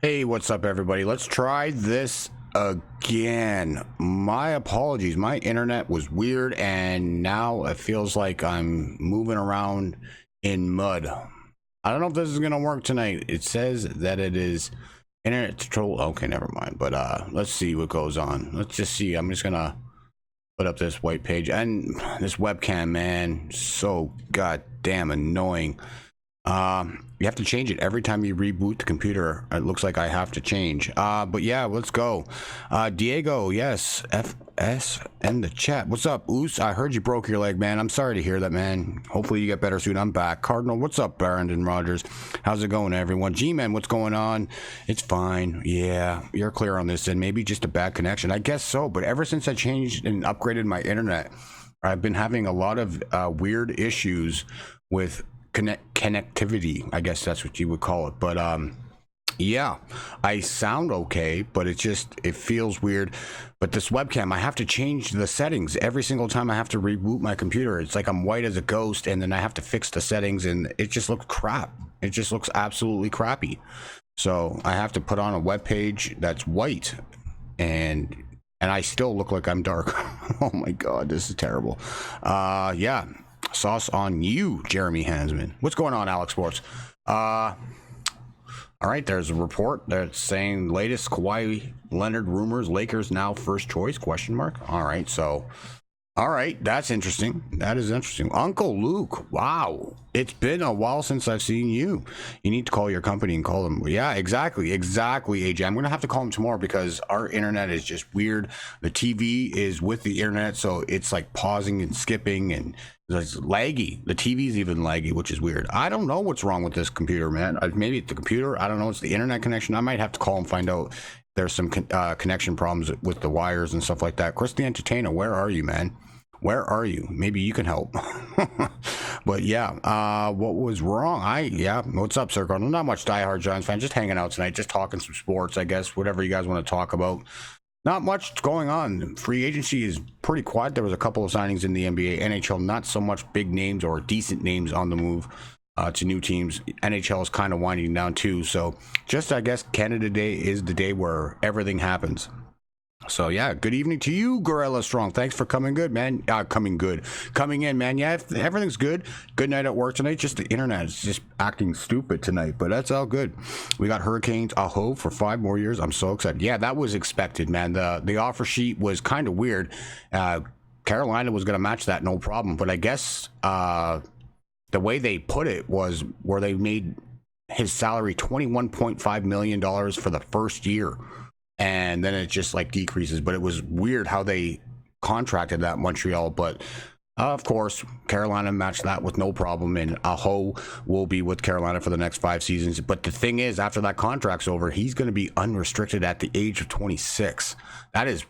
Hey, what's up, everybody? Let's try this again. My apologies. My internet was weird, and now it feels like I'm moving around in mud. I don't know if this is going to work tonight. It says that it is internet control. Okay, never mind. But let's see what goes on. Let's just see. I'm just going to put up this white page. And this webcam, man, so goddamn annoying. You have to change it every time you reboot the computer. It looks like I have to change. But yeah, let's go. Diego, yes, FS in the chat. What's up, Oos? I heard you broke your leg, man. I'm sorry to hear that, man. Hopefully you get better soon. I'm back. Cardinal, what's up, Brandon Rogers? How's it going, everyone? G-Man, what's going on? It's fine. Yeah, you're clear on this, and maybe just a bad connection. I guess so, but ever since I changed and upgraded my internet, I've been having a lot of weird issues with connectivity. I guess that's what you would call it. But yeah, I sound okay, but it feels weird. But this webcam, I have to change the settings every single time I have to reboot my computer. It's like I'm white as a ghost, and then I have to fix the settings, and it just looks crap. It just looks absolutely crappy. So I have to put on a web page that's white, and I still look like I'm dark. Oh my god, this is terrible. Yeah, sauce on you, Jeremy Hansman. What's going on, Alex Sports? All right, there's a report that's saying latest Kawhi Leonard rumors, Lakers now first choice, question mark. All right, so all right, that's interesting. That is interesting. Uncle Luke, wow, it's been a while since I've seen you. You need to call your company and call them. Yeah, exactly, AJ. I'm gonna have to call them tomorrow because our internet is just weird. The TV is with the internet, so it's like pausing and skipping, and it's laggy. The TV's even laggy, which is weird. I don't know what's wrong with this computer, man. Maybe it's the computer. I don't know. It's the internet connection. I might have to call and find out. There's some connection problems with the wires and stuff like that. Chris the Entertainer, where are you, man? Where are you? Maybe you can help. But yeah, what was wrong? What's up, Sir Cardinal? Not much diehard Giants fan. Just hanging out tonight, just talking some sports, I guess. Whatever you guys want to talk about. Not much going on. Free agency is pretty quiet. There was a couple of signings in the NBA. NHL, not so much big names or decent names on the move to new teams. NHL is kind of winding down too. So just, I guess, Canada Day is the day where everything happens. So yeah, good evening to you, Gorilla Strong. Thanks for coming good, man. Coming in, man. Yeah, everything's good. Good night at work tonight. Just the internet is just acting stupid tonight, but that's all good. We got Hurricanes Aho for 5 more years. I'm so excited. Yeah, that was expected, man. The offer sheet was kind of weird. Carolina was going to match that, no problem. But I guess the way they put it was where they made his salary $21.5 million for the first year. And then it just like decreases. But it was weird how they contracted that Montreal. But of course, Carolina matched that with no problem. And Aho will be with Carolina for the next 5 seasons. But the thing is, after that contract's over, he's going to be unrestricted at the age of 26. That is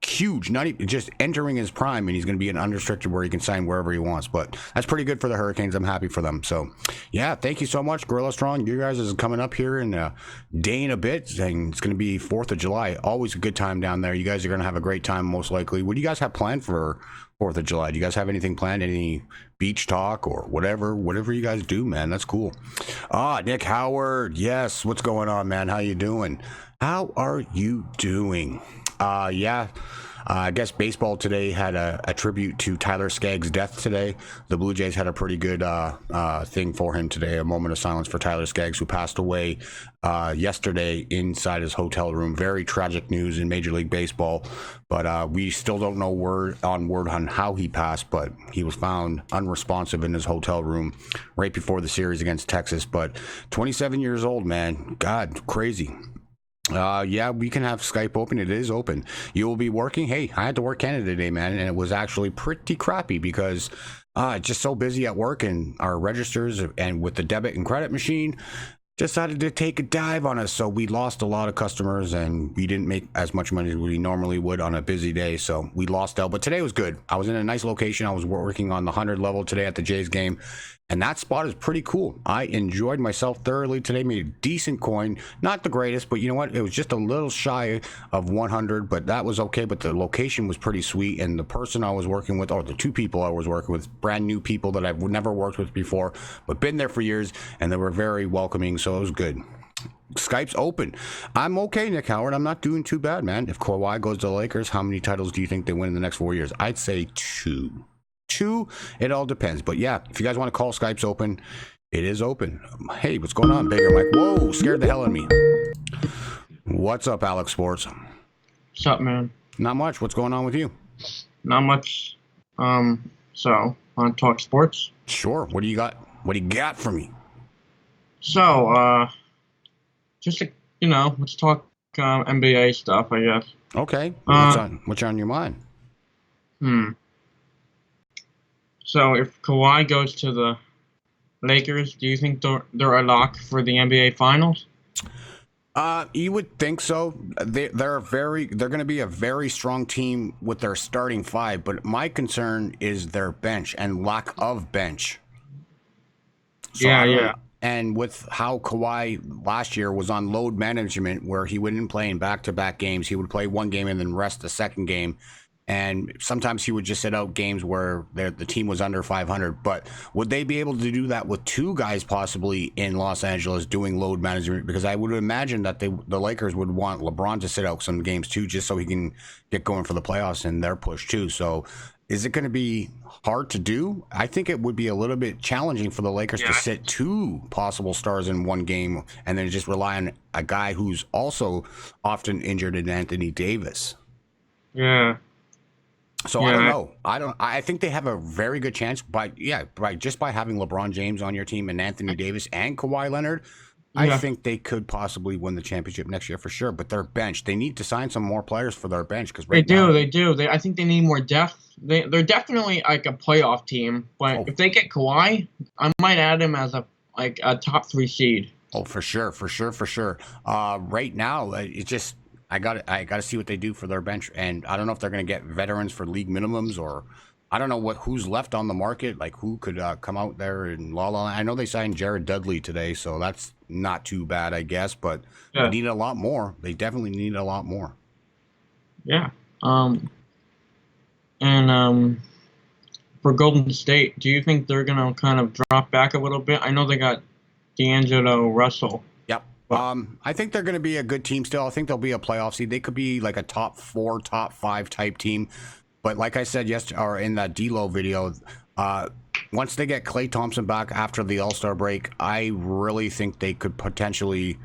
huge. Not even just entering his prime, and he's going to be an unrestricted where he can sign wherever he wants. But that's pretty good for the Hurricanes. I'm happy for them. So yeah, thank you so much, Gorilla Strong. You guys is coming up here in a day and a bit, and it's going to be 4th of July. Always a good time down there. You guys are going to have a great time, most likely. What do you guys have planned for 4th of July? Do you guys have anything planned? Any beach talk or whatever you guys do, man? That's cool. Nick Howard, yes, what's going on, man? How you doing? How are you doing? I guess baseball today had a tribute to Tyler Skaggs' death today. The Blue Jays had a pretty good thing for him today, a moment of silence for Tyler Skaggs, who passed away yesterday inside his hotel room. Very tragic news in Major League Baseball, but we still don't know word on how he passed, but he was found unresponsive in his hotel room right before the series against Texas. But 27 years old, man. God, crazy. Yeah, we can have Skype open. It is open. You will be working. Hey, I had to work Canada today, man, and it was actually pretty crappy because just so busy at work, and our registers and with the debit and credit machine decided to take a dive on us. So we lost a lot of customers, and we didn't make as much money as we normally would on a busy day. So we lost out, but today was good. I was in a nice location. I was working on the 100 level today at the Jays game, and that spot is pretty cool. I enjoyed myself thoroughly today. Made a decent coin, not the greatest, but you know what? It was just a little shy of 100, but that was okay. But the location was pretty sweet, and the person I was working with, or the 2 people I was working with, brand new people that I've never worked with before, but been there for years, and they were very welcoming. So it was good. Skype's open. I'm okay, Nick Howard. I'm not doing too bad, man. If Kawhi goes to the Lakers, how many titles do you think they win in the next 4 years? I'd say 2. 2. It all depends. But yeah, if you guys want to call, Skype's open. It is open. Hey, what's going on, Bigger Mike? Whoa, scared the hell out of me. What's up, Alex Sports? What's up, man? Not much. What's going on with you? Not much. So, want to talk sports? Sure. What do you got? What do you got for me? So, just, let's talk NBA stuff, I guess. Okay. What's on your mind? So, if Kawhi goes to the Lakers, do you think they're a lock for the NBA Finals? You would think so. They're going to be a very strong team with their starting 5, but my concern is their bench and lack of bench. So yeah. And with how Kawhi last year was on load management, where he wouldn't play in back-to-back games, he would play one game and then rest the second game. And sometimes he would just sit out games where the team was under 500. But would they be able to do that with 2 guys possibly in Los Angeles doing load management? Because I would imagine that the Lakers would want LeBron to sit out some games too, just so he can get going for the playoffs and their push too. So is it going to be hard to do? I think it would be a little bit challenging for the Lakers to sit 2 possible stars in one game and then just rely on a guy who's also often injured in Anthony Davis. Yeah. So I don't know. I think they have a very good chance by having LeBron James on your team and Anthony Davis and Kawhi Leonard. I think they could possibly win the championship next year for sure. But their bench, they need to sign some more players for their bench because they do. I think they need more depth. They're definitely like a playoff team. But if they get Kawhi, I might add him as a top 3 seed. Oh, for sure. Right now, it's just. I got to see what they do for their bench, and I don't know if they're going to get veterans for league minimums, or I don't know who's left on the market, like who could come out there and I know they signed Jared Dudley today, so that's not too bad, I guess, but they need a lot more. They definitely need a lot more. Yeah. And for Golden State, do you think they're going to kind of drop back a little bit? I know they got D'Angelo Russell. I think they're going to be a good team still. I think they'll be a playoff seed. They could be like a top 4, top 5 type team. But like I said yesterday, or in that D-Lo video, once they get Klay Thompson back after the All-Star break, I really think they could potentially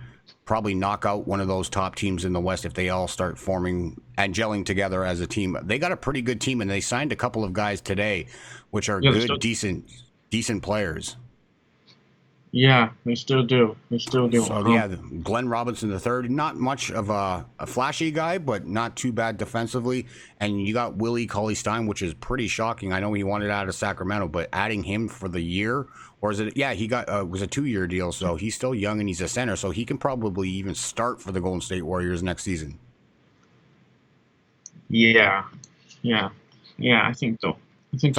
probably knock out one of those top teams in the West if they all start forming and gelling together as a team. They got a pretty good team, and they signed a couple of guys today, which are good, decent players. Yeah, they still do. So, Glenn Robinson III, not much of a flashy guy, but not too bad defensively. And you got Willie Cauley-Stein, which is pretty shocking. I know he wanted out of Sacramento, but adding him for the year, or is it? Yeah, he got was a 2-year deal, so he's still young and he's a center, so he can probably even start for the Golden State Warriors next season. Yeah, I think so. I think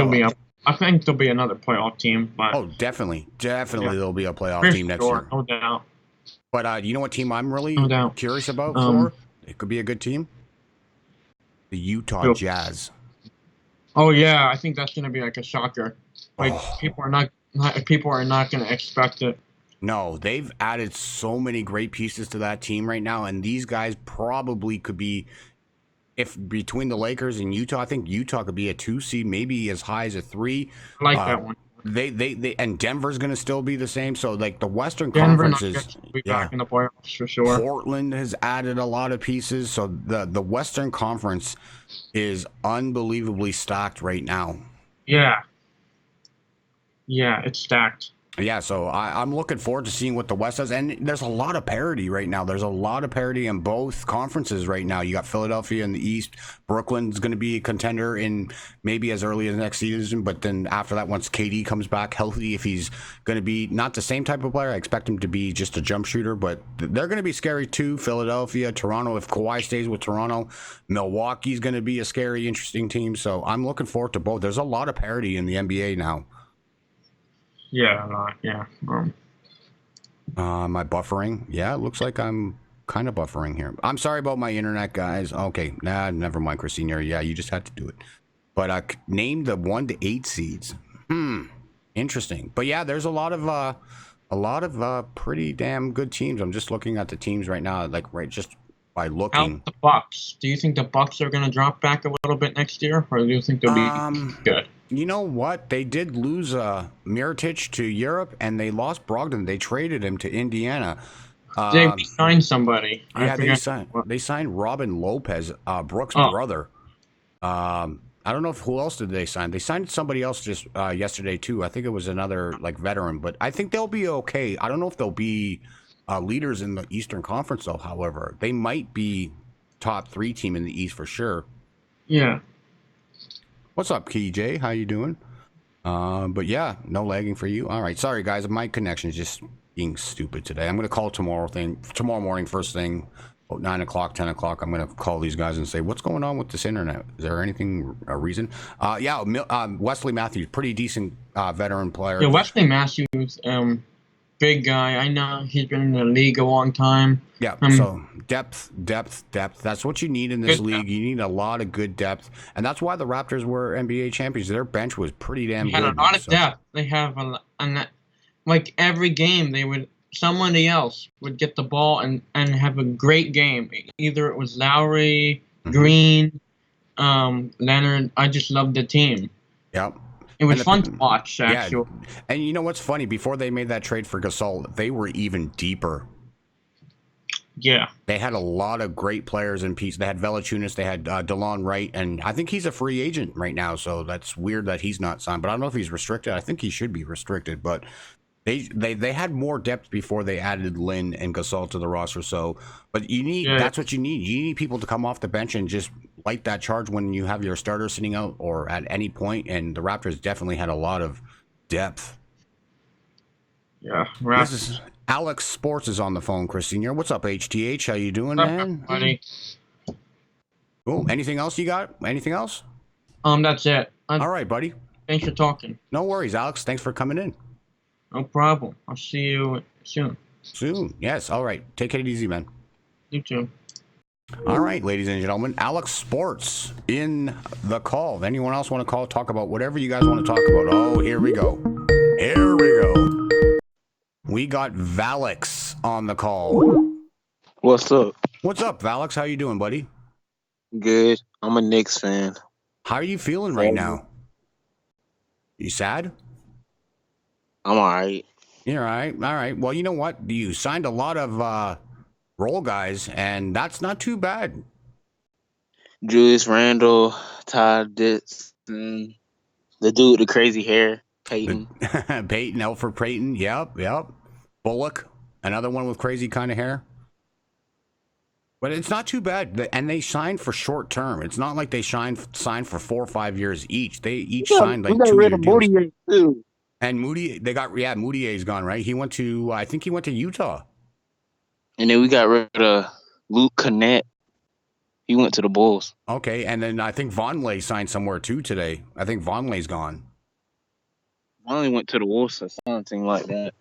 there'll be another playoff team. But definitely there'll be a playoff team next year. No doubt. But you know what team I'm really curious about it could be a good team? The Utah Jazz. Oh yeah, I think that's gonna be like a shocker. People are not gonna expect it. No, they've added so many great pieces to that team right now, and these guys probably could be. If between the Lakers and Utah, I think Utah could be a 2 seed, maybe as high as a 3. I like that one. They and Denver's going to still be the same. So like the Western Denver Conference is back in the playoffs for sure. Portland has added a lot of pieces. So the Western Conference is unbelievably stacked right now. Yeah, it's stacked. Yeah, so I'm looking forward to seeing what the West does. And there's a lot of parity right now. There's a lot of parity in both conferences right now. You got Philadelphia in the East. Brooklyn's going to be a contender in maybe as early as next season. But then after that, once KD comes back healthy, if he's going to be not the same type of player, I expect him to be just a jump shooter. But they're going to be scary too. Philadelphia, Toronto, if Kawhi stays with Toronto. Milwaukee's going to be a scary, interesting team. So I'm looking forward to both. There's a lot of parity in the NBA now. Yeah. Am I buffering? Yeah, it looks like I'm kind of buffering here. I'm sorry about my internet, guys. Okay, never mind, Christine. Yeah, you just had to do it. But name the 1 to 8 seeds. Interesting. But yeah, there's a lot of A lot of pretty damn good teams. I'm just looking at the teams right now, like just by How looking. about the Bucks? Do you think the Bucks are going to drop back a little bit next year, or do you think they'll be good? You know what? They did lose Mirotic to Europe, and they lost Brogdon. They traded him to Indiana. They signed somebody. Yeah, they signed Robin Lopez, Brooks' brother. I don't know who else did they sign. They signed somebody else just yesterday too. I think it was another like veteran, but I think they'll be okay. I don't know if they'll be leaders in the Eastern Conference though. However, they might be top 3 team in the East for sure. Yeah. What's up, KJ? How you doing? But yeah, no lagging for you. All right, sorry guys, my connection is just being stupid today. I'm gonna call tomorrow morning first thing. About 9 o'clock, 10 o'clock, I'm going to call these guys and say, what's going on with this internet? Is there a reason? Wesley Matthews, pretty decent veteran player. Yeah, Wesley Matthews, big guy. I know he's been in the league a long time. Yeah, so depth. That's what you need in this league. You need a lot of good depth. And that's why the Raptors were NBA champions. Their bench was pretty damn good. They had a lot of depth. They have, like every game, somebody else would get the ball and have a great game. Either it was Lowry, Green, Leonard. I just loved the team. Yep. It was fun to watch, actually. Yeah. And you know what's funny? Before they made that trade for Gasol, they were even deeper. Yeah. They had a lot of great players in pieces. They had Valanciunas, they had DeLon Wright, and I think he's a free agent right now, so that's weird that he's not signed. But I don't know if he's restricted. I think he should be restricted, but They had more depth before they added Lin and Gasol to the roster. So, but that's what you need. You need people to come off the bench and just light that charge when you have your starter sitting out or at any point. And the Raptors definitely had a lot of depth. Yeah, This is Alex Sports is on the phone. Christine, what's up, HTH? How you doing, man? Buddy. Cool. Anything else you got? Anything else? That's it. All right, buddy. Thanks for talking. No worries, Alex. Thanks for coming in. No problem. I'll see you soon. Soon, yes. All right. Take it easy, man. You too. All right, ladies and gentlemen. Alex Sports in the call. Anyone else want to call, talk about whatever you guys want to talk about? Oh, here we go. Here we go. We got Valix on the call. What's up? What's up, Valix? How you doing, buddy? Good. I'm a Knicks fan. How are you feeling right now? You sad? I'm all right. You're all right. All right. Well, you know what? You signed a lot of role guys, and that's not too bad. Julius Randle, Todd Dixon, the dude with the crazy hair, Peyton. Elfrid Payton. Yep. Bullock, another one with crazy kind of hair. But it's not too bad. And they signed for short term. It's not like they signed for 4 or 5 years each. They each signed like 2-year deals. Too. And Moutier's gone, right? I think he went to Utah. And then we got rid of Luke Kennett. He went to the Bulls. Okay, and then I think Vonleh signed somewhere too today. I think Vonleh's gone. Vonleh went to the Wolves or something like that.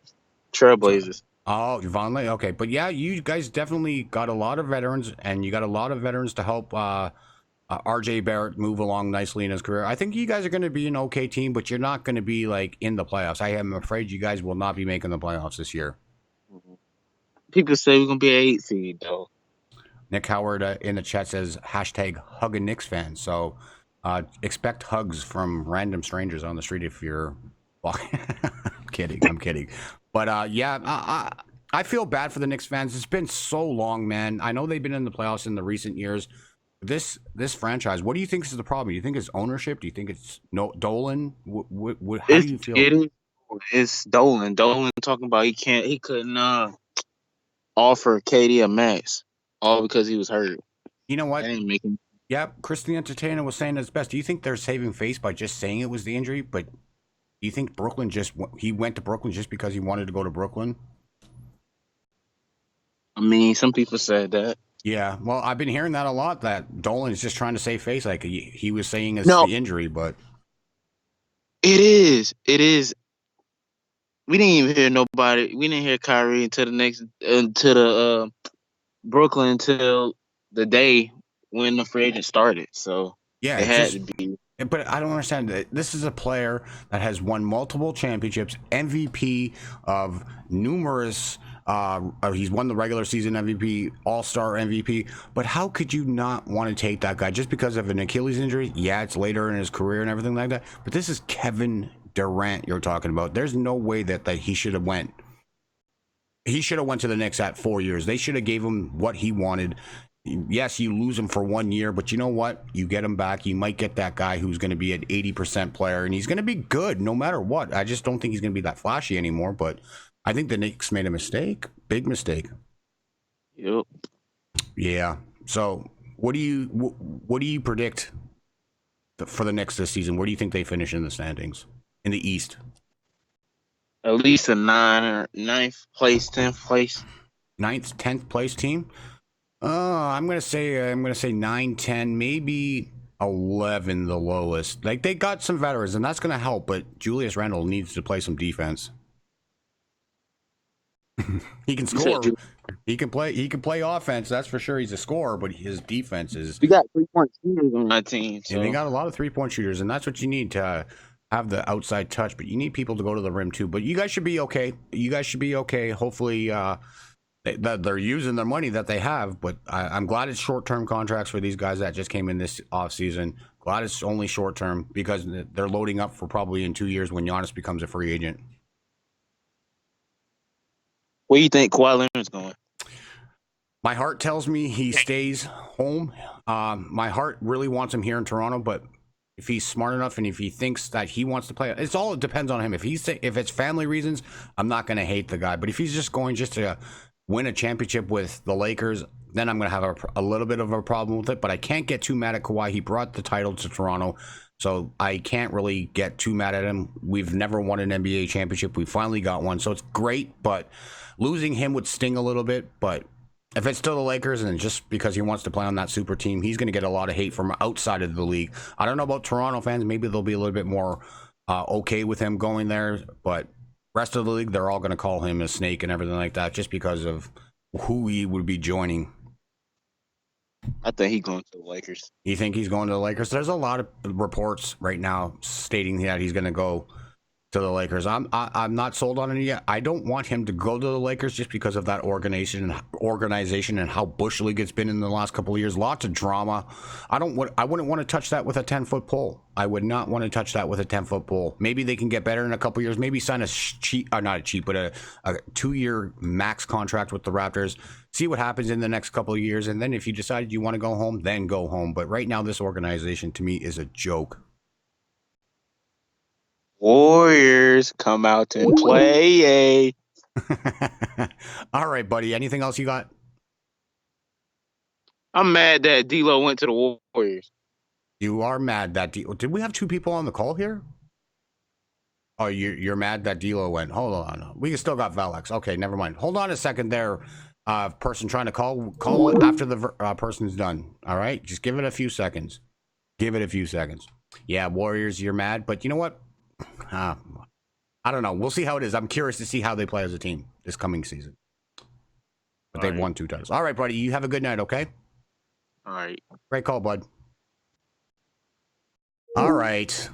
Trailblazers. Oh, Vonleh, okay. But yeah, you guys definitely got a lot of veterans, and you got a lot of veterans to help RJ Barrett move along nicely in his career. I think you guys are going to be an okay team, but you're not going to be like in the playoffs. I am afraid you guys will not be making the playoffs this year. People say we're going to be an 8 seed, though. Nick Howard in the chat says #hug a Knicks fan. So expect hugs from random strangers on the street if you're. Well, I'm kidding. But I feel bad for the Knicks fans. It's been so long, man. I know they've been in the playoffs in the recent years. This franchise, what do you think is the problem? Do you think it's ownership? Do you think it's Dolan? How do you feel? It's Dolan. Dolan talking about he couldn't offer KD a max, all because he was hurt. You know what? That ain't making. Yep, Chris the Entertainer was saying it's best. Do you think they're saving face by just saying it was the injury? But do you think he went to Brooklyn just because he wanted to go to Brooklyn? I mean, some people said that. Yeah, well, I've been hearing that a lot, that Dolan is just trying to save face. Like he was saying it's the injury, but it is. We didn't even hear nobody. We didn't hear Kyrie until the Brooklyn until the day when the free agent started. So yeah, it had to be. But I don't understand. This is a player that has won multiple championships, MVP of numerous. He's won the regular season MVP, All-Star MVP. But how could you not want to take that guy just because of an Achilles injury? Yeah, it's later in his career and everything like that. But this is Kevin Durant you're talking about. There's no way that he should have went. He should have went to the Knicks at 4 years. They should have gave him what he wanted. Yes, you lose him for 1 year, but you know what? You get him back. You might get that guy who's going to be an 80% player, and he's going to be good no matter what. I just don't think he's going to be that flashy anymore, but I think the Knicks made a mistake. Big mistake. Yep. Yeah. So what do you predict for the Knicks this season? Where do you think they finish in the standings? In the East? At least a 9th place, 10th place. 9th, 10th place team? I'm gonna say 9, 10, maybe 11, the lowest. Like, they got some veterans, and that's gonna help. But Julius Randle needs to play some defense. He can score. He can play offense. That's for sure. He's a scorer, but his defense is. We got 3-point shooters on our team. So. And they got a lot of 3-point shooters, and that's what you need to have the outside touch. But you need people to go to the rim too. But you guys should be okay. Hopefully. They're using their money that they have, but I'm glad it's short-term contracts for these guys that just came in this offseason. Glad it's only short-term because they're loading up for probably in 2 years when Giannis becomes a free agent. Where do you think Kawhi Leonard's going? My heart tells me he stays home. My heart really wants him here in Toronto, but if he's smart enough and if he thinks that he wants to play, it depends on him. If it's family reasons, I'm not going to hate the guy. But if he's just going to win a championship with the Lakers, then I'm going to have a little bit of a problem with it. But I can't get too mad at Kawhi. He brought the title to Toronto, so I can't really get too mad at him. We've never won an NBA championship. We finally got one, so it's great. But losing him would sting a little bit. But if it's still the Lakers and just because he wants to play on that super team, he's going to get a lot of hate from outside of the league. I don't know about Toronto fans. Maybe they'll be a little bit more okay with him going there, but rest of the league, they're all going to call him a snake and everything like that just because of who he would be joining. I think he's going to the Lakers. You think he's going to the Lakers? There's a lot of reports right now stating that he's going to go to the Lakers. I'm not sold on it yet. I don't want him to go to the Lakers just because of that organization and how Bush League it's been in the last couple of years. Lots of drama. I wouldn't want to touch that with a 10-foot pole. I would not want to touch that with a 10-foot pole. Maybe they can get better in a couple of years. Maybe sign a 2-year max contract with the Raptors. See what happens in the next couple of years, and then if you decide you want to go home, then go home. But right now, this organization to me is a joke. Warriors come out and play. All right, buddy. Anything else you got? I'm mad that D'Lo went to the Warriors. You are mad that did we have 2 people on the call here? Oh, you're mad that D'Lo went. Hold on. We still got Valex. Okay, never mind. Hold on a second there. Person trying to call after the person's done. All right? Just give it a few seconds. Yeah, Warriors, you're mad, but you know what? I don't know. We'll see how it is. I'm curious to see how they play as a team this coming season. But they've won 2 titles. All right, buddy. You have a good night, okay? All right. Great call, bud. All right.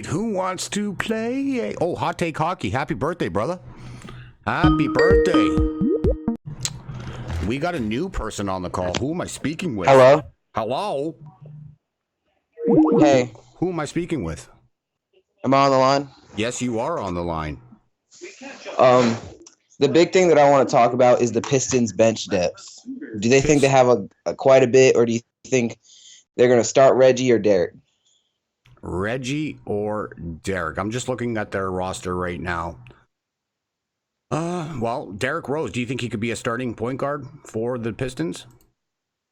Who wants to play? Oh, Hot Take Hockey. Happy birthday, brother. Happy birthday. We got a new person on the call. Who am I speaking with? Hello? Hey. Who am I speaking with? Am I on the line? Yes, you are on the line. The big thing that I want to talk about is the Pistons bench depth. Do they think they have a quite a bit, or do you think they're going to start Reggie or Derek? Reggie or Derek? I'm just looking at their roster right now. Well, Derrick Rose, do you think he could be a starting point guard for the Pistons?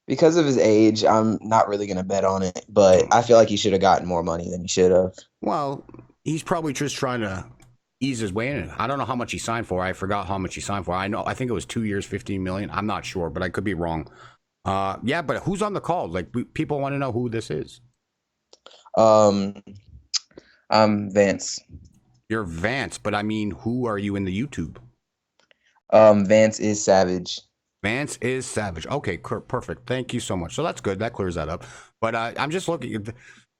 Because of his age, I'm not really going to bet on it, but I feel like he should have gotten more money than he should have. Well, he's probably just trying to ease his way in. I don't know how much he signed for. I forgot how much he signed for. I think it was 2 years, $15 million. I'm not sure, but I could be wrong. Yeah, but who's on the call? Like, people want to know who this is. I'm Vance. You're Vance, but I mean, who are you in the YouTube? Vance is Savage. Vance is Savage. Okay, perfect. Thank you so much. So that's good. That clears that up. But I'm just looking.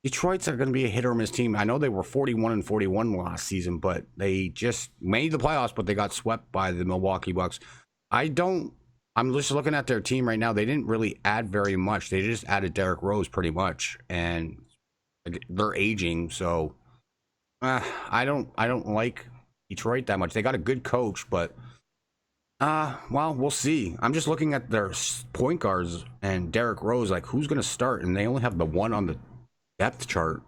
Detroit's are going to be a hit or miss team. I know they were 41-41 last season, but they just made the playoffs, but they got swept by the Milwaukee Bucks. I'm just looking at their team right now. They didn't really add very much. They just added Derrick Rose pretty much, and they're aging. So I don't like Detroit that much. They got a good coach, but well, we'll see. I'm just looking at their point guards and Derrick Rose. Like, who's going to start? And they only have the one on the depth chart.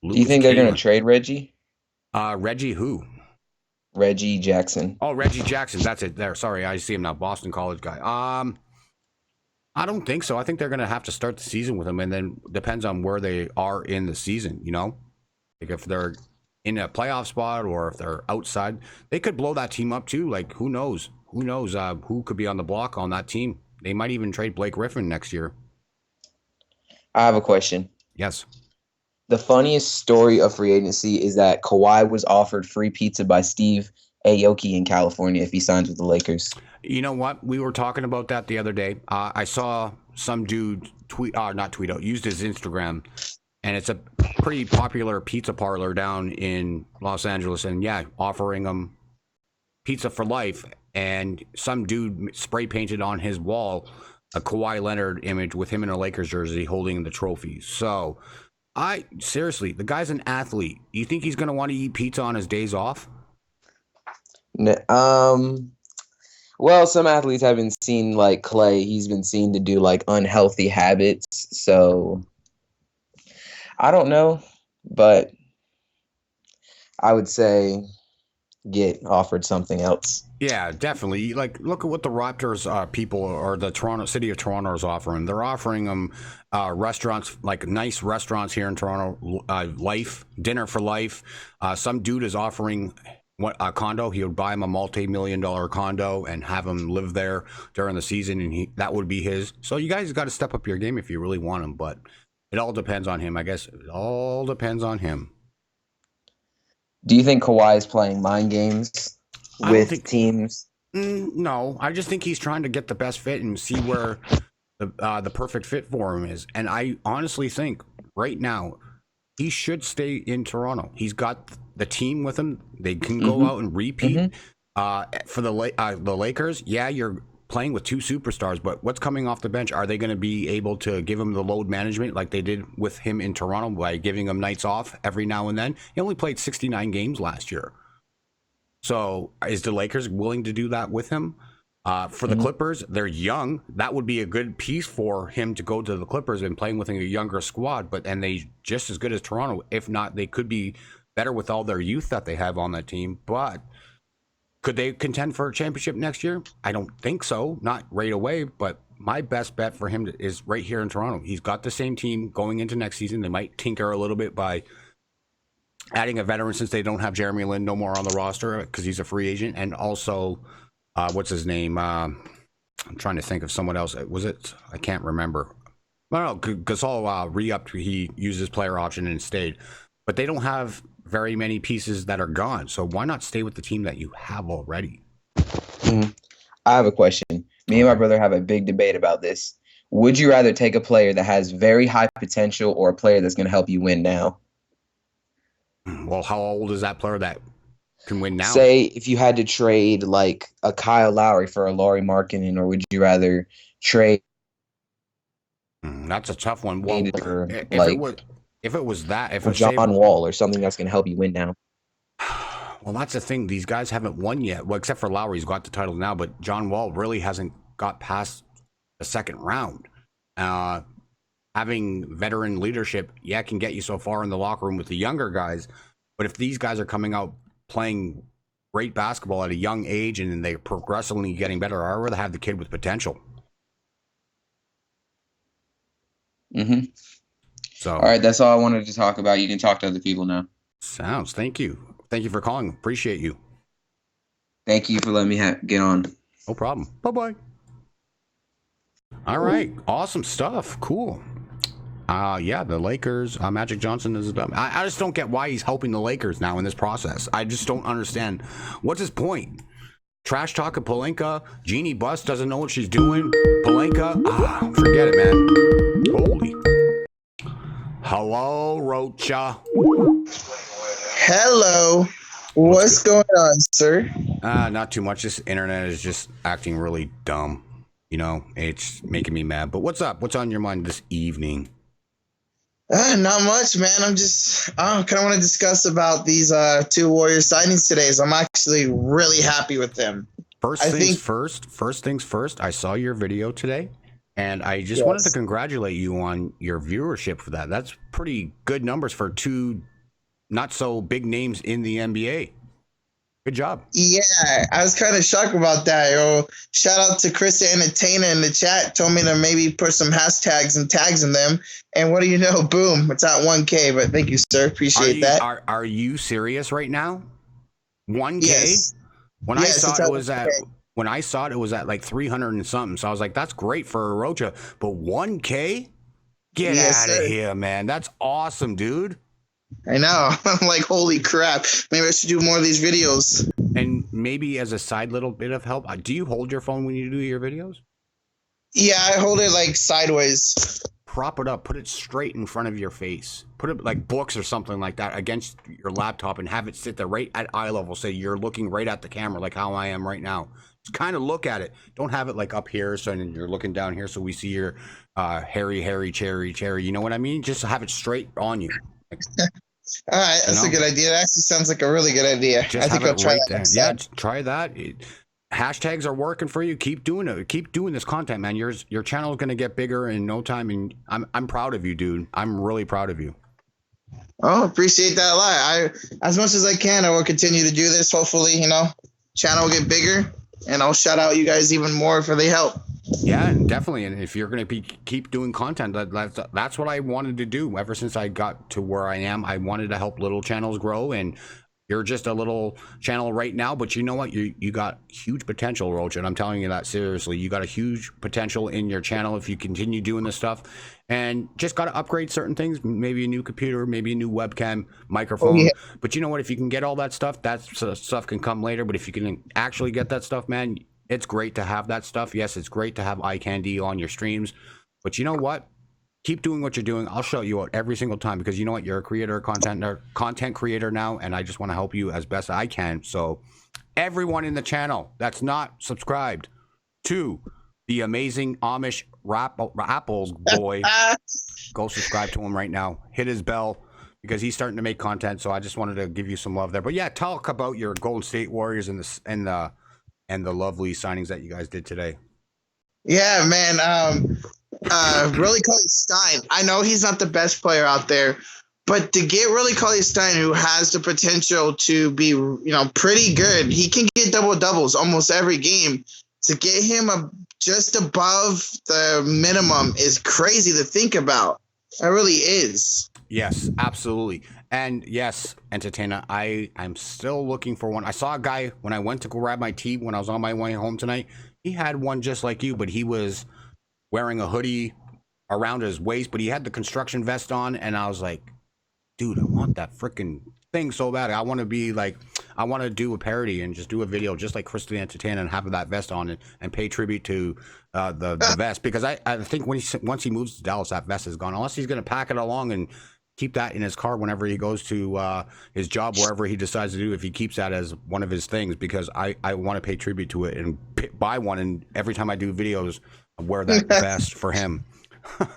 Do you think they're going to trade Reggie? Reggie who? Reggie Jackson. Oh, Reggie Jackson. That's it. There. Sorry, I see him now. Boston College guy. I don't think so. I think they're going to have to start the season with him, and then depends on where they are in the season. You know, like if they're in a playoff spot or if they're outside, they could blow that team up too. Like, who knows? Who knows? Who could be on the block on that team? They might even trade Blake Griffin next year. I have a question. Yes. The funniest story of free agency is that Kawhi was offered free pizza by Steve Aoki in California if he signs with the Lakers. You know what? We were talking about that the other day. I saw some dude used his Instagram, and it's a pretty popular pizza parlor down in Los Angeles, and yeah, offering him pizza for life. And some dude spray painted on his wall a Kawhi Leonard image with him in a Lakers jersey holding the trophy. So, seriously, the guy's an athlete. You think he's going to want to eat pizza on his days off? Well, some athletes have been seen, like Clay. He's been seen to do like unhealthy habits. So, I don't know, but I would say get offered something else. Yeah, definitely. Like, look at what the Raptors people or the city of Toronto is offering. They're offering them restaurants, like nice restaurants here in Toronto, dinner for life. Some dude is offering a condo. He would buy him a multi-million-dollar condo and have him live there during the season, and that would be his. So you guys got to step up your game if you really want him, but it all depends on him. I guess it all depends on him. Do you think Kawhi is playing mind games with teams? No, I just think he's trying to get the best fit and see where the perfect fit for him is. And I honestly think right now he should stay in Toronto. He's got the team with him. They can go out and repeat. For the Lakers, yeah, you're playing with two superstars, but what's coming off the bench? Are they going to be able to give him the load management like they did with him in Toronto by giving him nights off every now and then? He only played 69 games last year. So is the Lakers willing to do that with him? For the Clippers, they're young. That would be a good piece for him to go to the Clippers and playing with a younger squad, but and they just as good as Toronto. If not, they could be better with all their youth that they have on that team, but could they contend for a championship next year? I don't think so. Not right away, but my best bet for him is right here in Toronto. He's got the same team going into next season. They might tinker a little bit by adding a veteran since they don't have Jeremy Lin no more on the roster because he's a free agent. And also, what's his name? I'm trying to think of someone else. Was it? I can't remember. No, Gasol re-upped. He used his player option and stayed. But they don't have very many pieces that are gone. So why not stay with the team that you have already? I have a question. Me and my brother have a big debate about this. Would you rather take a player that has very high potential or a player that's going to help you win now? Well, how old is that player that can win now? Say if you had to trade like a Kyle Lowry for a Lauri Markkanen, or would you rather trade? That's a tough one. Well, if it was John Wall or something that's going to help you win now. Well, that's the thing. These guys haven't won yet. Well, except for Lowry, he's got the title now, but John Wall really hasn't got past the second round. Having veteran leadership, can get you so far in the locker room with the younger guys. But if these guys are coming out playing great basketball at a young age and they're progressively getting better, I'd rather have the kid with potential. So, all right, that's all I wanted to talk about. You can talk to other people now. Sounds. Thank you. Thank you for calling. Appreciate you. Thank you for letting me get on. No problem. Bye-bye. All right. Awesome stuff. Cool. The Lakers, Magic Johnson is I just don't get why he's helping the Lakers now in this process. I just don't understand. What's his point? Trash talking Pelinka. Jeannie Buss doesn't know what she's doing. Pelinka. Forget it, man. Holy. Hello, Rocha. Hello. What's going on, sir? Not too much. This internet is just acting really dumb. You know, it's making me mad. But what's up? What's on your mind this evening? Not much, man. I kind of want to discuss about these two Warriors signings today. So I'm actually really happy with them. First things first. I saw your video today, and I just wanted to congratulate you on your viewership for that. That's pretty good numbers for two not so big names in the NBA. Good job. Yeah, I was kind of shocked about that. Yo, shout out to Chris Anatana in the chat. Told me to maybe put some hashtags and tags in them. And what do you know? Boom, it's at 1K. But thank you, sir. Appreciate that. Are you serious right now? 1K? Yes. When I saw it was at like 300 and something. So I was like, that's great for a Rocha. But 1K? Get out of here, man. That's awesome, dude. I know. I'm like, holy crap. Maybe I should do more of these videos. And maybe as a side little bit of help, do you hold your phone when you do your videos? Yeah, I hold it like sideways. Prop it up. Put it straight in front of your face. Put it like books or something like that against your laptop and have it sit there right at eye level. Say you're looking right at the camera like how I am right now. Just kind of look at it. Don't have it like up here so you're looking down here so we see your hairy, cherry. You know what I mean? Just have it straight on you. All right, that's a good idea. That actually sounds like a really good idea. I think I'll try that. Yeah, try that. Hashtags are working for you. Keep doing it. Keep doing this content, man. Your channel is going to get bigger in no time, and I'm proud of you, dude. I'm really proud of you. Oh, appreciate that a lot. As much as I can, I will continue to do this. Hopefully, channel will get bigger, and I'll shout out you guys even more for the help. Yeah, definitely. And if you're going to keep doing content, that's what I wanted to do ever since I got to where I am. I wanted to help little channels grow, and you're just a little channel right now. But you know what? You got huge potential, Roach, and I'm telling you that seriously. You got a huge potential in your channel if you continue doing this stuff, and just got to upgrade certain things. Maybe a new computer, maybe a new webcam, microphone. Oh, yeah. But you know what? If you can get all that stuff, that stuff can come later. But if you can actually get that stuff, man, it's great to have that stuff. Yes, it's great to have eye candy on your streams. But you know what? Keep doing what you're doing. I'll shout you out every single time because you know what? You're a creator, content creator now, and I just want to help you as best I can. So everyone in the channel that's not subscribed to the amazing Amish Apples boy, go subscribe to him right now. Hit his bell because he's starting to make content. So I just wanted to give you some love there. But yeah, talk about your Golden State Warriors and the lovely signings that you guys did today. Yeah, man. Really Cauley-Stein. I know he's not the best player out there, but to get really Cauley-Stein, who has the potential to be, pretty good, he can get double doubles almost every game. To get him just above the minimum is crazy to think about. It really is. Yes, absolutely. And yes, Entertainer, I'm still looking for one. I saw a guy when I went to grab my tea when I was on my way home tonight. He had one just like you, but he was wearing a hoodie around his waist, but he had the construction vest on, and I was like, dude, I want that freaking thing so bad. I want to do a parody and just do a video just like Chris the Entertainer and have that vest on and pay tribute to the vest, because I think once he moves to Dallas, that vest is gone, unless he's going to pack it along and keep that in his car whenever he goes to his job, wherever he decides to do, if he keeps that as one of his things, because I want to pay tribute to it and buy one, and every time I do videos, I wear that vest for him.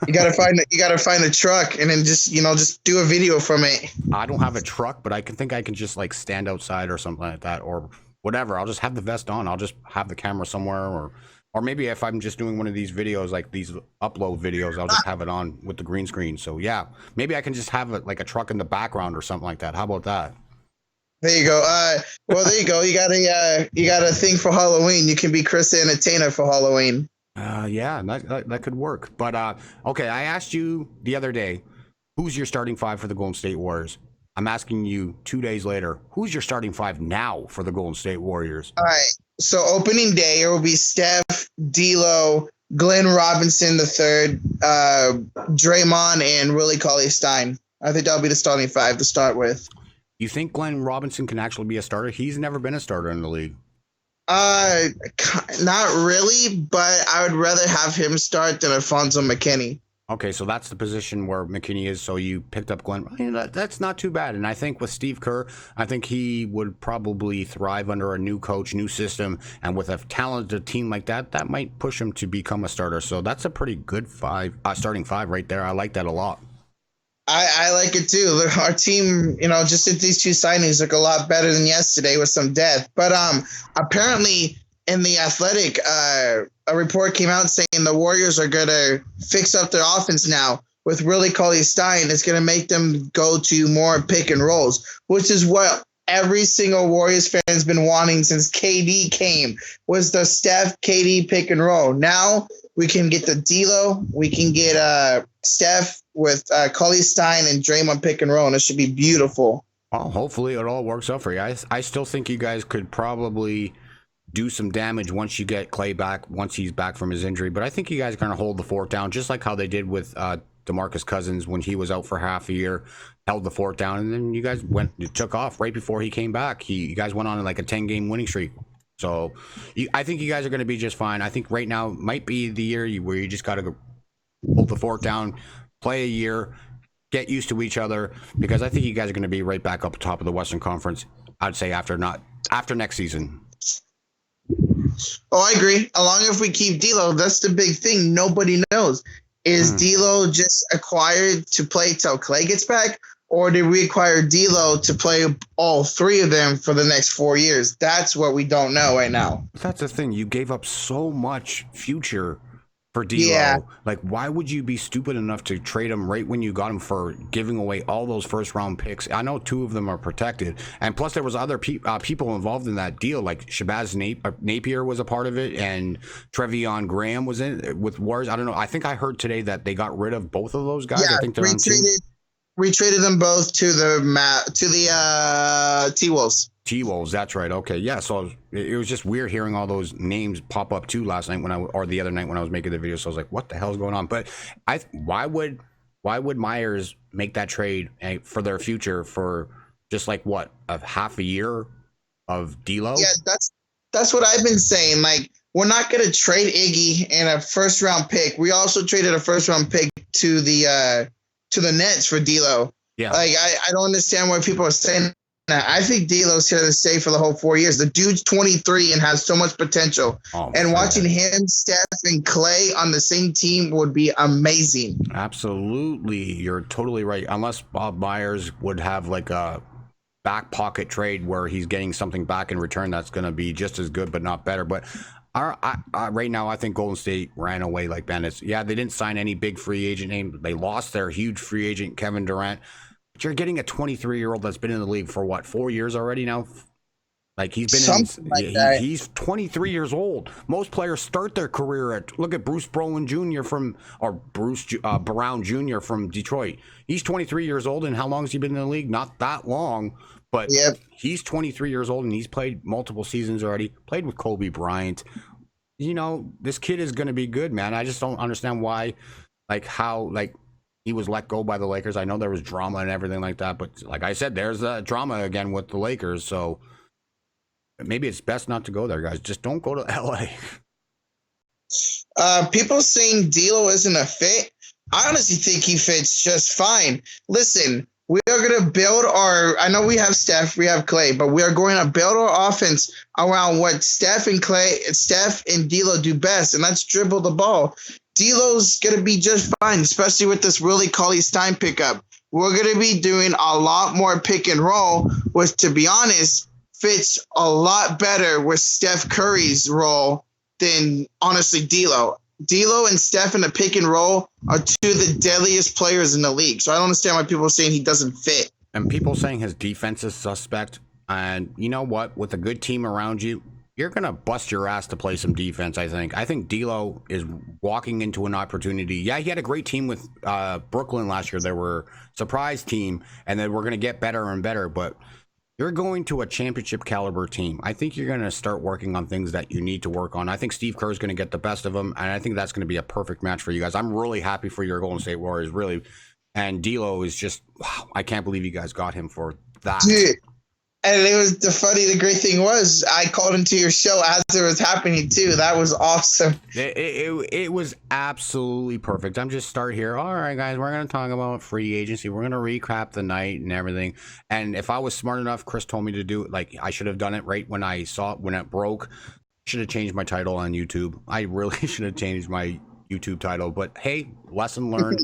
You gotta find a truck and then just do a video from it. I don't have a truck, but I can just like stand outside or something like that, or whatever. I'll just have the vest on. I'll just have the camera somewhere, or maybe if I'm just doing one of these videos, like these upload videos, I'll just have it on with the green screen. So yeah, maybe I can just have like a truck in the background or something like that. How about that? There you go. Well, there you go. You got a thing for Halloween. You can be Chris Anatana for Halloween. Yeah, that could work. But okay, I asked you the other day, who's your starting five for the Golden State Warriors? I'm asking you 2 days later, who's your starting five now for the Golden State Warriors? All right. So opening day, it will be Steph, D'Lo, Glenn Robinson III, Draymond, and Willie Cauley-Stein. I think that'll be the starting five to start with. You think Glenn Robinson can actually be a starter? He's never been a starter in the league. Not really, but I would rather have him start than Alfonso McKinney. Okay, so that's the position where McKinney is. So you picked up Glenn. That's not too bad. And I think with Steve Kerr, I think he would probably thrive under a new coach, new system, and with a talented team like that, that might push him to become a starter. So that's a pretty good starting five right there. I like that a lot. I like it too. Our team, just at these two signings look a lot better than yesterday with some depth. But apparently in the Athletic, a report came out saying the Warriors are going to fix up their offense now with Willie Cauley-Stein. It's going to make them go to more pick and rolls, which is what every single Warriors fan has been wanting since KD came, was the Steph KD pick and roll. Now we can get the D'Lo, we can get Steph with Cauley-Stein and Draymond pick and roll, and it should be beautiful. Well, hopefully it all works out for you. I still think you guys could probably do some damage once you get Clay back, once he's back from his injury. But I think you guys are going to hold the fort down, just like how they did with DeMarcus Cousins when he was out for half a year, held the fort down, and then you guys took off right before he came back. You guys went on like a 10-game winning streak. So I think you guys are going to be just fine. I think right now might be the year where you just got to go hold the fort down, play a year, get used to each other, because I think you guys are going to be right back up top of the Western Conference, I'd say after next season. Oh, I agree. Along if we keep D'Lo, that's the big thing. Nobody knows. Is D'Lo just acquired to play till Clay gets back, or did we acquire D'Lo to play all three of them for the next 4 years? That's what we don't know right now. That's the thing. You gave up so much future for D'Lo. Yeah. Like, why would you be stupid enough to trade him right when you got him for giving away all those first-round picks? I know 2 of them are protected, and plus there was other people involved in that deal, like Shabazz Napier was a part of it, and Trevion Graham was in it with Warriors. I don't know. I think I heard today that they got rid of both of those guys. Yeah, I think they're on team. We traded them both to the T-Wolves. T-Wolves, that's right. Okay, yeah. So it was just weird hearing all those names pop up too last night or the other night when I was making the video. So I was like, "What the hell's going on?" But why would Myers make that trade for their future for just like what, a half a year of D'Lo? Yeah, that's what I've been saying. Like, we're not going to trade Iggy and a first round pick. We also traded a first round pick to the Nets for D'Lo. Yeah. Like, I don't understand why people are saying that. I think D'Lo's here to stay for the whole 4 years. The dude's 23 and has so much potential. And watching him, Steph, and Clay on the same team would be amazing. Absolutely. You're totally right. Unless Bob Myers would have like a back pocket trade where he's getting something back in return that's going to be just as good but not better. But right now, I think Golden State ran away like bandits. Yeah, they didn't sign any big free agent name. They lost their huge free agent, Kevin Durant. But you're getting a 23-year-old that's been in the league for what, 4 years already now? Like he's been he's 23 years old. Most players start their career look at Bruce Brown Jr. from Detroit. He's 23 years old, and how long has he been in the league? Not that long, but he's 23 years old and he's played multiple seasons already. Played with Kobe Bryant. This kid is going to be good, man. I just don't understand why, how he was let go by the Lakers. I know there was drama and everything like that, but like I said, there's drama again with the Lakers. So maybe it's best not to go there, guys. Just don't go to LA. People saying D'Lo isn't a fit. I honestly think he fits just fine. Listen, we are going to build I know we have Steph, we have Clay, but we are going to build our offense around what Steph and D'Lo do best, and that's dribble the ball. D'Lo's going to be just fine, especially with this Willie Cauley-Stein pickup. We're going to be doing a lot more pick and roll, which, to be honest, fits a lot better with Steph Curry's role than, honestly, D'Lo. D'Lo and Steph in the pick and roll are 2 of the deadliest players in the league. So I don't understand why people are saying he doesn't fit. And people saying his defense is suspect. And you know what? With a good team around you, you're going to bust your ass to play some defense, I think. I think D'Lo is walking into an opportunity. Yeah, he had a great team with Brooklyn last year. They were a surprise team, and then we're going to get better and better. But you're going to a championship caliber team. I think you're going to start working on things that you need to work on. I think Steve Kerr is going to get the best of him, and I think that's going to be a perfect match for you guys. I'm really happy for your Golden State Warriors, really. And D'Lo is just, wow, I can't believe you guys got him for that. Dude, And it was the great thing was I called into your show as it was happening too. That was awesome. It was absolutely perfect. I'm just start here. All right, guys, we're going to talk about free agency. We're going to recap the night and everything. And if I was smart enough, Chris told me to do it. Like, I should have done it right when I saw it, when it broke. Should have changed my title on YouTube. I really should have changed my YouTube title. But hey, lesson learned.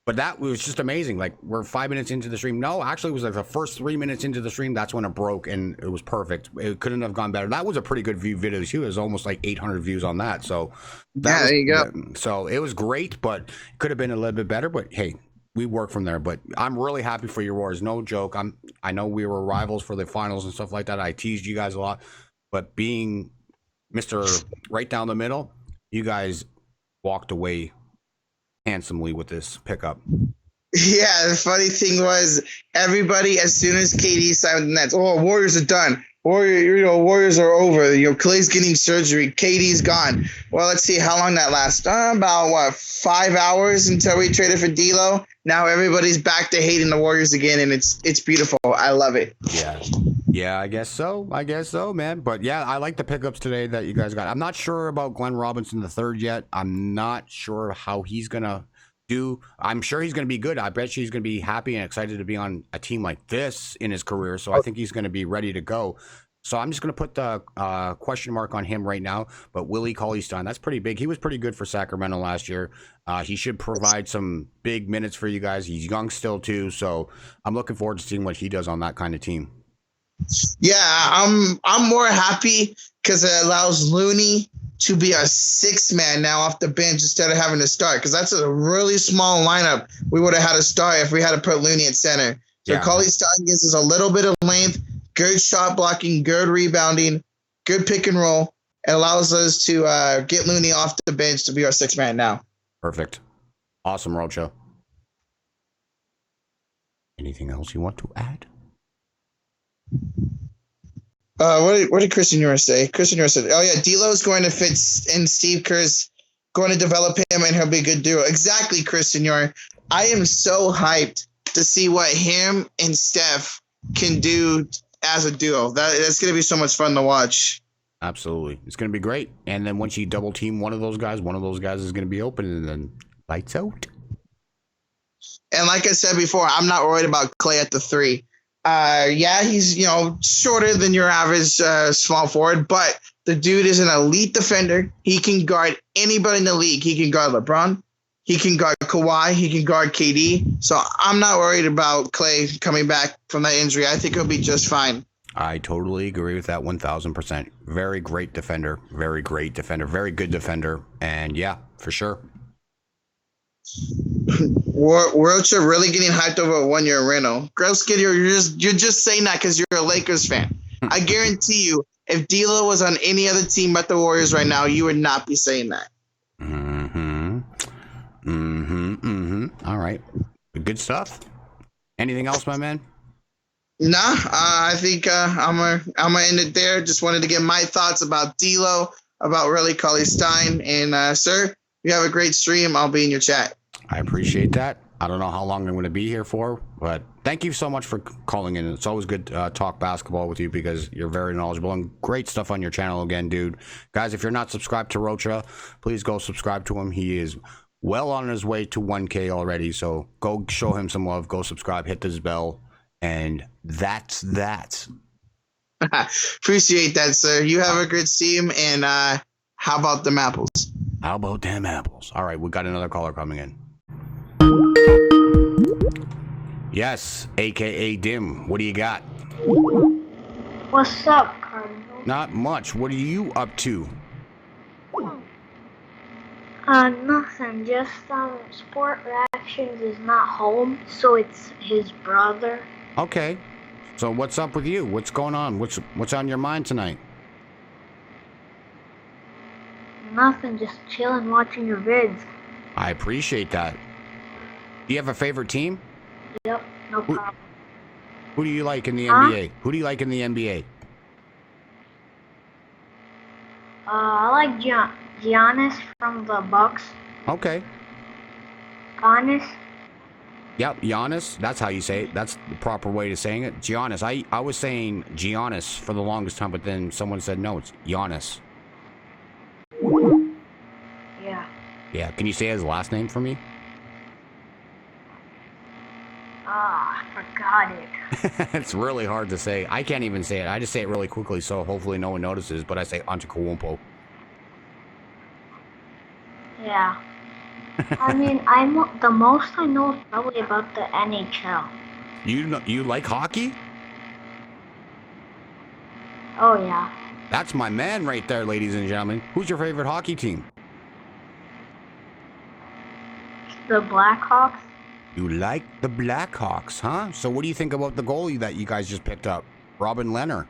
But that was just amazing. Like, we're 5 minutes into the stream. No, actually, it was like the first 3 minutes into the stream. That's when it broke, and it was perfect. It couldn't have gone better. That was a pretty good view video. She was almost like 800 views on that. So, there you go. So it was great, but it could have been a little bit better. But hey, we work from there. But I'm really happy for your Warriors. No joke. I know we were rivals for the finals and stuff like that. I teased you guys a lot, but being Mr. Right down the middle, you guys walked away handsomely with this pickup. Yeah, the funny thing was everybody, as soon as KD signed the Nets, Warriors are done. Warriors are over. Clay's getting surgery. KD's gone. Well, let's see how long that lasts. About 5 hours until we traded for D'Lo. Now everybody's back to hating the Warriors again, and it's beautiful. I love it. Yeah, I guess so, man. But yeah, I like the pickups today that you guys got. I'm not sure about Glenn Robinson III yet. I'm not sure how he's gonna do. I'm sure he's gonna be good. I bet you he's gonna be happy and excited to be on a team like this in his career. So I think he's gonna be ready to go. So I'm just gonna put the question mark on him right now. But Willie Cauley-Stein, that's pretty big. He was pretty good for Sacramento last year. He should provide some big minutes for you guys. He's young still too, so I'm looking forward to seeing what he does on that kind of team. Yeah, I'm more happy because it allows Looney to be a sixth man now off the bench instead of having to start, because that's a really small lineup. We would have had to start if we had to put Looney at center. So Yeah. Cauley-Stein gives us a little bit of length, good shot blocking, good rebounding, good pick and roll. It allows us to get Looney off the bench to be our sixth man now. Perfect. Awesome, Rocha. Anything else you want to add? What did Christian Ure say? Christian Ure said, "Oh yeah, D'Lo's going to fit, and Steve Kerr's going to develop him, and he'll be a good duo." Exactly, Christian Ure. I am so hyped to see what him and Steph can do as a duo. That's going to be so much fun to watch. Absolutely, it's going to be great. And then once you double team one of those guys is going to be open, and then lights out. And like I said before, I'm not worried about Clay at the three. Yeah, he's shorter than your average small forward, but the dude is an elite defender. He can guard anybody in the league. He can guard LeBron. He can guard Kawhi. He can guard KD. So I'm not worried about Clay coming back from that injury. I think he'll be just fine. I totally agree with that 1,000%. Very great defender. Very great defender. Very good defender. And yeah, for sure. Rocha really getting hyped over a 1 year rental. Gross kid, you're just saying that because you're a Lakers fan. I guarantee you, if D'Lo was on any other team but the Warriors right now, you would not be saying that. All right. Good stuff. Anything else, my man? Nah, I think I'm gonna end it there. Just wanted to get my thoughts about D'Lo, about really Cauley-Stein, and sir, you have a great stream. I'll be in your chat. I appreciate that. I don't know how long I'm going to be here for, but thank you so much for calling in. It's always good to talk basketball with you because you're very knowledgeable and great stuff on your channel again, dude. Guys, if you're not subscribed to Rocha, please go subscribe to him. He is well on his way to 1K already, so go show him some love. Go subscribe, hit this bell, and that's that. Appreciate that, sir. You have a good stream, and how about them apples? How about them apples? All right, we got another caller coming in. Yes, aka Dim. What do you got? What's up, Cardinal? Not much. What are you up to? Nothing. Just Sport Reactions is not home, so it's his brother. Okay. So what's up with you? What's going on? What's on your mind tonight? Nothing. Just chilling, watching your vids. I appreciate that. Do you have a favorite team? Yep, no problem. Who do you like in the NBA? Who do you like in the NBA? I like Giannis from the Bucks. Okay. Giannis. Yep, Giannis. That's how you say it. That's the proper way to saying it. Giannis. I was saying Giannis for the longest time, but then someone said no, it's Giannis. Yeah. Yeah. Can you say his last name for me? Ah, I forgot it. It's really hard to say. I can't even say it. I just say it really quickly, so hopefully no one notices. But I say Antetokounmpo. Yeah. I mean, the most I know is probably about the NHL. You like hockey? Oh yeah. That's my man right there, ladies and gentlemen. Who's your favorite hockey team? The Blackhawks. You like the Blackhawks, huh? So what do you think about the goalie that you guys just picked up, Robin Leonard?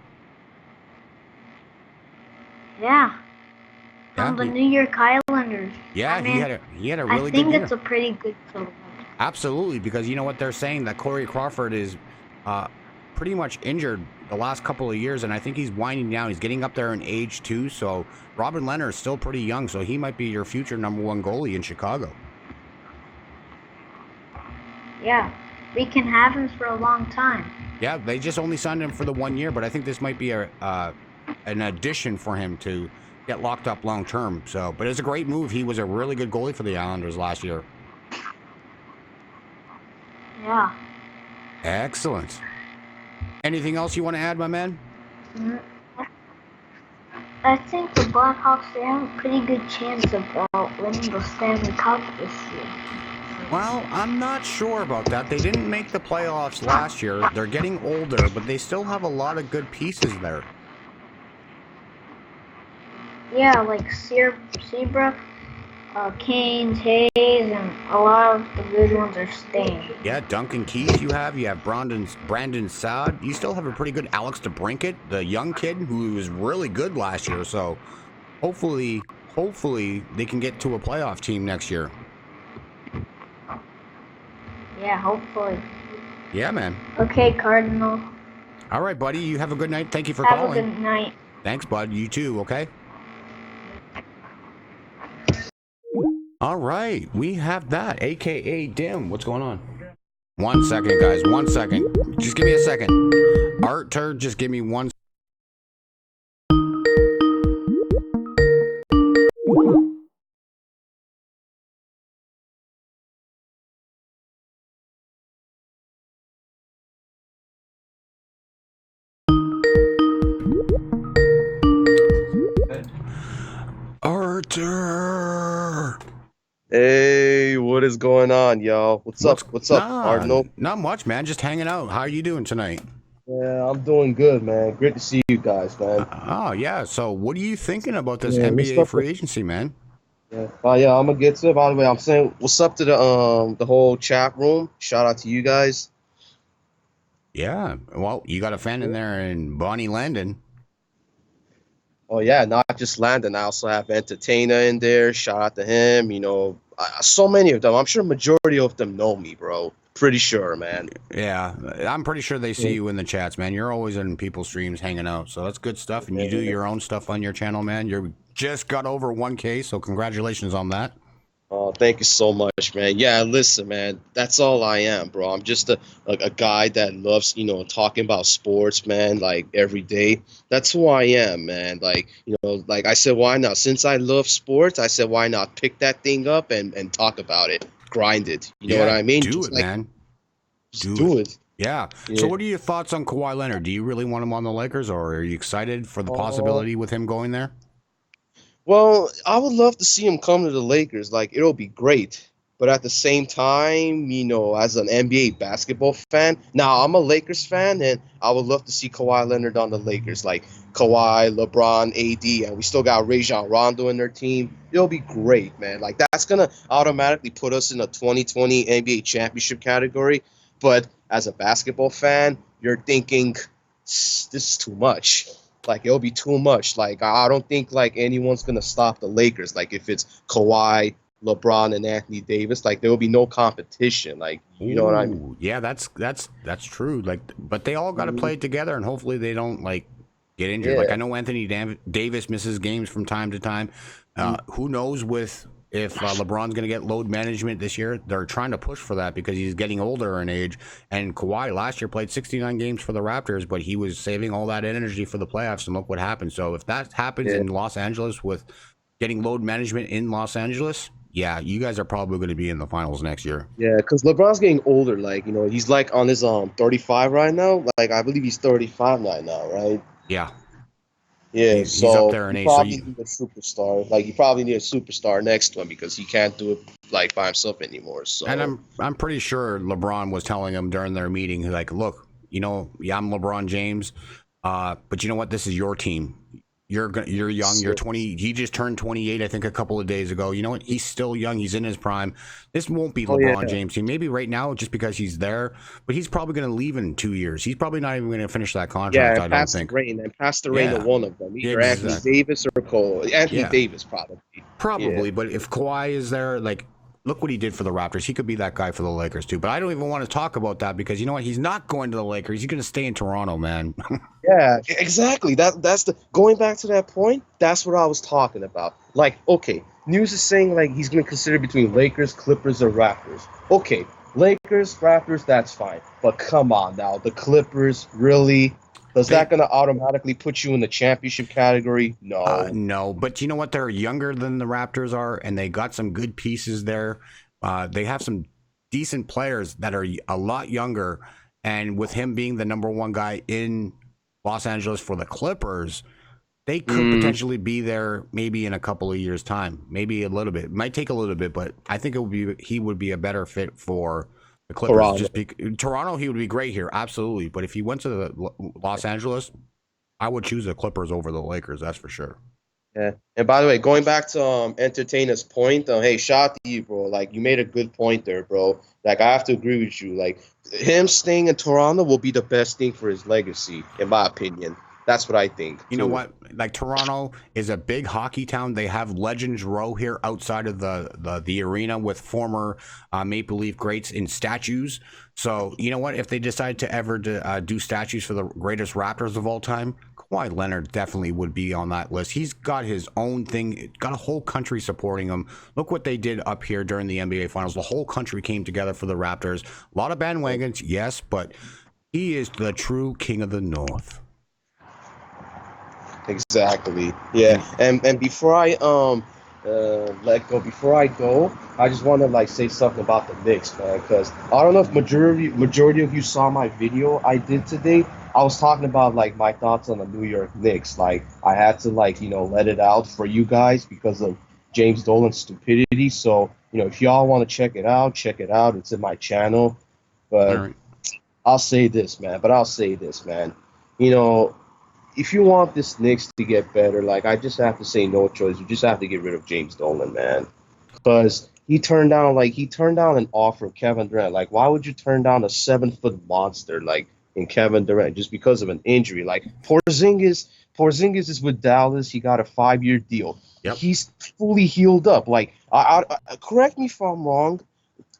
Yeah. From the New York Islanders. Yeah, I mean, he had a really good year. I think it's a pretty good select. Absolutely, because you know what they're saying, that Corey Crawford is pretty much injured the last couple of years, and I think he's winding down. He's getting up there in age too, so Robin Leonard is still pretty young, so he might be your future #1 goalie in Chicago. Yeah, we can have him for a long time. Yeah, they just only signed him for the 1 year, but I think this might be an addition for him to get locked up long term. So, but it's a great move. He was a really good goalie for the Islanders last year. Yeah. Excellent. Anything else you want to add, my man? I think the Blackhawks, they have a pretty good chance of winning the Stanley Cup this year. Well, I'm not sure about that. They didn't make the playoffs last year. They're getting older, but they still have a lot of good pieces there. Yeah, like Seabrook, Canes, Hayes, and a lot of the good ones are staying. Yeah, Duncan Keith you have Brandon Saad. You still have a pretty good Alex DeBrincat, the young kid who was really good last year. So hopefully they can get to a playoff team next year. Yeah, hopefully. Yeah, man. Okay, Cardinal. All right, buddy. You have a good night. Thank you for Have calling. a good night. Thanks, bud. You too, okay? All right. We have that, a.k.a. Dim. What's going on? 1 second, guys. 1 second. Just give me a second. Artur, just give me 1 second. Artur! Hey, what is going on, y'all? What's up, Cardinal? Not much, man. Just hanging out. How are you doing tonight? Yeah, I'm doing good, man. Great to see you guys, man. Oh, yeah. So what are you thinking about this NBA free agency, man? Yeah, I'm gonna get to it. By the way, I'm saying what's up to the whole chat room. Shout out to you guys. Yeah. Well, you got a fan in there in Bonnie Landon. Oh yeah, not just Landon. I also have Entertainer in there. Shout out to him. You know, so many of them. I'm sure majority of them know me, bro. Pretty sure, man. Yeah, I'm pretty sure they see you in the chats, man. You're always in people's streams hanging out, so that's good stuff. And you do your own stuff on your channel, man. You just got over 1K, so congratulations on that. Oh, thank you so much, man. Yeah, listen, man, that's all I am, bro. I'm just a guy that loves, talking about sports, man, like every day. That's who I am, man. Like, like I said, why not? Since I love sports, I said, why not pick that thing up and talk about it, grind it. You know what I mean? Do it, man. Do it. Yeah. So what are your thoughts on Kawhi Leonard? Do you really want him on the Lakers, or are you excited for the possibility with him going there? Well, I would love to see him come to the Lakers. Like, it'll be great. But at the same time, as an NBA basketball fan, now I'm a Lakers fan, and I would love to see Kawhi Leonard on the Lakers. Like, Kawhi, LeBron, AD, and we still got Rajon Rondo in their team. It'll be great, man. Like, that's going to automatically put us in a 2020 NBA championship category. But as a basketball fan, you're thinking, this is too much. Like, it'll be too much. Like, I don't think, like, anyone's going to stop the Lakers. Like, if it's Kawhi, LeBron, and Anthony Davis, like, there will be no competition. Like, you know what I mean? Yeah, that's true. Like, but they all got to play together, and hopefully they don't, like, get injured. Yeah. Like, I know Anthony Davis misses games from time to time. Who knows with if LeBron's going to get load management this year. They're trying to push for that because he's getting older in age. And Kawhi last year played 69 games for the Raptors, but he was saving all that energy for the playoffs, and look what happened. So if that happens in Los Angeles with getting load management in Los Angeles, yeah, you guys are probably going to be in the finals next year. Yeah, because LeBron's getting older. Like, you know, he's like on his 35 right now. Like, I believe he's 35 right now, right? Yeah. Yeah, he's up there in age. Probably need a superstar. Like, you probably need a superstar next to him because he can't do it like by himself anymore. So, and I'm pretty sure LeBron was telling him during their meeting, like, look, you know, yeah, I'm LeBron James, but you know what? This is your team. You're young. You're 20. He just turned 28, I think, a couple of days ago. You know what? He's still young. He's in his prime. This won't be LeBron James' team. Maybe right now, just because he's there, but he's probably going to leave in 2 years. He's probably not even going to finish that contract. I don't think. Pass the reign to one of them, either Anthony Davis or Cole. Anthony Davis, probably. Probably, but if Kawhi is there, like, look what he did for the Raptors. He could be that guy for the Lakers too. But I don't even want to talk about that because you know what? He's not going to the Lakers. He's going to stay in Toronto, man. Yeah, exactly. That's the going back to that point. That's what I was talking about. Like, okay, news is saying like he's going to consider between Lakers, Clippers, or Raptors. Okay, Lakers, Raptors, that's fine. But come on now, the Clippers, really? Is that going to automatically put you in the championship category? No. No, but you know what? They're younger than the Raptors are, and they got some good pieces there. They have some decent players that are a lot younger, and with him being the number one guy in Los Angeles for the Clippers, they could potentially be there maybe in a couple of years' time, maybe a little bit. It might take a little bit, but I think he would be a better fit for the Clippers. Toronto, he would be great here, absolutely. But if he went to Los Angeles, I would choose the Clippers over the Lakers. That's for sure. Yeah. And by the way, going back to Entertainer's point, hey, shout out to you, bro. Like, you made a good point there, bro. Like, I have to agree with you. Like, him staying in Toronto will be the best thing for his legacy, in my opinion. That's what I think. You know what? Like, Toronto is a big hockey town. They have Legends Row here outside of the arena with former Maple Leaf greats in statues. So, you know what? If they decide to ever do statues for the greatest Raptors of all time, Kawhi Leonard definitely would be on that list. He's got his own thing, got a whole country supporting him. Look what they did up here during the NBA Finals. The whole country came together for the Raptors. A lot of bandwagons, yes, but he is the true king of the North. Exactly. Yeah. And before I before I go, I just want to like say something about the Knicks, man, because I don't know if majority of you saw my video I did today. I was talking about like my thoughts on the New York Knicks. Like, I had to like, you know, let it out for you guys because of James Dolan's stupidity. So, you know, if y'all want to check it out. It's in my channel. But I'll say this, man. You know, if you want this Knicks to get better, like, I just have to say no choice. You just have to get rid of James Dolan, man. Because he turned down an offer of Kevin Durant. Like, why would you turn down a 7-foot monster like in Kevin Durant just because of an injury? Like, Porzingis is with Dallas. He got a 5-year deal. Yep. He's fully healed up. Like, I correct me if I'm wrong,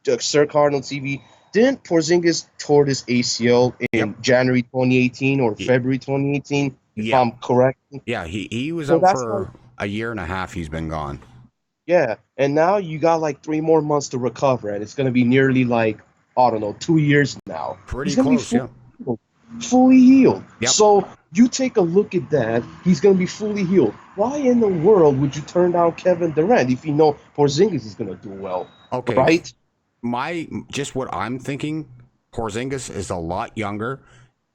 SirCardinalTV. Didn't Porzingis tore his ACL in January 2018 or February 2018? If I'm correct. Yeah, he was out for a year and a half. He's been gone. Yeah, and now you got like 3 more months to recover, and it's going to be nearly like, I don't know, 2 years now. Pretty close, fully healed. Yep. So you take a look at that. He's going to be fully healed. Why in the world would you turn down Kevin Durant if you know Porzingis is going to do well? Okay. Right? Just what I'm thinking, Porzingis is a lot younger.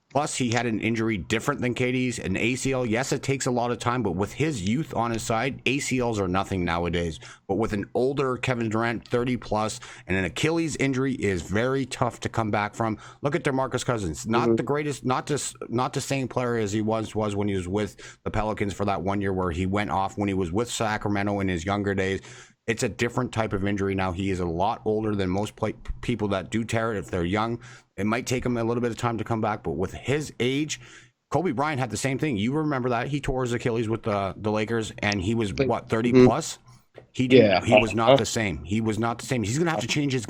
Plus, he had an injury different than KD's, an ACL. Yes, it takes a lot of time, but with his youth on his side, ACLs are nothing nowadays. But with an older Kevin Durant, 30 plus, and an Achilles injury is very tough to come back from. Look at DeMarcus Cousins. Not the greatest, not the same player as he was when he was with the Pelicans for that 1 year where he went off when he was with Sacramento in his younger days. It's a different type of injury now. He is a lot older than most people that do tear it if they're young. It might take him a little bit of time to come back, but with his age, Kobe Bryant had the same thing. You remember that? He tore his Achilles with the Lakers, and he was, 30 plus? He was not the same. He was not the same. He's going to have to change his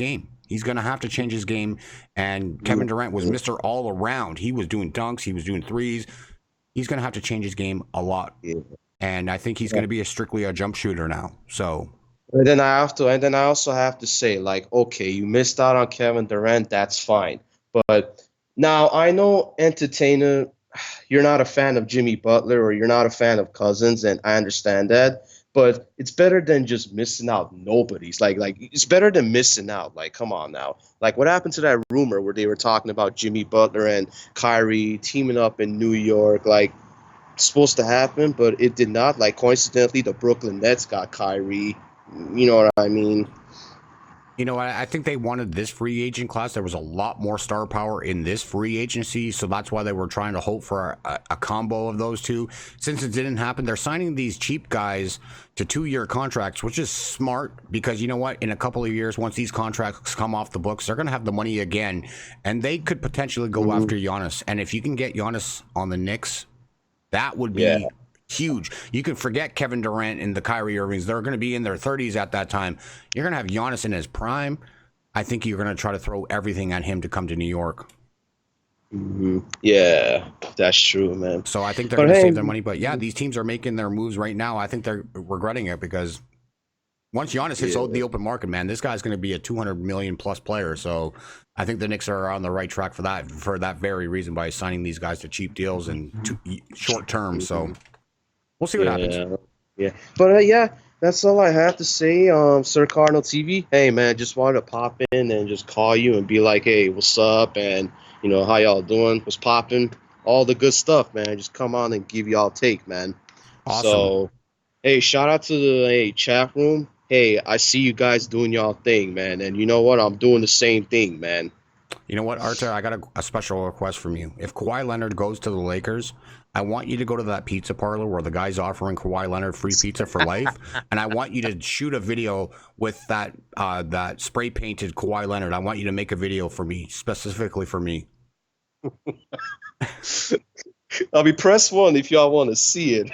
game. And Kevin Durant was Mr. All Around. He was doing dunks. He was doing threes. He's going to have to change his game a lot. And I think he's going to be strictly a jump shooter now. So... And then I also have to say, like, okay, you missed out on Kevin Durant, that's fine. But now I know, entertainer, you're not a fan of Jimmy Butler or you're not a fan of Cousins, and I understand that. But it's better than just missing out nobodies. Like it's better than missing out. Like, come on now. Like, what happened to that rumor where they were talking about Jimmy Butler and Kyrie teaming up in New York? Like, it's supposed to happen, but it did not. Like, coincidentally, the Brooklyn Nets got Kyrie. You know what I mean? You know, I think they wanted this free agent class. There was a lot more star power in this free agency, so that's why they were trying to hope for a combo of those two. Since it didn't happen, they're signing these cheap guys to 2-year contracts, which is smart because you know what? In a couple of years, once these contracts come off the books, they're going to have the money again, and they could potentially go after Giannis. And if you can get Giannis on the Knicks, that would be huge. You can forget Kevin Durant and the Kyrie Irvings. They're going to be in their 30s at that time. You're going to have Giannis in his prime. I think you're going to try to throw everything at him to come to New York. Yeah, that's true, man. So I think they're going to save their money. But yeah, these teams are making their moves right now. I think they're regretting it because once Giannis hits the open market, man, this guy's going to be a 200 million plus player. So I think the Knicks are on the right track for that very reason by signing these guys to cheap deals and short term. So we'll see what happens. Yeah. But yeah, that's all I have to say. Sir Cardinal TV. Hey man, just wanted to pop in and just call you and be like, hey, what's up? And you know, how y'all doing? What's popping? All the good stuff, man. Just come on and give y'all take, man. Awesome. So hey, shout out to the chat room. Hey, I see you guys doing y'all thing, man. And you know what? I'm doing the same thing, man. You know what, Arthur? I got a special request from you. If Kawhi Leonard goes to the Lakers, I want you to go to that pizza parlor where the guy's offering Kawhi Leonard free pizza for life, and I want you to shoot a video with that spray painted Kawhi Leonard. I want you to make a video for me, specifically for me. I'll be press 1 if y'all want to see it.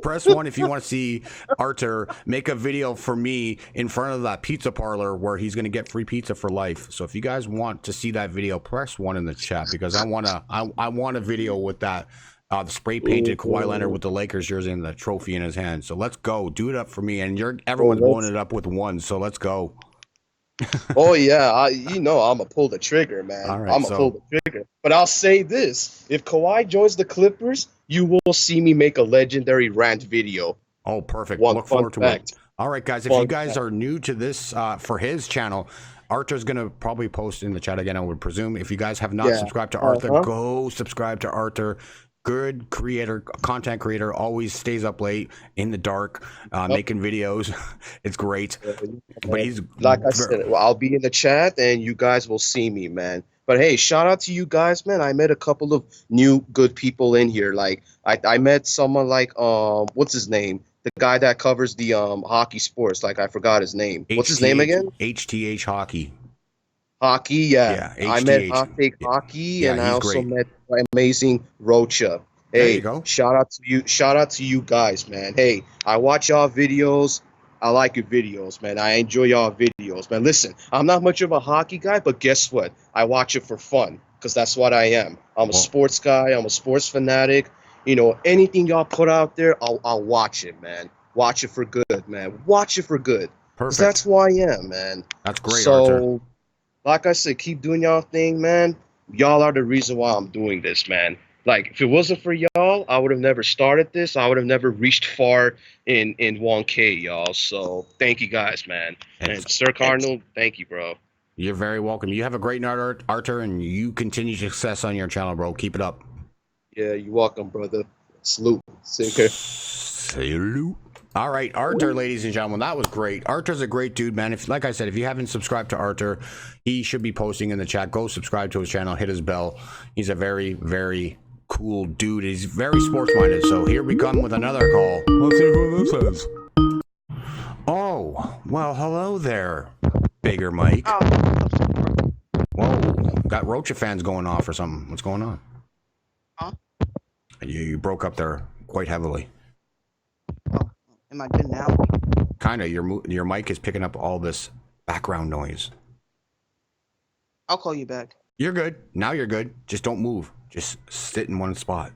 Press 1 if you want to see Arthur make a video for me in front of that pizza parlor where he's going to get free pizza for life. So if you guys want to see that video, press 1 in the chat because I want a video with that the spray painted Kawhi Leonard with the Lakers jersey and the trophy in his hand. So let's go, do it up for me, and everyone's blowing it up with 1. So let's go. Oh yeah, I'm gonna pull the trigger, man. Right, I'm gonna pull the trigger. But I'll say this: if Kawhi joins the Clippers, you will see me make a legendary rant video. Oh, perfect. Look forward to it. All right, guys. If you guys are new to this for his channel, Arthur's gonna probably post in the chat again, I would presume. If you guys have not subscribed to Arthur, go subscribe to Arthur. Good creator, content creator, always stays up late in the dark, making videos. It's great. But he's like I said, I'll be in the chat and you guys will see me, man. But hey, shout out to you guys, man. I met a couple of new good people in here. Like I met someone like what's his name? The guy that covers the hockey sports. Like I forgot his name. What's his name again? HTH Hockey. Hockey, yeah. I met Hockey, and I also met amazing Rocha. Hey, there you go. Shout out to you guys, man. Hey, I watch y'all videos. I like your videos, man. I enjoy y'all videos, man. Listen, I'm not much of a hockey guy, but guess what? I watch it for fun because that's what I am. I'm a sports guy. I'm a sports fanatic. You know, anything y'all put out there, I'll watch it, man. Watch it for good, man. Watch it for good. Perfect. That's who I am, man. That's great, Arthur. So, like I said, keep doing y'all thing, man. Y'all are the reason why I'm doing this, man. Like, if it wasn't for y'all, I would have never started this. I would have never reached far in 1K, y'all. So, thank you guys, man. And Sir Cardinal, thank you, bro. You're very welcome. You have a great night, Arthur, and you continue success on your channel, bro. Keep it up. Yeah, you're welcome, brother. Salute. Salute. All right, Arthur, ladies and gentlemen, that was great. Arthur's a great dude, man. Like I said, if you haven't subscribed to Arthur, he should be posting in the chat. Go subscribe to his channel, hit his bell. He's a very, very cool dude. He's very sports-minded. So here we come with another call. Let's see who this is. Oh, well, hello there, Bigger Mike. Whoa, got Rocha fans going off or something. What's going on? Huh? You broke up there quite heavily. Am I good now? Kind of. Your mic is picking up all this background noise. I'll call you back. You're good. Now you're good. Just don't move. Just sit in one spot.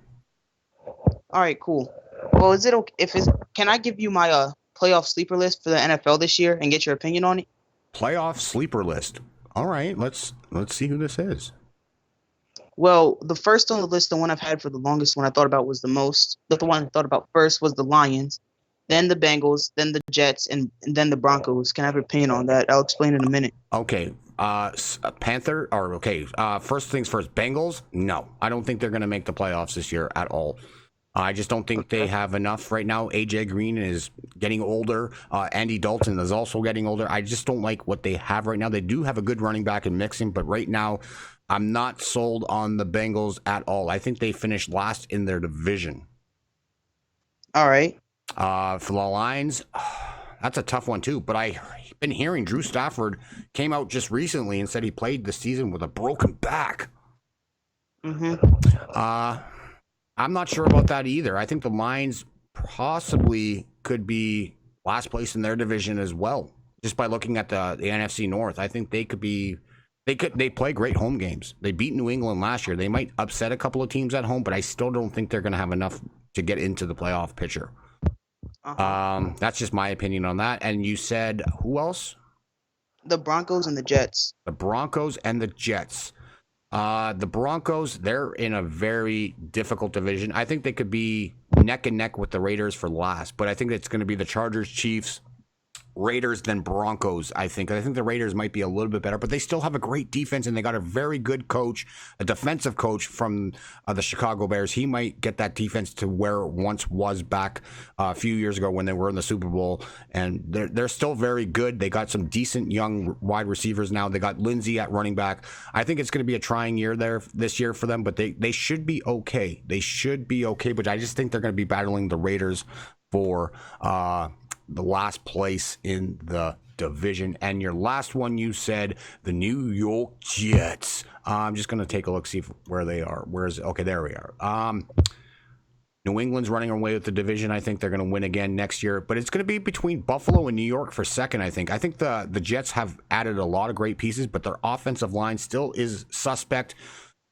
All right, cool. Well, is it okay if can I give you my playoff sleeper list for the NFL this year and get your opinion on it. Playoff sleeper list. All right, let's see who this is. Well, the first on the list, the one I've had for the longest, one I thought about was the most. The one I thought about first was the Lions, then the Bengals, then the Jets, and then the Broncos. Can I have your opinion on that? I'll explain in a minute. Okay. Panther, or okay. First things first. Bengals. No, I don't think they're going to make the playoffs this year at all. I just don't think they have enough right now. AJ Green is getting older. Andy Dalton is also getting older. I just don't like what they have right now. They do have a good running back in Mixon, but right now, I'm not sold on the Bengals at all. I think they finished last in their division. All right. For the Lions, that's a tough one too. But I've been hearing Drew Stafford came out just recently and said he played the season with a broken back. I'm not sure about that either. I think the Lions possibly could be last place in their division as well, just by looking at the NFC North. I think they could be. They play great home games. They beat New England last year. They might upset a couple of teams at home, but I still don't think they're going to have enough to get into the playoff picture. That's just my opinion on that. And you said who else? The Broncos and the Jets. The Broncos and the Jets. The Broncos, they're in a very difficult division. I think they could be neck and neck with the Raiders for last, but I think it's going to be the Chargers, Chiefs, Raiders, then Broncos. I think the Raiders might be a little bit better, but they still have a great defense, and they got a very good coach, a defensive coach from the Chicago Bears. He might get that defense to where it once was back a few years ago when they were in the Super Bowl, and they're still very good. They got some decent young wide receivers now. They got Lindsey at running back. I think it's going to be a trying year there this year for them, but they should be okay. They should be okay, but I just think they're going to be battling the Raiders for the last place in the division. And your last one, you said the New York Jets. I'm just going to take a look, see where they are. Where is it? Okay, there we are. New England's running away with the division. I think they're going to win again next year, but it's going to be between Buffalo and New York for second. I think the Jets have added a lot of great pieces, but their offensive line still is suspect.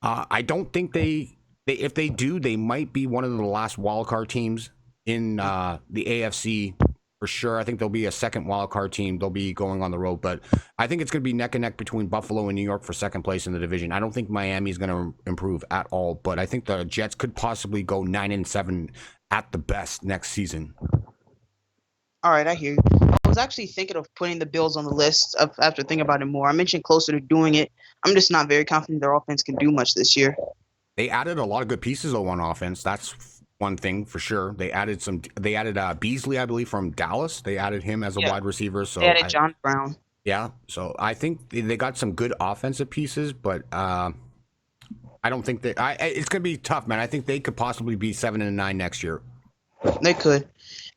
I don't think they if they do, they might be one of the last wild card teams in the AFC. For sure. I think there'll be a second wild card team. They'll be going on the road, but I think it's going to be neck and neck between Buffalo and New York for second place in the division. I don't think Miami's going to improve at all, but I think the Jets could possibly go 9-7 at the best next season. All right, I hear you. I was actually thinking of putting the Bills on the list after thinking about it more. I mentioned closer to doing it. I'm just not very confident their offense can do much this year. They added a lot of good pieces on offense. That's one thing for sure. They added Beasley, I believe, from Dallas. They added him as a wide receiver. So they added John Brown. Yeah, so I think they got some good offensive pieces, but I don't think that it's going to be tough, man. I think they could possibly be 7-9 next year. They could.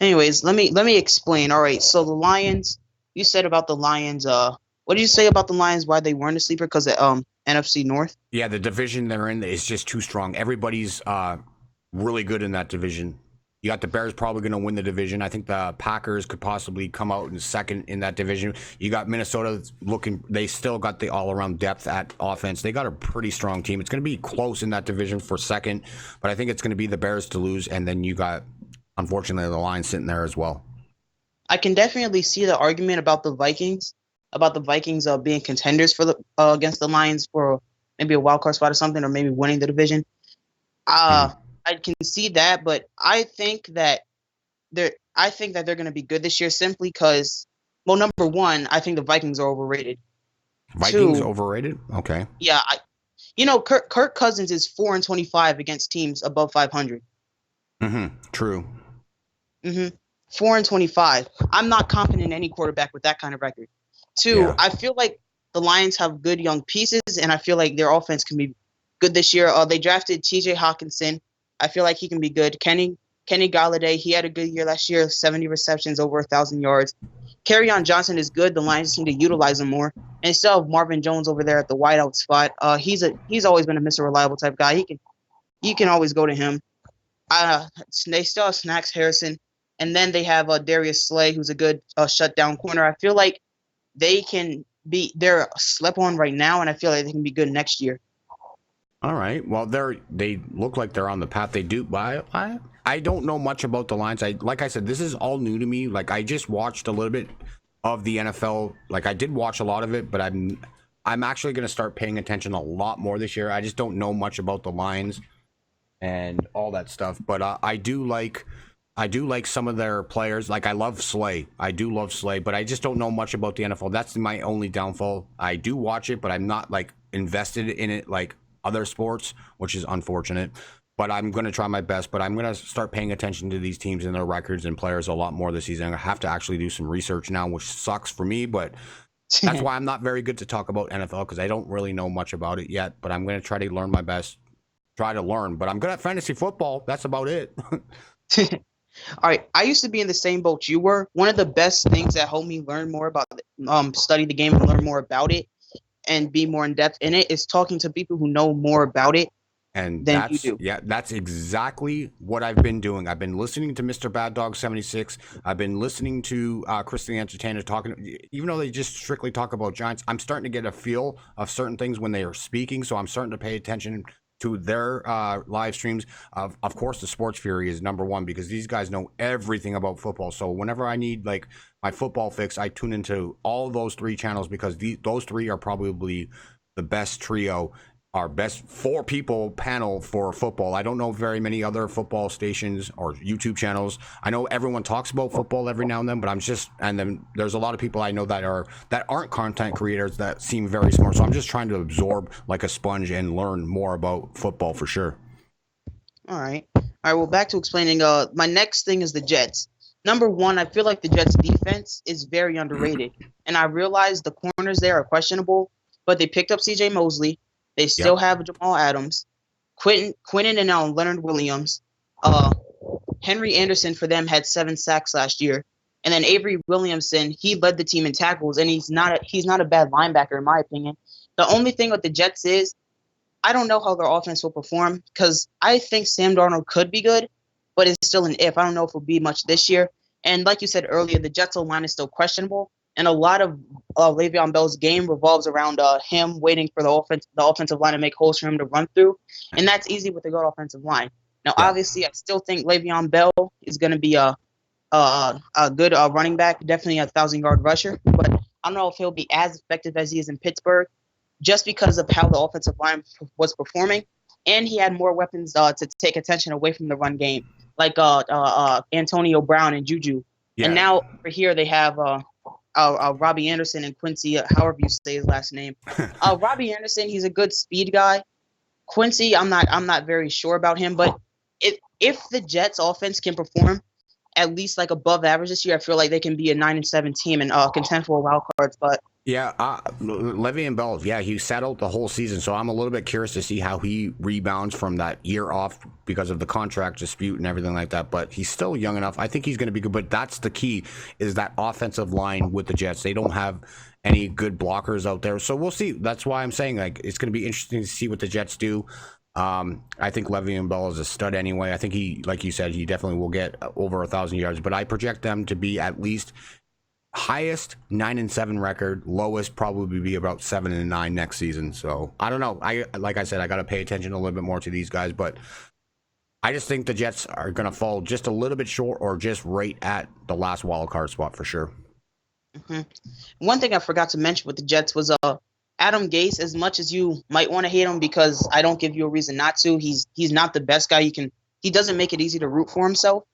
Anyways, let me explain. All right, so the Lions. You said about the Lions. What did you say about the Lions? Why they weren't a sleeper? Because of NFC North. Yeah, the division they're in is just too strong. Everybody's really good in that division. You got the Bears probably going to win the division. I think the Packers could possibly come out in second in that division. You got Minnesota looking, they still got the all-around depth at offense. They got a pretty strong team. It's going to be close in that division for second, but I think it's going to be the Bears to lose, and then you got, unfortunately, the Lions sitting there as well. I can definitely see the argument about the Vikings being contenders for the against the Lions for maybe a wild card spot or something, or maybe winning the division. I can see that, but I think that they're going to be good this year simply because, well, number one, I think the Vikings are overrated. Vikings overrated? Okay. Yeah, Kirk Cousins is 4-25 against teams above 500. True. 4-25. I'm not confident in any quarterback with that kind of record. Two, I feel like the Lions have good young pieces, and I feel like their offense can be good this year. They drafted T.J. Hawkinson. I feel like he can be good. Kenny Galladay, he had a good year last year, 70 receptions, over 1,000 yards. Kerryon Johnson is good. The Lions need to utilize him more. And still have Marvin Jones over there at the wideout spot. He's always been a Mr. Reliable type guy. You can always go to him. They still have Snacks Harrison, and then they have Darius Slay, who's a good shutdown corner. I feel like they're slept on right now, and I feel like they can be good next year. All right. Well, they look like they're on the path. They do. But I don't know much about the Lions. Like I said, this is all new to me. Like I just watched a little bit of the NFL. Like I did watch a lot of it, but I'm actually going to start paying attention a lot more this year. I just don't know much about the Lions and all that stuff. But I do like some of their players. Like I love Slay. I do love Slay, but I just don't know much about the NFL. That's my only downfall. I do watch it, but I'm not like invested in it like other sports, which is unfortunate. But I'm going to try my best. But I'm going to start paying attention to these teams and their records and players a lot more this season. I have to actually do some research now, which sucks for me, but that's why I'm not very good to talk about NFL, because I don't really know much about it yet. But I'm going to try to learn my best. Try to learn. But I'm good at fantasy football. That's about it. All right, I used to be in the same boat you were. One of the best things that helped me learn more about study the game and learn more about it and be more in depth in it is talking to people who know more about it and than you do. Yeah, that's exactly what I've been doing. I've been listening to Mr. Bad Dog 76. I've been listening to Chris the Entertainer talking, even though they just strictly talk about Giants. I'm starting to get a feel of certain things when they are speaking, so I'm starting to pay attention to their live streams. Of course, the Sports Fury is number one because these guys know everything about football. So whenever I need like my football fix, I tune into all those three channels because those three are probably the best trio, our best four people panel for football. I don't know very many other football stations or YouTube channels. I know everyone talks about football every now and then, but and then there's a lot of people I know that aren't content creators that seem very smart. So I'm just trying to absorb like a sponge and learn more about football for sure. All right. Well, back to explaining. My next thing is the Jets. Number one, I feel like the Jets defense is very underrated. And I realize the corners there are questionable, but they picked up CJ Mosley. They still have Jamal Adams, Quinnen and Leonard Williams. Henry Anderson for them had 7 sacks last year. And then Avery Williamson, he led the team in tackles, and he's not a bad linebacker in my opinion. The only thing with the Jets is I don't know how their offense will perform because I think Sam Darnold could be good, but it's still an if. I don't know if it'll be much this year. And like you said earlier, the Jets' line is still questionable. And a lot of Le'Veon Bell's game revolves around him waiting for the offensive line to make holes for him to run through. And that's easy with a good offensive line. Now, obviously, I still think Le'Veon Bell is going to be a good running back, definitely a 1,000-yard rusher. But I don't know if he'll be as effective as he is in Pittsburgh just because of how the offensive line was performing. And he had more weapons to take attention away from the run game, like Antonio Brown and Juju. Yeah. And now over here they have Robbie Anderson and Quincy, however you say his last name. Robbie Anderson, he's a good speed guy. Quincy, I'm not very sure about him, but if the Jets offense can perform at least like above average this year, I feel like they can be a 9-7 team and contend for a wild card spot. Yeah, Le'Veon Bell, he sat out the whole season, so I'm a little bit curious to see how he rebounds from that year off because of the contract dispute and everything like that, but he's still young enough. I think he's going to be good, but that's the key, is that offensive line with the Jets. They don't have any good blockers out there, so we'll see. That's why I'm saying like it's going to be interesting to see what the Jets do. I think Le'Veon Bell is a stud anyway. I think he, like you said, he definitely will get over 1,000 yards, but I project them to be at least highest 9-7 record, lowest probably be about 7-9 next season. So I don't know. Like I said, I got to pay attention a little bit more to these guys, but I just think the Jets are going to fall just a little bit short or just right at the last wild card spot for sure. Mm-hmm. One thing I forgot to mention with the Jets was Adam Gase. As much as you might want to hate him, because I don't give you a reason not to, he's not the best guy. He doesn't make it easy to root for himself,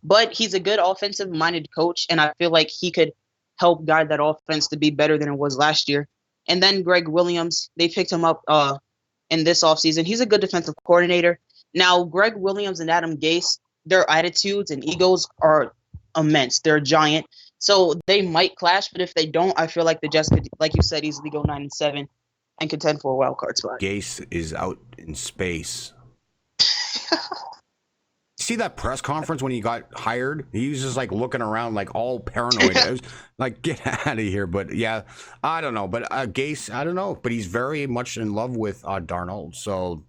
but he's a good offensive minded coach, and I feel like he could help guide that offense to be better than it was last year. And then Greg Williams, they picked him up in this offseason. He's a good defensive coordinator. Now, Greg Williams and Adam Gase, their attitudes and egos are immense. They're giant. So they might clash, but if they don't, I feel like the Jets could, like you said, easily go 9-7 and contend for a wild card spot. Gase is out in space. See that press conference when he got hired? He was just like looking around like all paranoid. It was like, get out of here. But yeah, I don't know. But Gase, I don't know. But he's very much in love with Darnold. So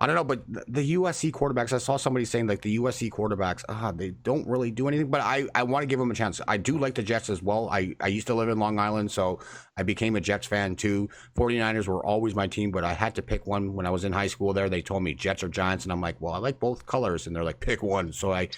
I don't know, but the USC quarterbacks, I saw somebody saying like the USC quarterbacks, they don't really do anything, but I want to give them a chance. I do like the Jets as well. I used to live in Long Island, so I became a Jets fan too. 49ers were always my team, but I had to pick one when I was in high school there. They told me Jets or Giants, and I'm like, well, I like both colors, and they're like, pick one. So I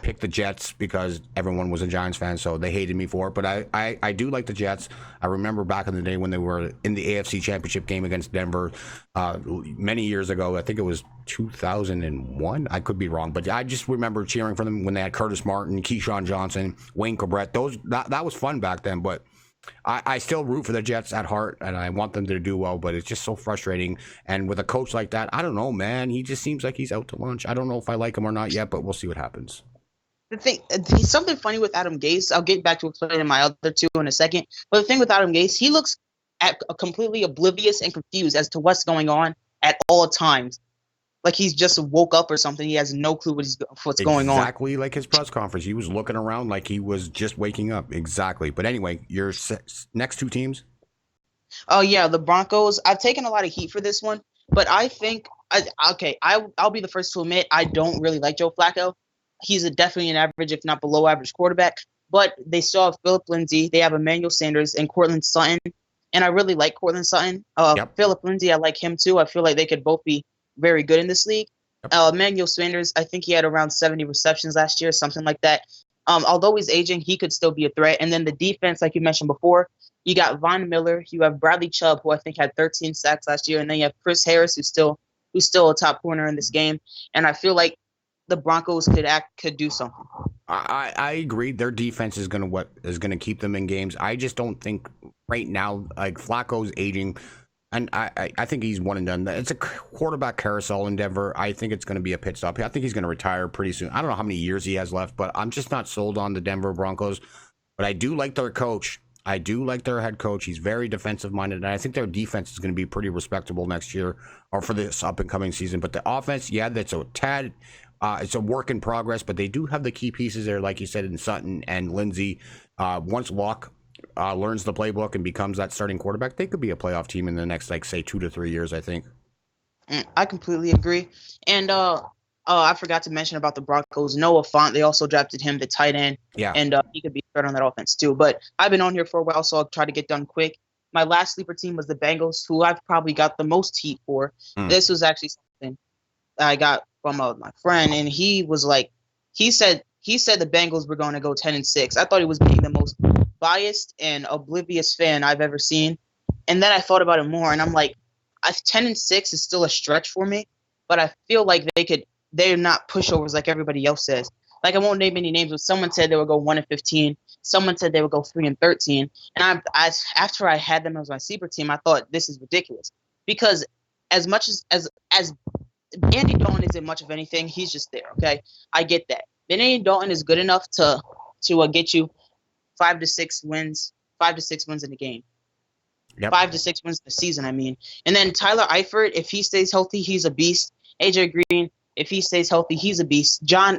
picked the Jets because everyone was a Giants fan, so they hated me for it. But I do like the Jets. I remember back in the day when they were in the AFC Championship game against Denver many years ago. I think it was 2001. I could be wrong, but I just remember cheering for them when they had Curtis Martin, Keyshawn Johnson, Wayne Cabret. That was fun back then, but I still root for the Jets at heart, and I want them to do well, but it's just so frustrating. And with a coach like that, I don't know, man. He just seems like he's out to lunch. I don't know if I like him or not yet, but we'll see what happens. The thing, something funny with Adam Gase. I'll get back to explaining my other two in a second. But the thing with Adam Gase, he looks completely oblivious and confused as to what's going on at all times. Like he's just woke up or something. He has no clue what's going on. Exactly like his press conference. He was looking around like he was just waking up. Exactly. But anyway, your next two teams? Oh, yeah, the Broncos. I've taken a lot of heat for this one, but I think I'll be the first to admit I don't really like Joe Flacco. He's definitely an average, if not below average quarterback. But they still have Philip Lindsay. They have Emmanuel Sanders and Courtland Sutton. And I really like Courtland Sutton. Philip Lindsay, I like him too. I feel like they could both be very good in this league. Emmanuel Sanders, I think he had around 70 receptions last year, something like that. Although he's aging, he could still be a threat. And then the defense, like you mentioned before, you got Von Miller, you have Bradley Chubb, who I think had 13 sacks last year, and then you have Chris Harris, who's still a top corner in this game. And I feel like the Broncos could do something. I agree. Their defense is gonna keep them in games. I just don't think right now, like Flacco's aging. And I think he's one and done. It's a quarterback carousel in Denver. I think it's going to be a pit stop. I think he's going to retire pretty soon. I don't know how many years he has left, but I'm just not sold on the Denver Broncos. But I do like their coach. I do like their head coach. He's very defensive-minded, and I think their defense is going to be pretty respectable next year or for this up-and-coming season. But the offense, that's a tad it's a work in progress, but they do have the key pieces there, like you said, in Sutton and Lindsay. Once Locke learns the playbook and becomes that starting quarterback, they could be a playoff team in the next, 2 to 3 years, I think. I completely agree. And I forgot to mention about the Broncos. Noah Fant, they also drafted him, the tight end. Yeah. And he could be threat on that offense too. But I've been on here for a while, so I'll try to get done quick. My last sleeper team was the Bengals, who I've probably got the most heat for. This was actually something I got from my friend, and he was like, he said the Bengals were going to go 10-6. I thought he was being the most biased and oblivious fan I've ever seen. And then I thought about it more, and I'm like, 10-6 is still a stretch for me, but I feel like they're not pushovers like everybody else says. Like, I won't name any names, but someone said they would go 1-15. Someone said they would go 3-13. And after I had them as my sleeper team, I thought this is ridiculous, because as much as Andy Dalton isn't much of anything, he's just there. Okay, I get that. But Andy Dalton is good enough to get you 5 to 6 wins in the game. Yep. 5 to 6 wins in the season, I mean. And then Tyler Eifert, if he stays healthy, he's a beast. AJ Green, if he stays healthy, he's a beast. Joe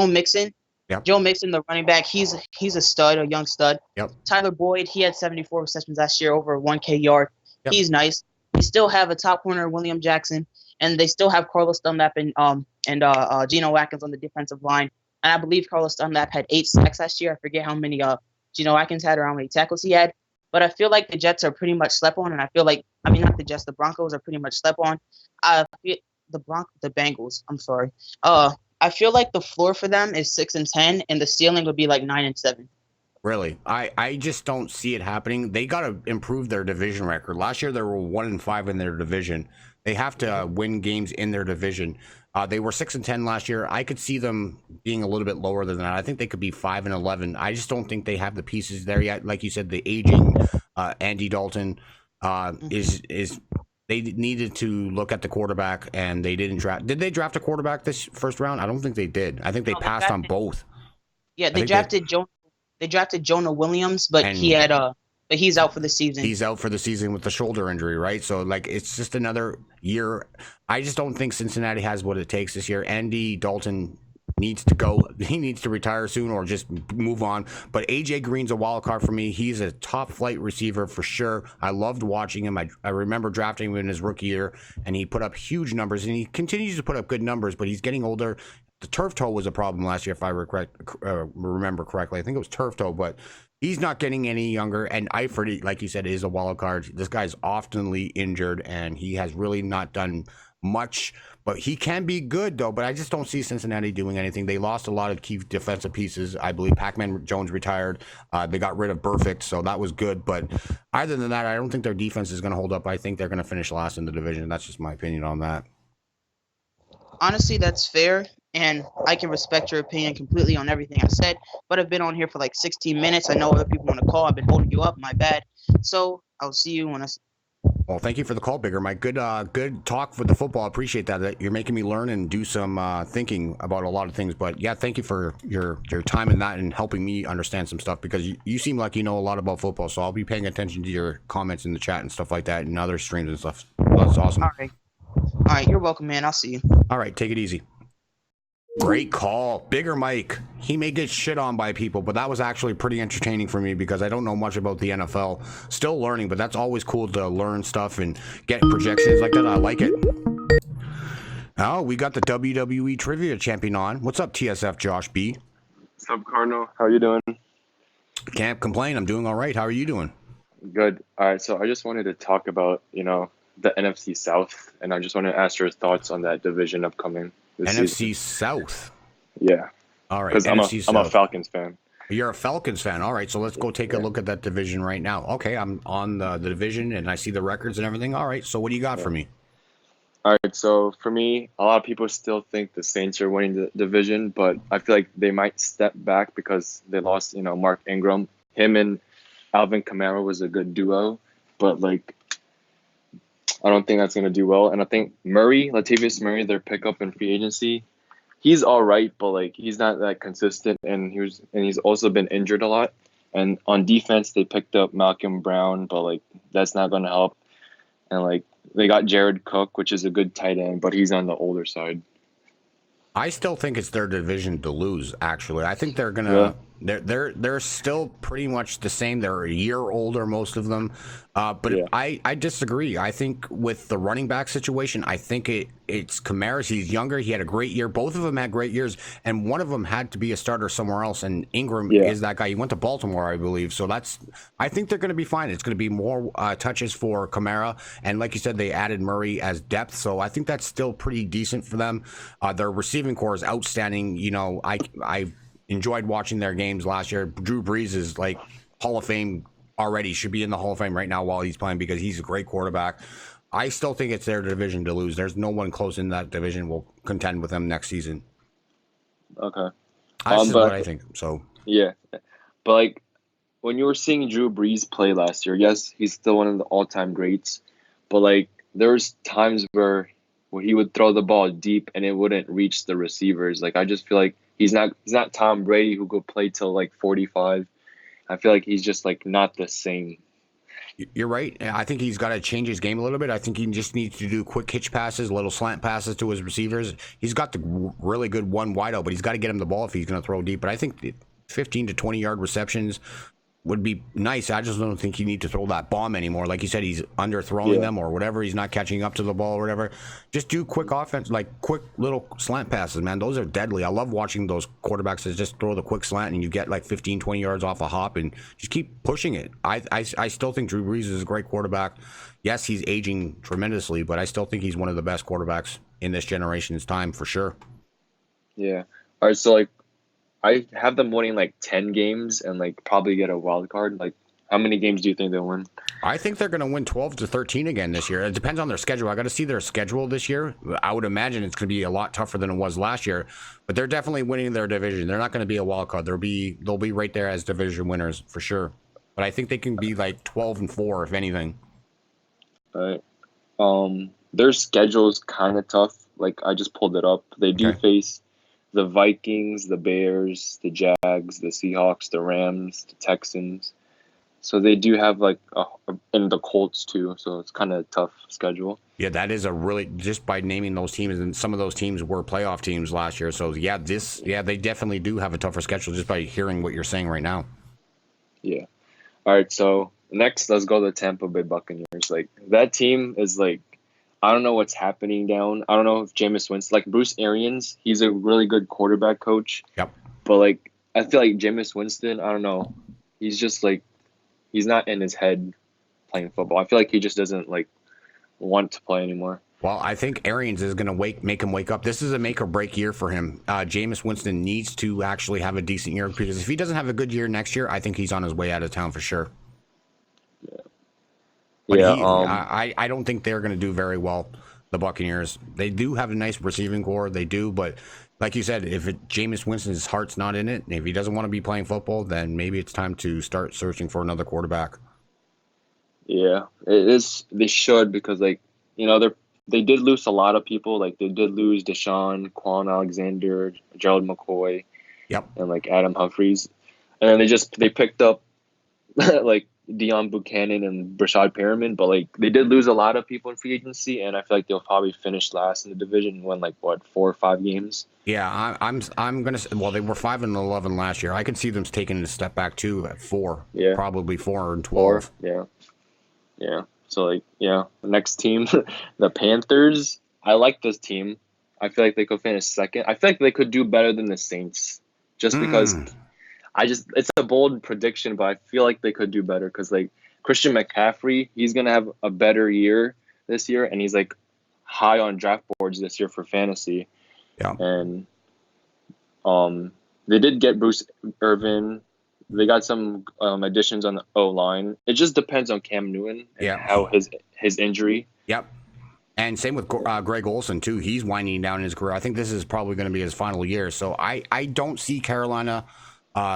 Mixon. Yep. Joe Mixon, the running back, he's a stud, a young stud. Yep. Tyler Boyd, he had 74 receptions last year, over 1K yard. Yep. He's nice. They still have a top corner, William Jackson, and they still have Carlos Dunlap and Geno Atkins on the defensive line. And I believe Carlos Dunlap had 8 sacks last year. I forget how many Geno Atkins had or how many tackles he had. But I feel like the Jets are pretty much slept on, and I feel like, not the Jets, the Broncos are pretty much slept on. The Bengals, I'm sorry. I feel like the floor for them is 6-10, and the ceiling would be like 9-7. Really? I just don't see it happening. They got to improve their division record. Last year, they were 1-5 in their division. They have to win games in their division. They were 6-10 last year. I could see them being a little bit lower than that. I think they could be 5-11. I just don't think they have the pieces there yet. Like you said, the aging Andy Dalton is they needed to look at the quarterback, and they didn't draft. Did they draft a quarterback this first round? I don't think they did. I think they passed on both. Yeah, they drafted Jonah Williams, but he's out for the season. He's out for the season with the shoulder injury, right? So, it's just another year. I just don't think Cincinnati has what it takes this year. Andy Dalton needs to go. He needs to retire soon or just move on. But AJ Green's a wild card for me. He's a top flight receiver for sure. I loved watching him. I remember drafting him in his rookie year, and he put up huge numbers, and he continues to put up good numbers, but he's getting older. The turf toe was a problem last year, if I remember correctly. I think it was turf toe, but he's not getting any younger. And Eifert, like you said, is a wild card. This guy's oftenly injured, and he has really not done much. But he can be good, though. But I just don't see Cincinnati doing anything. They lost a lot of key defensive pieces. I believe Pac-Man Jones retired. They got rid of Burfict, so that was good. But other than that, I don't think their defense is going to hold up. I think they're going to finish last in the division. That's just my opinion on that. Honestly, that's fair, and I can respect your opinion completely on everything I said, but I've been on here for like 16 minutes. I know other people want to call. I've been holding you up. My bad. So I'll see you when I... Well, thank you for the call, Bigger Mike. Good talk for the football. I appreciate that. You're making me learn and do some thinking about a lot of things. But yeah, thank you for your time in that and helping me understand some stuff, because you seem like you know a lot about football. So I'll be paying attention to your comments in the chat and stuff like that and other streams and stuff. That's awesome. All right, you're welcome, man. I'll see you. All right, take it easy. Great call. Bigger Mike. He may get shit on by people, but that was actually pretty entertaining for me because I don't know much about the NFL. Still learning, but that's always cool to learn stuff and get projections like that. I like it. Oh, we got the WWE Trivia Champion on. What's up, TSF Josh B? What's up, Cardinal? How you doing? Can't complain. I'm doing all right. How are you doing? Good. All right, so I just wanted to talk about, the NFC South, and I just want to ask your thoughts on that division upcoming this NFC season. South? Yeah. All right. Because I'm a Falcons fan. You're a Falcons fan. All right, so let's go take a look at that division right now. Okay, I'm on the division, and I see the records and everything. All right, so what do you got for me? All right, so for me, a lot of people still think the Saints are winning the division, but I feel like they might step back because they lost, Mark Ingram. Him and Alvin Kamara was a good duo, but, I don't think that's going to do well. And I think Latavius Murray, their pickup in free agency, he's all right, but, he's not that consistent, and he's also been injured a lot. And on defense, they picked up Malcolm Brown, but, that's not going to help. And, they got Jared Cook, which is a good tight end, but he's on the older side. I still think it's their division to lose, actually. I think they're gonna they're still pretty much the same. They're a year older, most of them. But yeah. I disagree. I think with the running back situation, I think it's Kamara. He's younger. He had a great year. Both of them had great years, and one of them had to be a starter somewhere else, and Ingram is that guy. He went to Baltimore, I believe. So I think they're going to be fine. It's going to be more touches for Kamara, and like you said, they added Murray as depth. So I think that's still pretty decent for them. Their receiving core is outstanding. I enjoyed watching their games last year. Drew Brees is Hall of Fame already, should be in the Hall of Fame right now while he's playing because he's a great quarterback. I still think it's their division to lose. There's no one close in that division will contend with them next season. Okay. That's what I think. So yeah, but when you were seeing Drew Brees play last year, yes, he's still one of the all-time greats, but there's times where he would throw the ball deep and it wouldn't reach the receivers. I just feel like he's not Tom Brady who could play till 45. I feel like he's just not the same. You're right. I think he's got to change his game a little bit. I think he just needs to do quick hitch passes, little slant passes to his receivers. He's got the really good one wide out, but he's got to get him the ball if he's going to throw deep. But I think 15 to 20 yard receptions would be nice. I just don't think you need to throw that bomb anymore. Like you said, he's underthrowing them or whatever. He's not catching up to the ball or whatever. Just do quick offense, quick little slant passes, man. Those are deadly. I love watching those quarterbacks that just throw the quick slant and you get 15, 20 yards off a hop and just keep pushing it. I still think Drew Brees is a great quarterback. Yes, he's aging tremendously, but I still think he's one of the best quarterbacks in this generation's time for sure. Yeah. All right, so I have them winning 10 games and probably get a wild card. How many games do you think they'll win? I think they're going to win 12 to 13 again this year. It depends on their schedule. I got to see their schedule this year. I would imagine it's going to be a lot tougher than it was last year, but they're definitely winning their division. They're not going to be a wild card. They'll be right there as division winners for sure. But I think they can be 12-4 if anything. All right. Their schedule is kind of tough. I just pulled it up. They do face the Vikings, the Bears, the Jags, the Seahawks, the Rams, the Texans. So they do have like in the Colts too. So it's kind of a tough schedule. Yeah, that is a really, just by naming those teams, and some of those teams were playoff teams last year. So yeah, they definitely do have a tougher schedule just by hearing what you're saying right now. Yeah. All right. So next, let's go to the Tampa Bay Buccaneers. Like that team is like, I don't know what's happening down. I don't know if Jameis Winston, like Bruce Arians, he's a really good quarterback coach. Yep. But like, I feel like Jameis Winston, I don't know. He's just like, he's not in his head playing football. I feel like he just doesn't like want to play anymore. Well, I think Arians is going to make him wake up. This is a make or break year for him. Jameis Winston needs to actually have a decent year, because if he doesn't have a good year next year, I think he's on his way out of town for sure. But I don't think they're going to do very well, the Buccaneers. They do have a nice receiving core. They do, but like you said, if Jameis Winston's heart's not in it, and if he doesn't want to be playing football, then maybe it's time to start searching for another quarterback. Yeah, it is. They should, because like, you know, they did lose a lot of people. Like they did lose Deshaun, Quan Alexander, Gerald McCoy, and like Adam Humphries, and then they picked up like Deion Buchanan and Brashad Perriman, but like they did lose a lot of people in free agency, and I feel like they'll probably finish last in the division and win like 4 or 5 games. Yeah, I'm gonna say, well, they were 5-11 last year. I could see them taking a step back too at 4. Yeah, probably 4-12. 4. Yeah. So like, the next team, the Panthers. I like this team. I feel like they could finish second. I feel like they could do better than the Saints, just because. It's a bold prediction, but I feel like they could do better, because like Christian McCaffrey, he's gonna have a better year this year, and he's like high on draft boards this year for fantasy. Yeah. And they did get Bruce Irvin. They got some additions on the O-line. It just depends on Cam Newton and how his injury. Yep. And same with Greg Olsen too. He's winding down his career. I think this is probably going to be his final year. So I don't see Carolina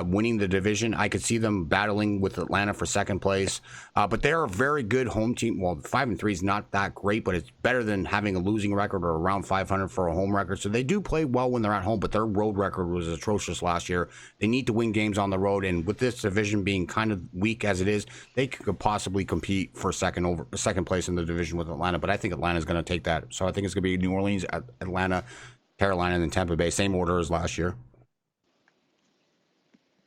winning the division. I could see them battling with Atlanta for second place, but they're a very good home team. Well, 5-3 is not that great, but it's better than having a losing record or around 500 for a home record. So they do play well when they're at home, but their road record was atrocious last year. They need to win games on the road, and with this division being kind of weak as it is, they could possibly compete for second place in the division with Atlanta. But I think Atlanta's going to take that. So I think it's going to be New Orleans, Atlanta, Carolina, and then Tampa Bay. Same order as last year.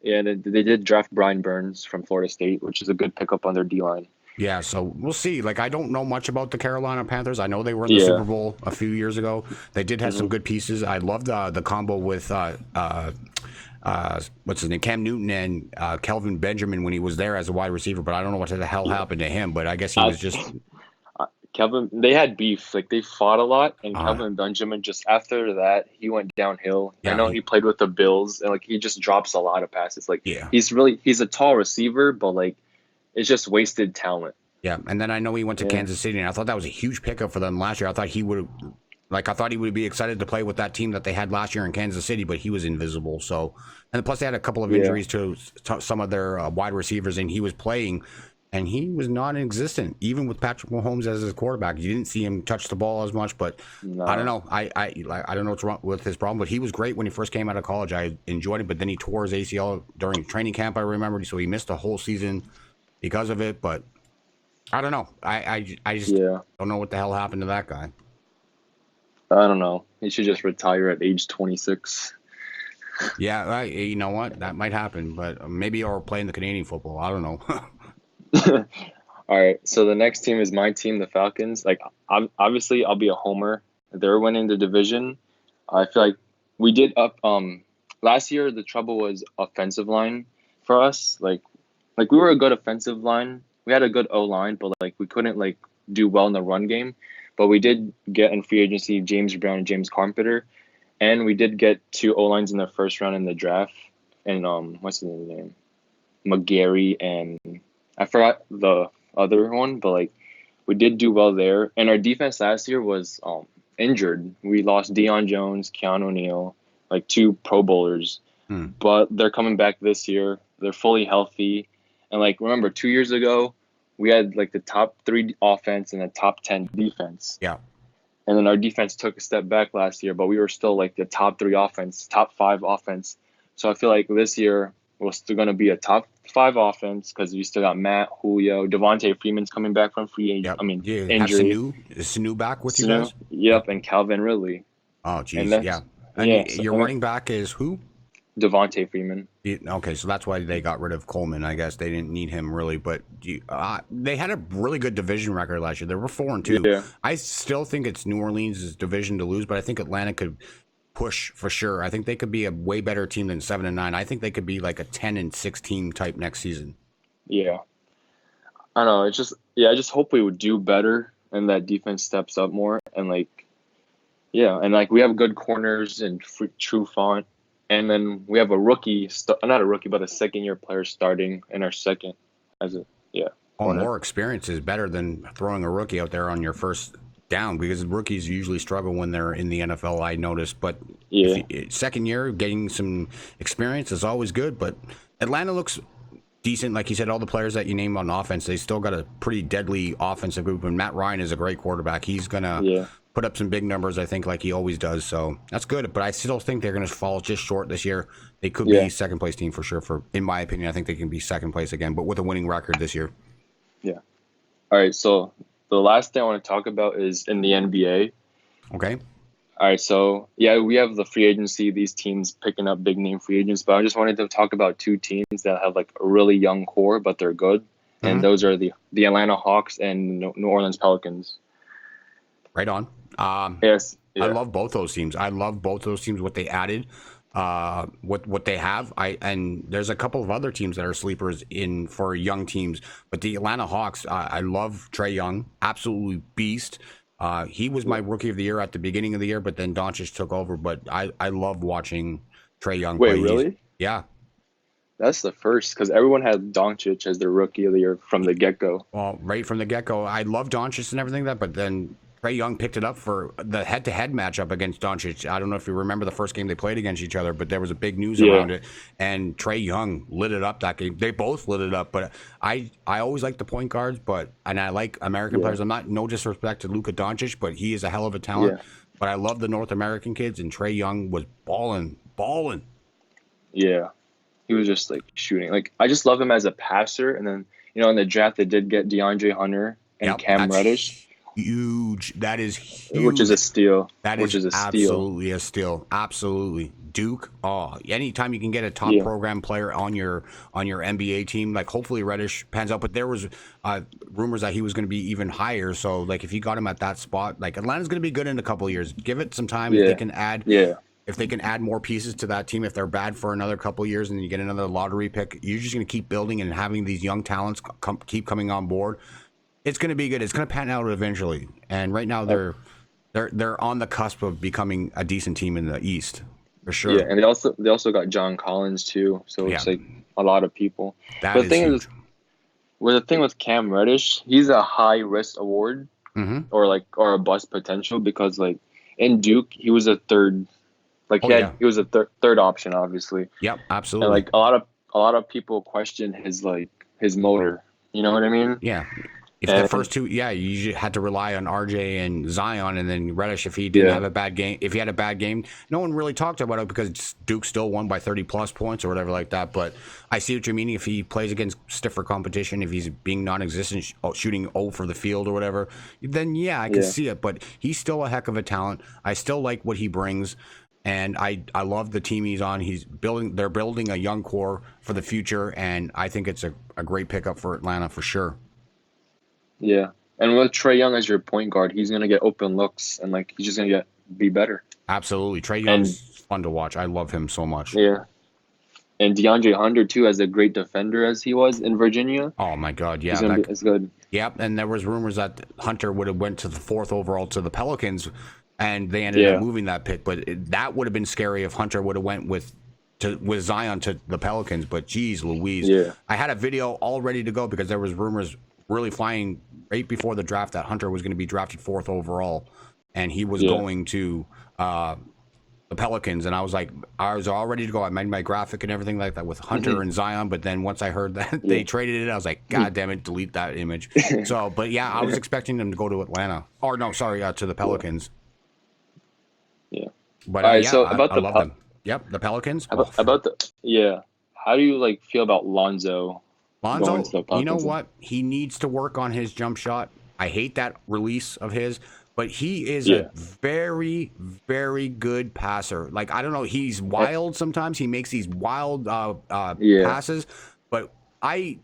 Yeah, and they did draft Brian Burns from Florida State, which is a good pickup on their D-line. Yeah, so we'll see. Like, I don't know much about the Carolina Panthers. I know they were in the Super Bowl a few years ago. They did have some good pieces. I loved the combo with what's his name, Cam Newton and Kelvin Benjamin when he was there as a wide receiver. But I don't know what the hell happened to him. But I guess he was just. Kelvin, they had beef. Like they fought a lot, and Kelvin Benjamin just after that he went downhill. Yeah, I know he played with the Bills, and like he just drops a lot of passes. Like he's a tall receiver, but like it's just wasted talent. Yeah, and then I know he went to Kansas City, and I thought that was a huge pickup for them last year. I thought he would be excited to play with that team that they had last year in Kansas City, but he was invisible. So, and plus they had a couple of injuries to some of their wide receivers, and he was playing. And he was non-existent, even with Patrick Mahomes as his quarterback. You didn't see him touch the ball as much, but I don't know. I don't know what's wrong with his problem, but he was great when he first came out of college. I enjoyed it, but then he tore his ACL during training camp, I remember. So he missed a whole season because of it, but I don't know. I just don't know what the hell happened to that guy. I don't know. He should just retire at age 26. Yeah, you know what? That might happen, but maybe or play in the Canadian football. I don't know. All right, so the next team is my team, the Falcons. Like, obviously, I'll be a homer. They're winning the division. I feel like we did up. Last year, the trouble was offensive line for us. Like we were a good offensive line. We had a good O line, but like we couldn't like do well in the run game. But we did get in free agency James Brown and James Carpenter, and we did get 2 O lines in the first round in the draft. And what's his name? McGarry and. I forgot the other one, but like we did do well there. And our defense last year was injured. We lost Deion Jones, Keanu Neal, like 2 Pro Bowlers. But they're coming back this year. They're fully healthy. And like remember 2 years ago, we had like the top 3 offense and the top 10 defense. Yeah. And then our defense took a step back last year, but we were still like the top 3 offense, top 5 offense. So I feel like this year we're still going to be a top 5 offense because you still got Matt, Julio, Devontae Freeman's coming back from free agent. Yep. I mean, You have injury. Is Sanu back with you Sanu, guys? Yep, and Calvin Ridley. Oh, And geez, that's, yeah. And yeah, your running back is who? Devontae Freeman. Okay, so that's why they got rid of Coleman. I guess they didn't need him really, but they had a really good division record last year. They were 4-2. Yeah. I still think it's New Orleans' division to lose, but I think Atlanta could push for sure. I think they could be a way better team than 7-9. I think they could be like a 10-6 team type next season. Yeah. I don't know. It's just, I just hope we would do better and that defense steps up more. And and we have good corners and True Font. And then we have a rookie, not a rookie, but a second-year player starting in our second as a, corner. More experience is better than throwing a rookie out there on your first down because rookies usually struggle when they're in the NFL, I noticed. But second year, getting some experience is always good. But Atlanta looks decent. Like you said, all the players that you named on offense, they still got a pretty deadly offensive group. And Matt Ryan is a great quarterback. He's going to put up some big numbers, I think, like he always does. So that's good. But I still think they're going to fall just short this year. They could be second place team for sure. In my opinion, I think they can be second place again, but with a winning record this year. Yeah. All right. So the last thing I want to talk about is in the NBA. Okay. All right. So we have the free agency, these teams picking up big name free agents, but I just wanted to talk about 2 teams that have like a really young core, but they're good. And those are the Atlanta Hawks and New Orleans Pelicans. Right on. Yes. I love both those teams. What they added, what they have. And there's a couple of other teams that are sleepers for young teams. But the Atlanta Hawks, I love Trae Young, absolutely beast. He was my rookie of the year at the beginning of the year, but then Doncic took over. But I love watching Trae Young play. Wait, really? Yeah. That's the first, because everyone had Doncic as their rookie of the year from the get-go. Well, right from the get-go, I love Doncic and everything but then Trae Young picked it up for the head-to-head matchup against Doncic. I don't know if you remember the first game they played against each other, but there was a big news around it. And Trae Young lit it up that game. They both lit it up. But I always like the point guards, and I like American players. I'm not, no disrespect to Luka Doncic, but he is a hell of a talent. Yeah. But I love the North American kids, and Trae Young was balling. Yeah. He was just like shooting. Like, I just love him as a passer. And then, in the draft, they did get DeAndre Hunter and Cam Reddish. Huge. That is huge. Which is a steal. Absolutely a steal. Absolutely. Duke. Oh, anytime you can get a top program player on your NBA team, like hopefully Reddish pans out. But there was rumors that he was going to be even higher. So like if you got him at that spot, like Atlanta's going to be good in a couple of years. Give it some time. If they can add. If they can add more pieces to that team, if they're bad for another couple of years and you get another lottery pick, you're just going to keep building and having these young talents keep coming on board. It's going to be good. It's going to pan out eventually. And right now they're on the cusp of becoming a decent team in the East, for sure. Yeah, and they also got John Collins too. So it's like a lot of people. But the thing is, the thing with Cam Reddish, he's a high risk award or a bust potential because like in Duke he was a third. Like he was a third option, obviously. Yep, absolutely. And like a lot of people question his motor. You know what I mean? Yeah. If the first two, you had to rely on RJ and Zion, and then Reddish if he didn't have a bad game. If he had a bad game, no one really talked about it because Duke still won by 30+ points or whatever like that. But I see what you're meaning. If he plays against stiffer competition, if he's being non-existent, shooting 0 for the field or whatever, then I can see it. But he's still a heck of a talent. I still like what he brings. And I love the team he's on. They're building a young core for the future, and I think it's a great pickup for Atlanta for sure. Yeah, and with Trae Young as your point guard, he's gonna get open looks, and like he's just gonna be better. Absolutely, Trae Young's fun to watch. I love him so much. Yeah, and DeAndre Hunter too, as a great defender as he was in Virginia. Oh my God, yeah, it's good. Yep, and there was rumors that Hunter would have went to the 4th overall to the Pelicans. And they ended up moving that pick, but that would have been scary if Hunter would have went with Zion to the Pelicans. But geez, Louise, I had a video all ready to go because there was rumors really flying right before the draft that Hunter was going to be drafted 4th overall, and he was going to the Pelicans. And I was all ready to go. I made my graphic and everything like that with Hunter and Zion. But then once I heard that they traded it, I was like, God damn it, delete that image. So, but I was expecting them to go to Atlanta, or no, sorry, to the Pelicans. Yeah. But all right, so about I love them. Yep, the Pelicans. How How do you like feel about Lonzo? Going to the Lonzo, you know Pelicans? what? He needs to work on his jump shot. I hate that release of his, but he is a very, very good passer. Like, I don't know, he's wild sometimes. He makes these wild passes, but I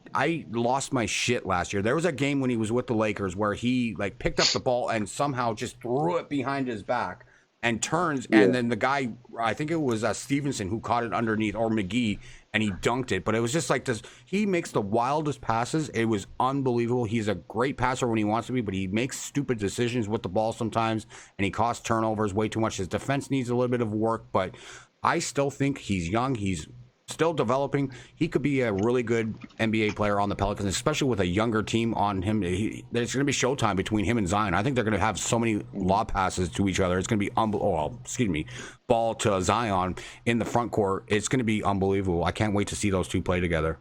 lost my shit last year. There was a game when he was with the Lakers where he like picked up the ball and somehow just threw it behind his back and turns, and then the guy, I think it was Stevenson who caught it underneath, or McGee, and he dunked it. But it was just like this. He makes the wildest passes. It was unbelievable. He's a great passer when he wants to be, but he makes stupid decisions with the ball sometimes, and he costs turnovers way too much. His defense needs a little bit of work, but I still think he's young. He's still developing. He could be a really good NBA player on the Pelicans, especially with a younger team on him. There's going to be showtime between him and Zion. I think they're going to have so many lob passes to each other. It's going to be ball to Zion in the front court. It's going to be unbelievable. I can't wait to see those two play together.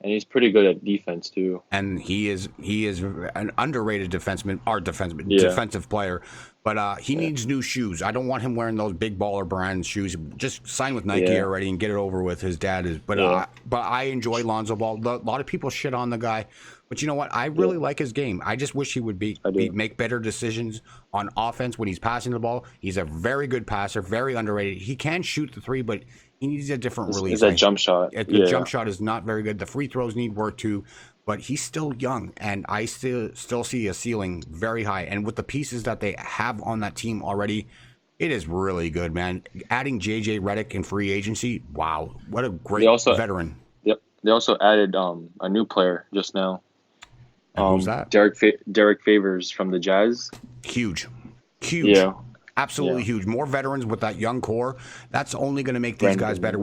And he's pretty good at defense too. And he is an underrated defensive player. But he needs new shoes. I don't want him wearing those big baller brand shoes. Just sign with Nike already and get it over with. His dad is. But I enjoy Lonzo Ball. A lot of people shit on the guy. But you know what? I really like his game. I just wish he would make better decisions on offense when he's passing the ball. He's a very good passer, very underrated. He can shoot the three, but he needs a different release. It's a jump shot. The jump shot is not very good. The free throws need work too. But he's still young, and I still see a ceiling very high. And with the pieces that they have on that team already, it is really good, man. Adding J.J. Redick in free agency, wow, what a great veteran. Yep. They also added a new player just now. Who's that? Derek Favors from the Jazz. Huge. Yeah. Absolutely huge. More veterans with that young core. That's only going to make these guys better.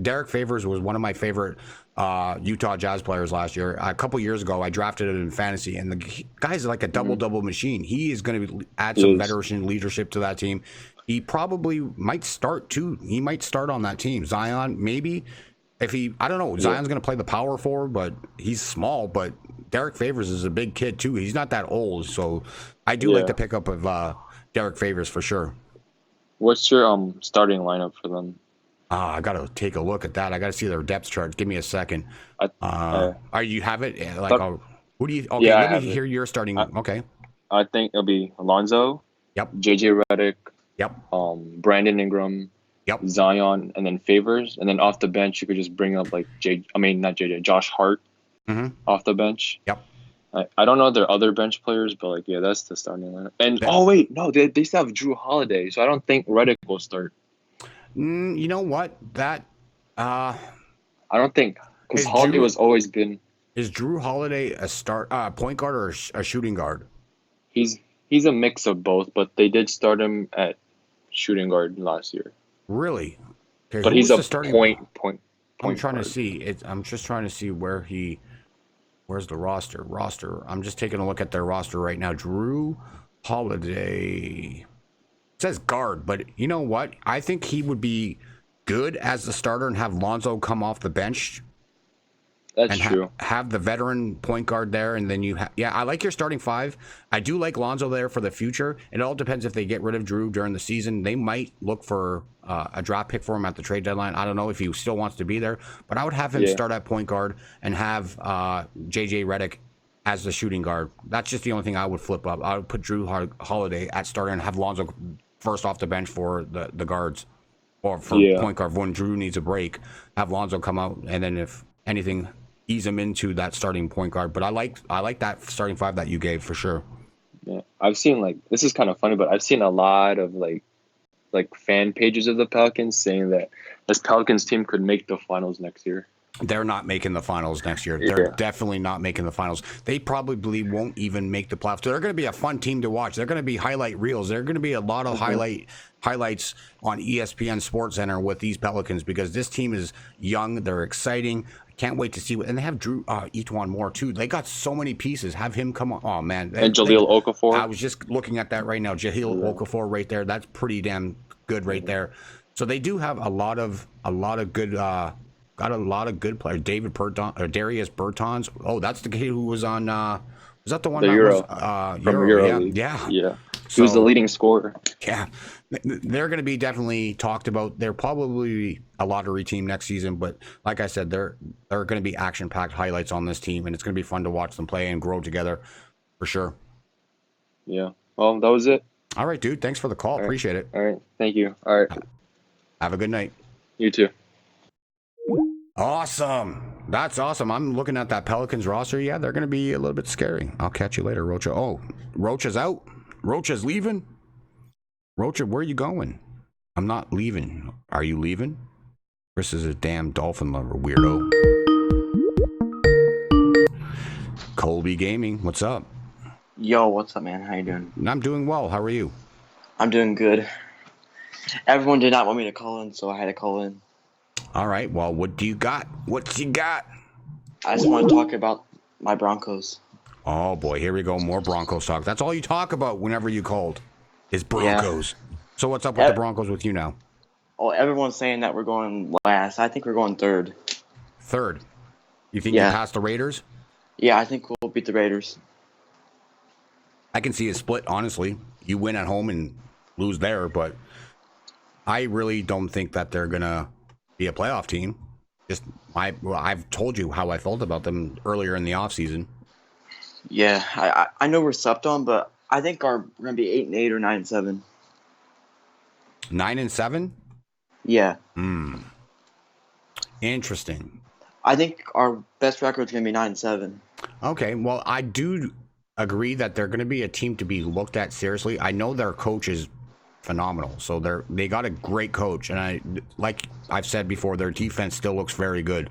Derek Favors was one of my favorite Utah Jazz players last year. A couple years ago, I drafted him in fantasy, and the guy's like a double machine. He is going to add some veteran leadership to that team. He probably might start too. He might start on that team. Zion, maybe. I don't know. Zion's going to play the power forward, but he's small. But Derek Favors is a big kid too. He's not that old, so I do like the pickup of Derek Favors for sure. What's your starting lineup for them? I got to take a look at that. I got to see their depth charts. Give me a second. You have it? Who do you? Okay, let me hear your starting. Okay. I think it'll be Alonzo. Yep. J.J. Redick. Yep. Brandon Ingram. Yep. Zion, and then Favors, and then off the bench you could just bring up like Josh Hart off the bench. Yep. I don't know their other bench players, but that's the starting lineup. And they still have Drew Holiday, so I don't think Redick will start. You know what? I don't think, because Holiday was always been. Is Drew Holiday a point guard or a shooting guard? He's a mix of both, but they did start him at shooting guard last year. Really? Okay, but he's a point. I'm trying to see. I'm just trying to see where's the roster. I'm just taking a look at their roster right now. Drew Holiday. It says guard, but you know what? I think he would be good as the starter and have Lonzo come off the bench. That's true. Have the veteran point guard there, and then I like your starting five. I do like Lonzo there for the future. It all depends if they get rid of Drew during the season. They might look for a draft pick for him at the trade deadline. I don't know if he still wants to be there, but I would have him start at point guard and have J.J. Redick as the shooting guard. That's just the only thing I would flip up. I would put Drew Holiday at starter and have Lonzo first off the bench for the guards, or for point guard when Drew needs a break. Have Lonzo come out, and then if anything, ease him into that starting point guard. But I like that starting five that you gave for sure. Yeah, I've seen this is kind of funny, but I've seen a lot of like fan pages of the Pelicans saying that this Pelicans team could make the finals next year. They're not making the finals next year. They're definitely not making the finals. They probably won't even make the playoffs. They're going to be a fun team to watch. They're going to be highlight reels. They're going to be a lot of highlights on ESPN SportsCenter with these Pelicans, because this team is young. They're exciting. I can't wait to see and they have Drew Etuan Moore too. They got so many pieces. Have him come on. Oh man. And Jahlil Okafor. I was just looking at that right now. Jahlil Okafor right there. That's pretty damn good right there. So they do have a lot of good. Got a lot of good players. Darius Bertans. Oh, that's the kid who was on. Was that the one? The that Euro. Was, from Euro. Yeah. He was the leading scorer. Yeah, they're going to be definitely talked about. They're probably a lottery team next season, but like I said, there are going to be action-packed highlights on this team, and it's going to be fun to watch them play and grow together, for sure. Yeah. Well, that was it. All right, dude. Thanks for the call. All right. Appreciate it. All right. Thank you. All right. Have a good night. You too. Awesome. That's awesome. I'm looking at that Pelicans roster. Yeah, they're going to be a little bit scary. I'll catch you later, Rocha. Oh, Rocha's out. Rocha's leaving. Rocha, where are you going? I'm not leaving. Are you leaving? Chris is a damn dolphin lover, weirdo. Colby Gaming, what's up? Yo, what's up, man? How you doing? I'm doing well. How are you? I'm doing good. Everyone did not want me to call in, so I had to call in. All right. Well, what do you got? What you got? I just want to talk about my Broncos. Oh, boy. Here we go. More Broncos talk. That's all you talk about whenever you called is Broncos. Yeah. So what's up with the Broncos with you now? Oh, everyone's saying that we're going last. I think we're going third. Third? You think you passed the Raiders? Yeah, I think we'll beat the Raiders. I can see a split, honestly. You win at home and lose there, but I really don't think that they're going to be a playoff team. I've told you how I felt about them earlier in the offseason. Yeah, I know we're slept on, but I think we're going to be 8-8 or 9-7. 9-7? Yeah. Interesting. I think our best record is going to be 9-7. Okay, well, I do agree that they're going to be a team to be looked at seriously. I know their coach is phenomenal, so they got a great coach, and like I've said before, their defense still looks very good,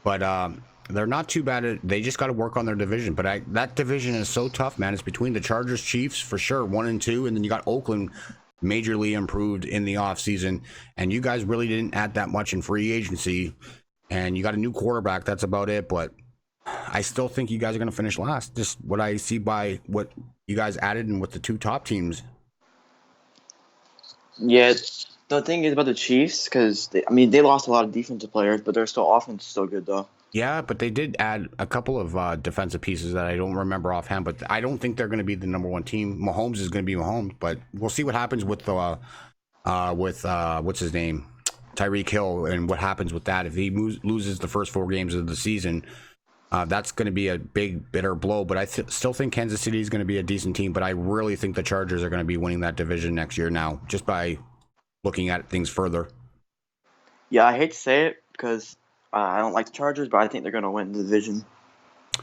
but they're not too bad. They just got to work on their division, but that division is so tough, man. It's between the Chargers, Chiefs for sure, 1 and 2, and then you got Oakland, majorly improved in the offseason, and you guys really didn't add that much in free agency, and you got a new quarterback. That's about it, but I still think you guys are going to finish last. Just what I see by what you guys added and with the two top teams. Yeah, the thing is about the Chiefs, because they lost a lot of defensive players, but their offense is still good, though. Yeah, but they did add a couple of defensive pieces that I don't remember offhand, but I don't think they're going to be the number one team. Mahomes is going to be Mahomes, but we'll see what happens with what's his name? Tyreek Hill, and what happens with that. If he loses the first 4 games of the season, that's going to be a big, bitter blow. But I still think Kansas City is going to be a decent team, but I really think the Chargers are going to be winning that division next year now, just by looking at things further. Yeah, I hate to say it because I don't like the Chargers, but I think they're going to win the division.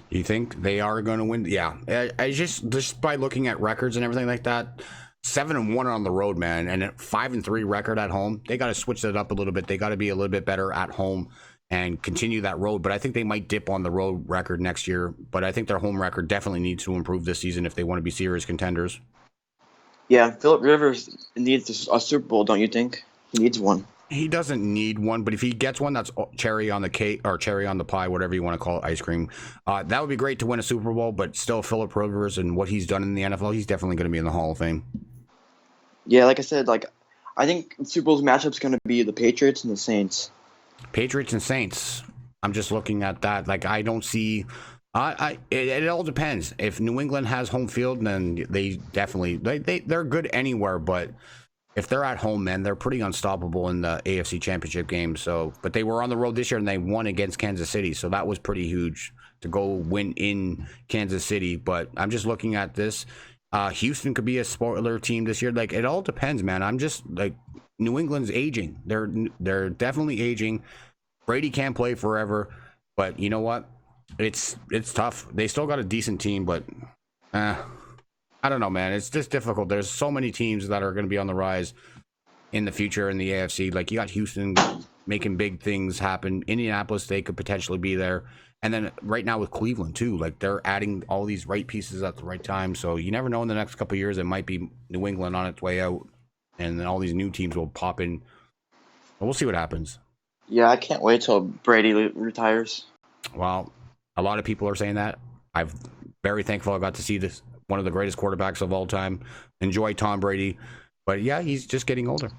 You think they are going to win? Yeah. I just by looking at records and everything like that, 7-1 on the road, man, and a 5-3 record at home. They got to switch that up a little bit. They got to be a little bit better at home and continue that road. But I think they might dip on the road record next year. But I think their home record definitely needs to improve this season if they want to be serious contenders. Yeah, Phillip Rivers needs a Super Bowl, don't you think? He needs one. He doesn't need one, but if he gets one, that's cherry on the cake or cherry on the pie, whatever you want to call it, ice cream. That would be great to win a Super Bowl, but still, Phillip Rivers and what he's done in the NFL, he's definitely going to be in the Hall of Fame. Yeah, like I said, I think the Super Bowl's matchup is going to be the Patriots and the Saints. Patriots and Saints. I'm just looking at that. I don't see. It all depends. If New England has home field, then they definitely they're good anywhere. But if they're at home, man, they're pretty unstoppable in the AFC Championship game. So, but they were on the road this year and they won against Kansas City, so that was pretty huge to go win in Kansas City. But I'm just looking at this. Houston could be a spoiler team this year. It all depends, man. I'm just New England's aging. They're definitely aging. Brady can't play forever, but you know what? It's tough. They still got a decent team, but I don't know, man. It's just difficult. There's so many teams that are going to be on the rise in the future in the AFC. You got Houston making big things happen. Indianapolis, they could potentially be there. And then right now with Cleveland, too, they're adding all these right pieces at the right time. So you never know, in the next couple of years, it might be New England on its way out. And then all these new teams will pop in. But we'll see what happens. Yeah, I can't wait till Brady retires. Well, a lot of people are saying that. I'm very thankful I got to see this, one of the greatest quarterbacks of all time. Enjoy Tom Brady. But yeah, he's just getting older.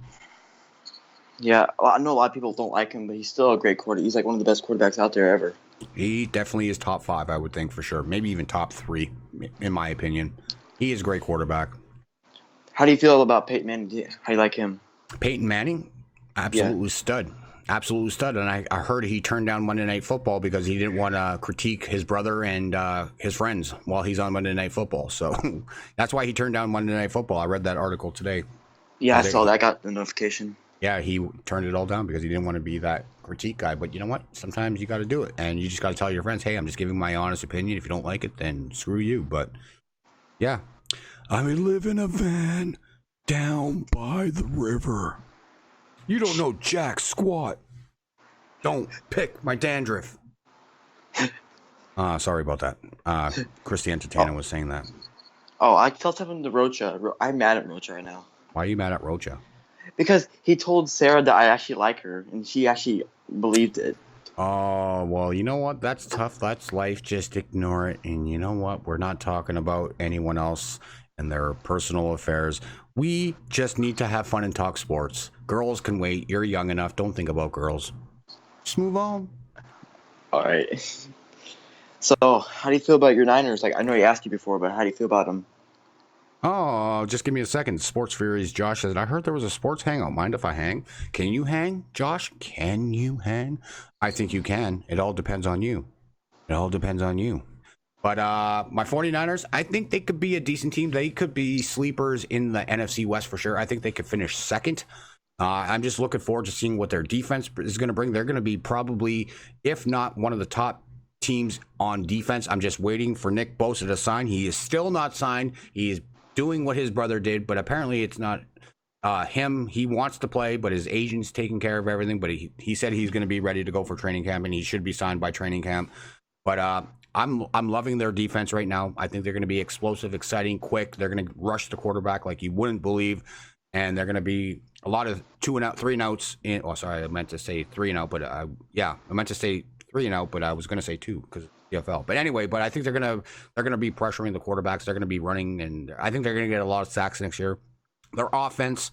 Yeah, I know a lot of people don't like him, but he's still a great quarterback. He's one of the best quarterbacks out there ever. He definitely is top 5, I would think, for sure. Maybe even top 3, in my opinion. He is a great quarterback. How do you feel about Peyton Manning? How do you like him? Peyton Manning, absolutely stud. Absolute stud. And I heard he turned down Monday Night Football because he didn't want to critique his brother and his friends while he's on Monday Night Football. So that's why he turned down Monday Night Football. I read that article today. Yeah, I saw that. I got the notification. Yeah, he turned it all down because he didn't want to be that critique guy. But you know what? Sometimes you got to do it. And you just got to tell your friends, hey, I'm just giving my honest opinion. If you don't like it, then screw you. But yeah. I live in a van down by the river. You don't know jack squat. Don't pick my dandruff. Sorry about that. Christy Entertainer was saying that. Oh, I felt something to Rocha. I'm mad at Rocha right now. Why are you mad at Rocha? Because he told Sarah that I actually like her, and she actually believed it. Oh, well, you know what? That's tough. That's life. Just ignore it. And you know what? We're not talking about anyone else and their personal affairs. We just need to have fun and talk sports. Girls can wait. You're young enough. Don't think about girls. Just move on. All right. So, how do you feel about your Niners? Like, I know I asked you before, but how do you feel about them? Oh, just give me a second. Sports Furies, Josh says, I heard there was a sports hangout. Mind if I hang? Can you hang, Josh? Can you hang? I think you can. It all depends on you. It all depends on you. But my 49ers, I think they could be a decent team. They could be sleepers in the NFC West for sure. I think they could finish second. I'm just looking forward to seeing what their defense is going to bring. They're going to be probably, if not one of the top teams on defense. I'm just waiting for Nick Bosa to sign. He is still not signed. He is doing what his brother did, but apparently it's not him. He wants to play, but his agent's taking care of everything. But he said he's going to be ready to go for training camp, and he should be signed by training camp. But I'm loving their defense right now. I think they're going to be explosive, exciting, quick. They're going to rush the quarterback like you wouldn't believe. And they're going to be a lot of 2 and out, 3 and outs. I meant to say 3 and out, but I meant to say 3 and out, but I was going to say 2 because CFL. But anyway, I think they're going to be pressuring the quarterbacks. They're going to be running, and I think they're going to get a lot of sacks next year. Their offense,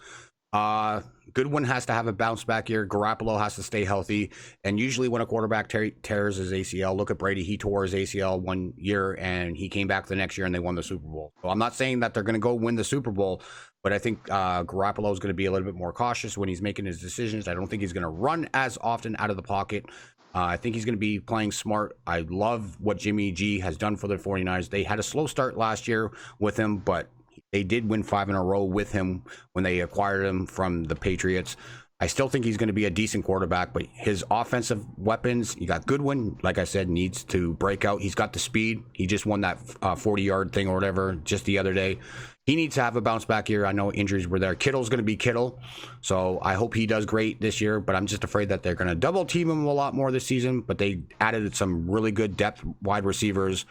Goodwin has to have a bounce back year. Garoppolo has to stay healthy. And usually when a quarterback tears his ACL, look at Brady. He tore his ACL one year and he came back the next year and they won the Super Bowl. So I'm not saying that they're going to go win the Super Bowl, but I think Garoppolo is going to be a little bit more cautious when he's making his decisions. I don't think he's going to run as often out of the pocket. I think he's going to be playing smart. I love what Jimmy G has done for the 49ers. They had a slow start last year with him, but they did win 5 in a row with him when they acquired him from the Patriots. I still think he's going to be a decent quarterback, but his offensive weapons, you got Goodwin, like I said, needs to break out. He's got the speed. He just won that 40-yard thing or whatever just the other day. He needs to have a bounce back year. I know injuries were there. Kittle's going to be Kittle, so I hope he does great this year, but I'm just afraid that they're going to double team him a lot more this season, but they added some really good depth wide receivers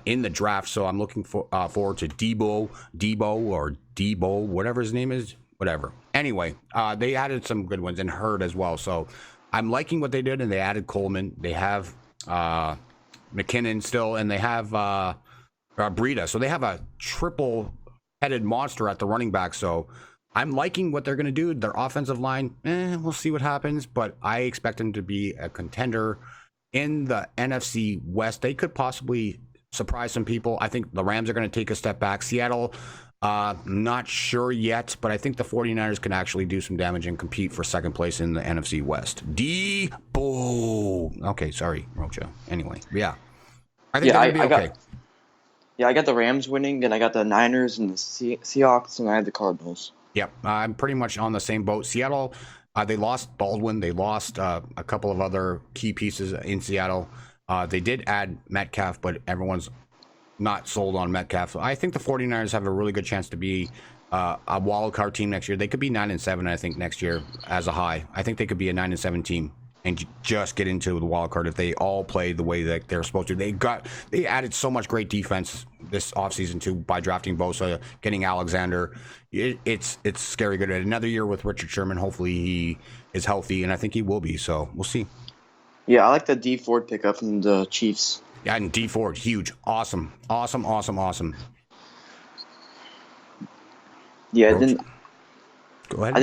in the draft, so I'm looking forward to Debo, whatever his name is, whatever. Anyway, they added some good ones and Hurd as well, so I'm liking what they did, and they added Coleman. They have McKinnon still, and they have Breida, so they have a triple-headed monster at the running back, so I'm liking what they're going to do. Their offensive line, we'll see what happens, but I expect them to be a contender in the NFC West. They could possibly surprise some people. I think the Rams are going to take a step back. Seattle, not sure yet, but I think the 49ers can actually do some damage and compete for second place in the NFC West. Debo. Okay, sorry, Rocha. Anyway, yeah. I think they're going to be okay. I got the Rams winning, and I got the Niners and the Seahawks, and I had the Cardinals. Yep, I'm pretty much on the same boat. Seattle, they lost Baldwin. They lost a couple of other key pieces in Seattle. They did add Metcalf, but everyone's not sold on Metcalf. So I think the 49ers have a really good chance to be a wild card team next year. They could be 9-7, I think, next year as a high. I think they could be a 9-7 team and just get into the wild card if they all play the way that they're supposed to. They added so much great defense this offseason too by drafting Bosa, getting Alexander. It's scary good. Another year with Richard Sherman. Hopefully he is healthy, and I think he will be. So we'll see. Yeah, I like the D Ford pickup from the Chiefs. Yeah, and D Ford, huge, awesome. Yeah, then go ahead.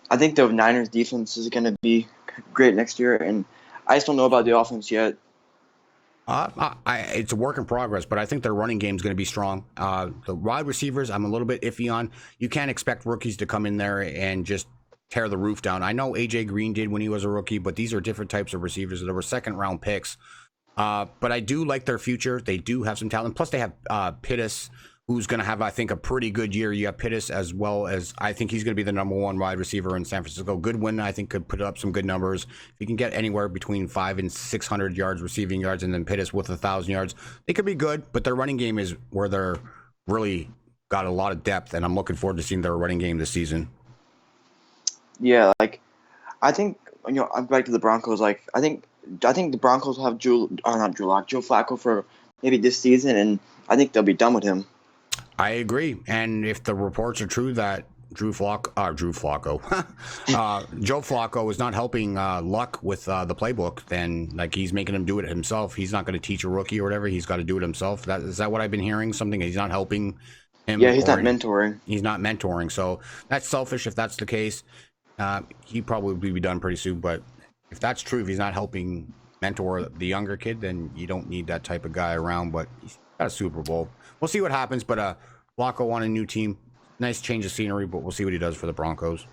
I think the Niners defense is going to be great next year, and I just don't know about the offense yet. It's a work in progress, but I think their running game is going to be strong. The wide receivers, I'm a little bit iffy on. You can't expect rookies to come in there and just tear the roof down. I know AJ Green did when he was a rookie, but these are different types of receivers. There were second-round picks. But I do like their future. They do have some talent. Plus, they have Pittis, who's going to have, I think, a pretty good year. You have Pittis as well as I think he's going to be the number one wide receiver in San Francisco. Goodwin, I think, could put up some good numbers. If you can get anywhere between 500 and 600 yards receiving yards, and then Pittis with 1,000 yards, they could be good. But their running game is where they're really got a lot of depth, and I'm looking forward to seeing their running game this season. Yeah, like I think I'm back to the Broncos. Like I think the Broncos will have Joe Flacco for maybe this season, and I think they'll be done with him. I agree, and if the reports are true that Joe Flacco is not helping Luck with the playbook, then like he's making him do it himself. He's not going to teach a rookie or whatever. He's got to do it himself. Is that what I've been hearing? Something he's not helping him. Yeah, he's not mentoring. He's not mentoring, so that's selfish if that's the case. He probably will be done pretty soon, but if that's true, if he's not helping mentor the younger kid, then you don't need that type of guy around. But he's got a Super Bowl. We'll see what happens, but Flacco on a new team. Nice change of scenery, but we'll see what he does for the Broncos.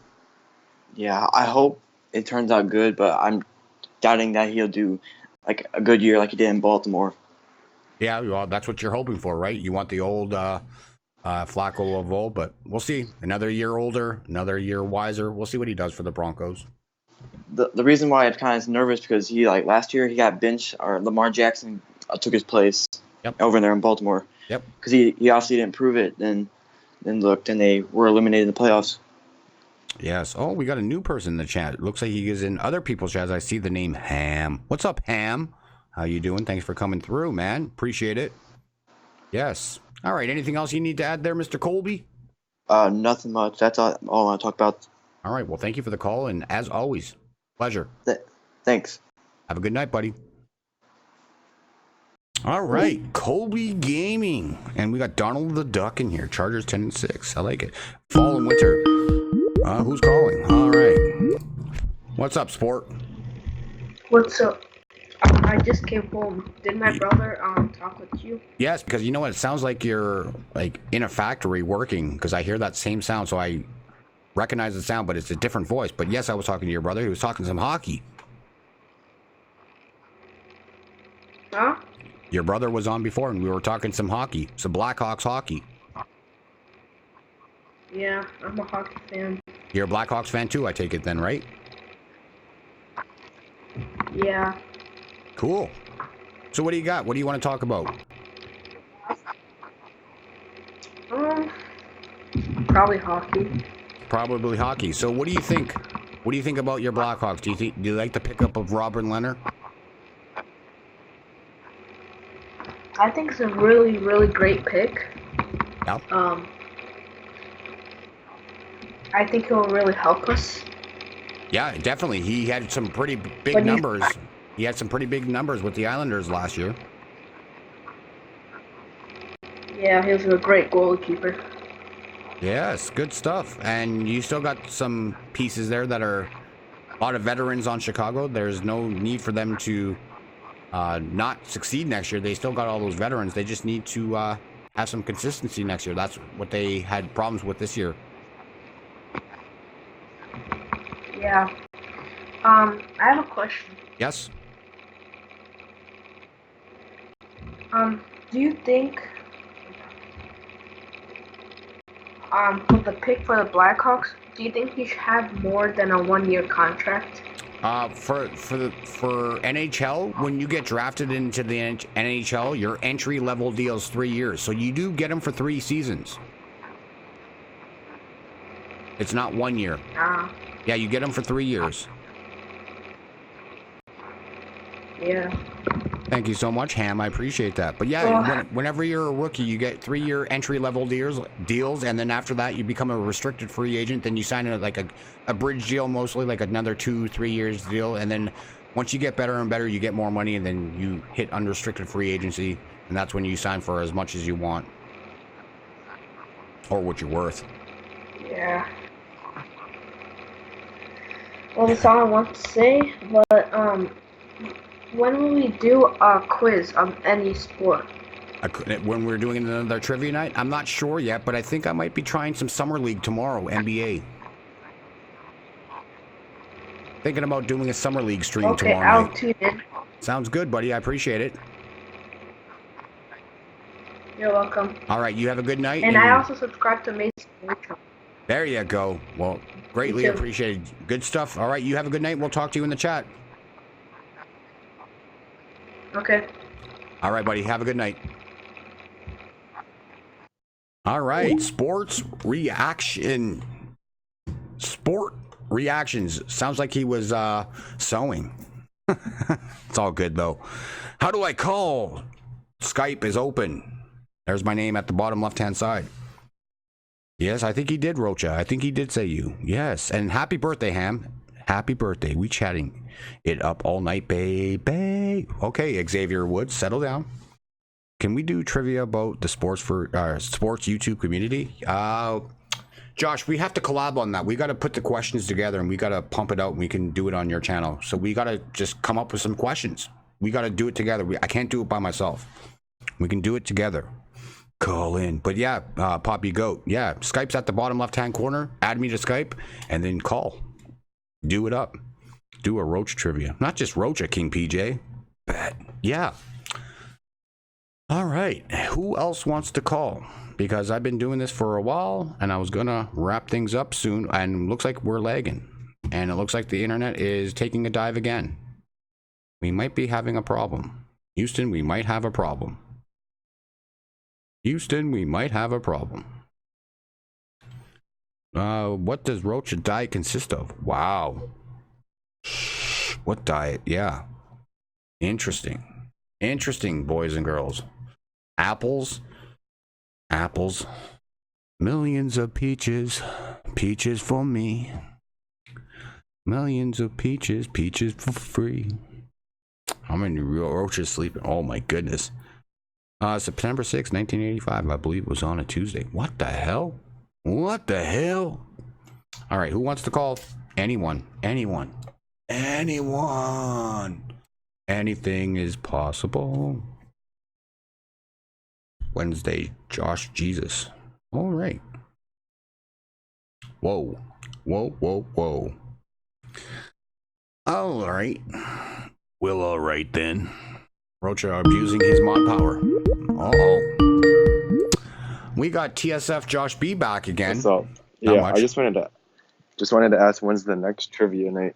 Yeah, I hope it turns out good, but I'm doubting that he'll do like a good year like he did in Baltimore. Yeah, well, that's what you're hoping for, right? You want the old Flacco of old, but we'll see. Another year older, another year wiser. We'll see what he does for the Broncos. The reason why I'm kind of nervous because he last year he got benched or Lamar Jackson took his place over there in Baltimore. Yep. Because he obviously didn't prove it. Then looked and they were eliminated in the playoffs. Yes. Oh, we got a new person in the chat. It looks like he is in other people's chats. I see the name Ham. What's up, Ham? How you doing? Thanks for coming through, man. Appreciate it. Yes. All right. Anything else you need to add there, Mr. Colby? Nothing much. That's all I want to talk about. All right. Well, thank you for the call, and as always, pleasure. Thanks. Have a good night, buddy. All right, Colby Gaming, and we got Donald the Duck in here. Chargers 10-6. I like it. Fall and winter. Who's calling? All right. What's up, sport? What's up? I just came home. Did my brother talk with you? Yes, because you know what? It sounds like you're like in a factory working because I hear that same sound, so I recognize the sound, but it's a different voice. But yes, I was talking to your brother. He was talking some hockey. Huh? Your brother was on before, and we were talking some hockey, some Blackhawks hockey. Yeah, I'm a hockey fan. You're a Blackhawks fan too, I take it then, right? Yeah. Cool. So what do you got? What do you want to talk about? Probably hockey. Probably hockey. So what do you think? What do you think about your Blackhawks? Do you like the pickup of Robin Leonard? I think it's a really, really great pick. Yeah. I think he'll really help us. Yeah, definitely. He had some pretty big numbers. He had some pretty big numbers with the Islanders last year. Yeah, he was a great goalkeeper. Yes, good stuff. And you still got some pieces there that are a lot of veterans on Chicago. There's no need for them to not succeed next year. They still got all those veterans. They just need to have some consistency next year. That's what they had problems with this year. Yeah. I have a question. Yes. Do you think with the pick for the Blackhawks, do you think he should have more than a 1-year contract? For NHL, when you get drafted into the NHL, your entry level deal is 3 years. So you do get him for 3 seasons. It's not 1 year. Yeah, you get him for 3 years. Yeah. Thank you so much, Ham. I appreciate that. But yeah, whenever you're a rookie, you get 3-year entry-level deals, and then after that, you become a restricted free agent. Then you sign a bridge deal, mostly like another 2-3 years deal, and then once you get better and better, you get more money, and then you hit unrestricted free agency, and that's when you sign for as much as you want or what you're worth. Yeah. Well, that's all I want to say. But When will we do a quiz on any sport? When we're doing another trivia night, I'm not sure yet, but I think I might be trying some summer league tomorrow, NBA. Thinking about doing a summer league stream tomorrow night. I'll tune in. Sounds good, buddy. I appreciate it. You're welcome. All right, you have a good night. And I also subscribe to Mason. There you go. Well, greatly appreciated. Good stuff. All right, you have a good night. We'll talk to you in the chat. Okay. All right, buddy. Have a good night. All right, sports reaction. Sport reactions. Sounds like he was sewing. It's all good, though. How do I call? Skype is open. There's my name at the bottom left-hand side. Yes, I think he did, Rocha. I think he did say you. Yes, and happy birthday, Ham. Happy birthday. We chatting it up all night, baby. Okay, Xavier Woods, settle down. Can we do trivia about the sports YouTube community? Josh, we have to collab on that. We got to put the questions together and we got to pump it out and we can do it on your channel. So we got to just come up with some questions. We got to do it together. I can't do it by myself. We can do it together. Call in. But yeah, Poppy Goat. Yeah, Skype's at the bottom left-hand corner. Add me to Skype and then call. Do it up. Do a Roach trivia. Not just Roach, King PJ. Bet. Yeah. All right. Who else wants to call? Because I've been doing this for a while and I was going to wrap things up soon. And it looks like we're lagging. And it looks like the internet is taking a dive again. We might be having a problem. Houston, we might have a problem. Houston, we might have a problem. What does Roach diet consist of? Wow. What diet? Yeah. Interesting. Interesting, boys and girls. Apples. Apples. Millions of peaches. Peaches for me. Millions of peaches. Peaches for free. How many roaches sleeping? Oh my goodness. September 6, 1985, I believe, was on a Tuesday. What the hell? What the hell? All right, who wants to call? Anyone. Anyone. Anyone. Anything is possible. Wednesday, Josh Jesus. All right. Whoa. Whoa, whoa, whoa. All right. Well, all right then. Rocha abusing his mod power. Uh-oh. We got TSF Josh B back again. What's up? Yeah, I just wanted to ask, when's the next trivia night?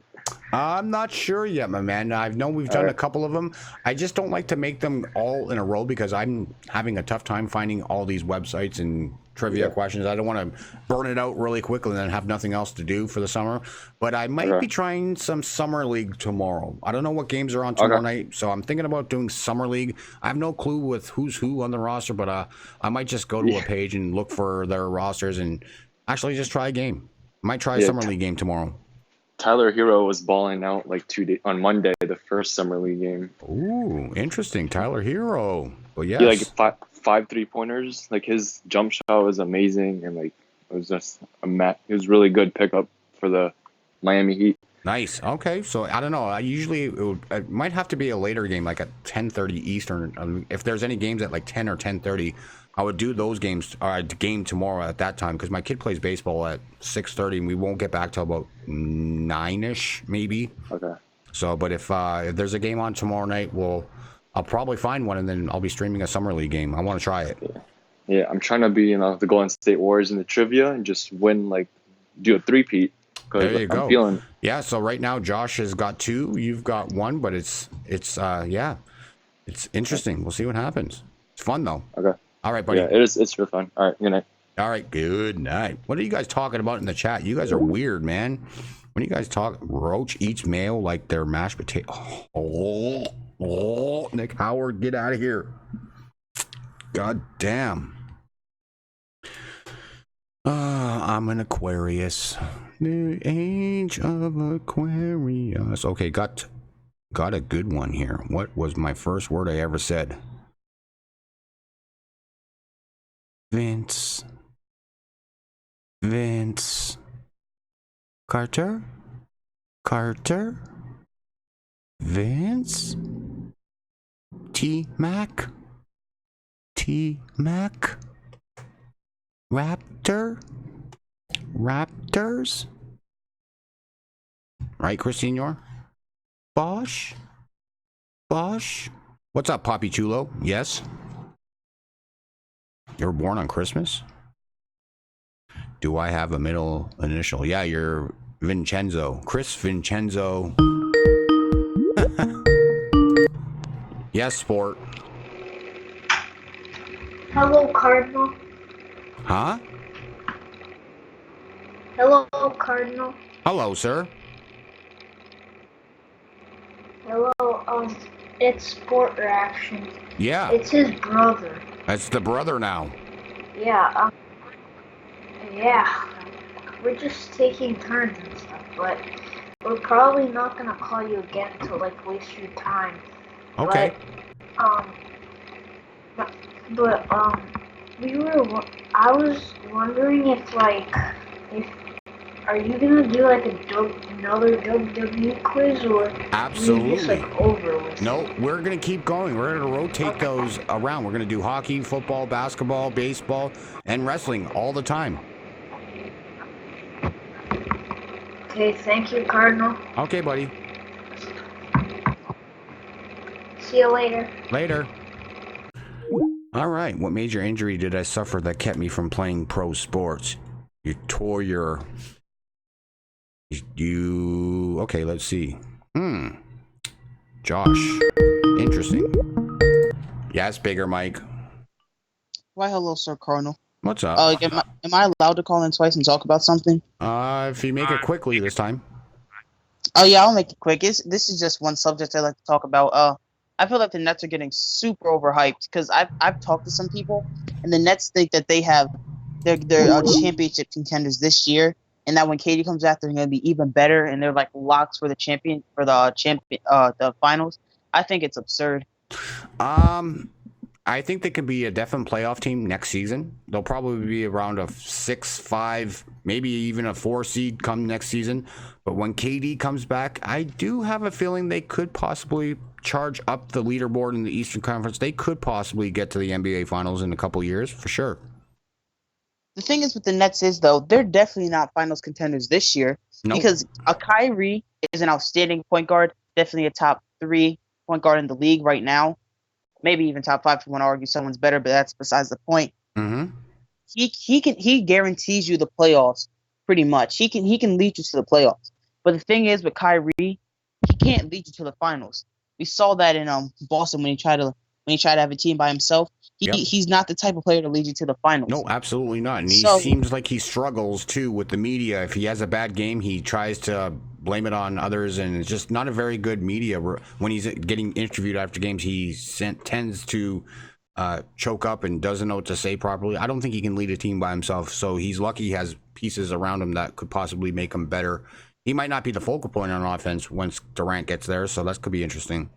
I'm not sure yet, my man. I know we've done a couple of them. I just don't like to make them all in a row because I'm having a tough time finding all these websites and trivia questions. I don't want to burn it out really quickly and then have nothing else to do for the summer. But I might be trying some summer league tomorrow. I don't know what games are on tomorrow night, so I'm thinking about doing summer league. I have no clue with who's who on the roster, but I might just go to a page and look for their rosters and actually just try a game. Might try a summer league game tomorrow. Tyler Hero was balling out like 2 days on Monday, the first summer league game. Ooh, interesting, Tyler Hero. But yes, like five 3-pointers. Like his jump shot was amazing, and like it was just it was really good pickup for the Miami Heat. Nice. Okay, so I don't know. I usually it might have to be a later game, like at 10:30 Eastern. If there's any games at like 10 or 10:30. I would do those games, game tomorrow at that time because my kid plays baseball at 6:30 and we won't get back till about 9ish maybe. Okay. So, but if there's a game on tomorrow night, I'll probably find one and then I'll be streaming a summer league game. I want to try it. Yeah, I'm trying to be the Golden State Warriors in the trivia and just win do a three-peat. There you go. Yeah. So right now Josh has got 2, you've got 1, but it's interesting. We'll see what happens. It's fun though. Okay. All right, buddy. Yeah, it's real fun. All right, good night. All right, good night. What are you guys talking about in the chat? You guys are weird, man. When you guys talk, Roach eats mayo like they're mashed potatoes. Oh, Nick Howard, get out of here. God damn. I'm an Aquarius. The age of Aquarius. Okay, got a good one here. What was my first word I ever said? Vince Carter Vince T-Mac? T-Mac? Raptors? Right, Christine? Bosch? What's up, Poppy Chulo? Yes? You were born on Christmas? Do I have a middle initial? Yeah, you're Vincenzo. Chris Vincenzo. Yes, sport. Hello, Cardinal. Huh? Hello, Cardinal. Hello, sir. Hello, it's Sport Reaction. Yeah. It's his brother. That's the brother now. Yeah, yeah. We're just taking turns and stuff, but we're probably not gonna call you again to like waste your time. Okay. I was wondering if are you gonna do like another WWE quiz, or Absolutely. you just like over with? No, we're gonna keep going. We're gonna rotate those around. We're gonna do hockey, football, basketball, baseball, and wrestling all the time. Okay, thank you, Cardinal. Okay, buddy. See you later. Later. All right. What major injury did I suffer that kept me from playing pro sports? You tore your... Okay, let's see. Josh. Interesting. Yes, bigger Mike. Why, hello, Sir Cardinal. What's up? Am I allowed to call in twice and talk about something? If you make it quickly this time. Oh yeah, I'll make it quick. This is just one subject I'd like to talk about. I feel like the Nets are getting super overhyped because I've talked to some people, and the Nets think that they're championship contenders this year, and that when KD comes back, they're going to be even better, and they're like locks for the finals. I think it's absurd. I think they could be a definite playoff team next season. They'll probably be around a 6-5, maybe even a 4 seed come next season. But when KD comes back, I do have a feeling they could possibly charge up the leaderboard in the Eastern Conference. They could possibly get to the NBA Finals in a couple years, for sure. The thing is with the Nets is, though, they're definitely not finals contenders this year. Nope. Because Kyrie is an outstanding point guard, definitely a top 3 point guard in the league right now. Maybe even top 5 if you want to argue someone's better, but that's besides the point. Mm-hmm. He guarantees you the playoffs pretty much. He can lead you to the playoffs. But the thing is with Kyrie, he can't lead you to the finals. We saw that in Boston when he tried to have a team by himself. He's not the type of player to lead you to the finals. No, absolutely not. And he seems like he struggles too with the media. If he has a bad game, he tries to blame it on others, and it's just not a very good media. When he's getting interviewed after games, he tends to choke up and doesn't know what to say properly. I don't think he can lead a team by himself, so he's lucky he has pieces around him that could possibly make him better. He might not be the focal point on offense once Durant gets there, so that could be interesting.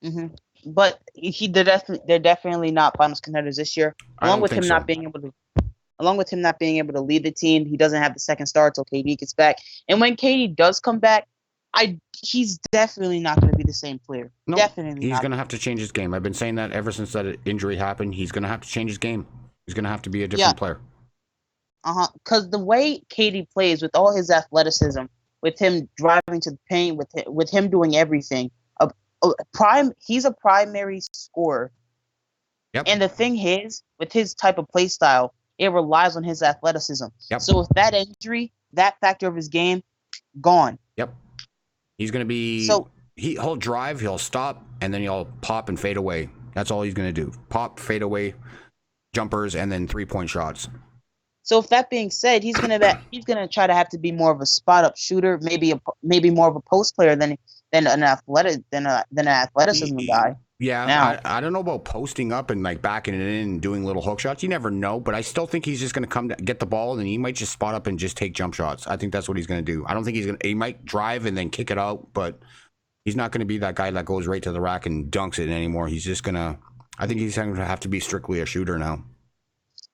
Mm-hmm. But they're definitely not finals contenders this year. Along with him not being able to lead the team, he doesn't have the second star until KD gets back. And when KD does come back, he's definitely not going to be the same player. No, definitely he's not. going to have to change his game. I've been saying that ever since that injury happened. He's going to have to change his game. He's going to have to be a different player. Because the way KD plays with all his athleticism, with him driving to the paint, with him doing everything, he's a primary scorer. Yep. And the thing is, with his type of play style, it relies on his athleticism. Yep. So with that injury, that factor of his game, gone. Yep. He's going to be... He'll drive, he'll stop, and then he'll pop and fade away. That's all he's going to do. Pop, fade away, jumpers, and then three-point shots. So with that being said, he's gonna try to have to be more of a spot-up shooter, maybe more of a post player than an athleticism guy. Yeah, now, I don't know about posting up and like backing it in and doing little hook shots. You never know, but I still think he's just going to get the ball and he might just spot up and just take jump shots. I think that's what he's going to do. I don't think he might drive and then kick it out, but he's not going to be that guy that goes right to the rack and dunks it anymore. He's just going to, I think he's going to have to be strictly a shooter now.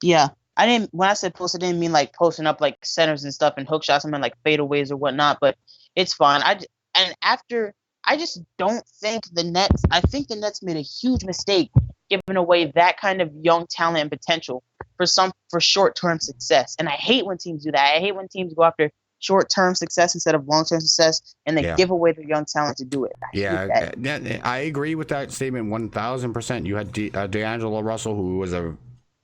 Yeah. When I said post, I didn't mean like posting up like centers and stuff and hook shots. I meant like fadeaways or whatnot, but it's fine. I just don't think the Nets. I think the Nets made a huge mistake giving away that kind of young talent and potential for short-term success. And I hate when teams do that. I hate when teams go after short-term success instead of long-term success, and they give away their young talent to do it. I agree with that statement 1,000%. You had D'Angelo Russell, who was a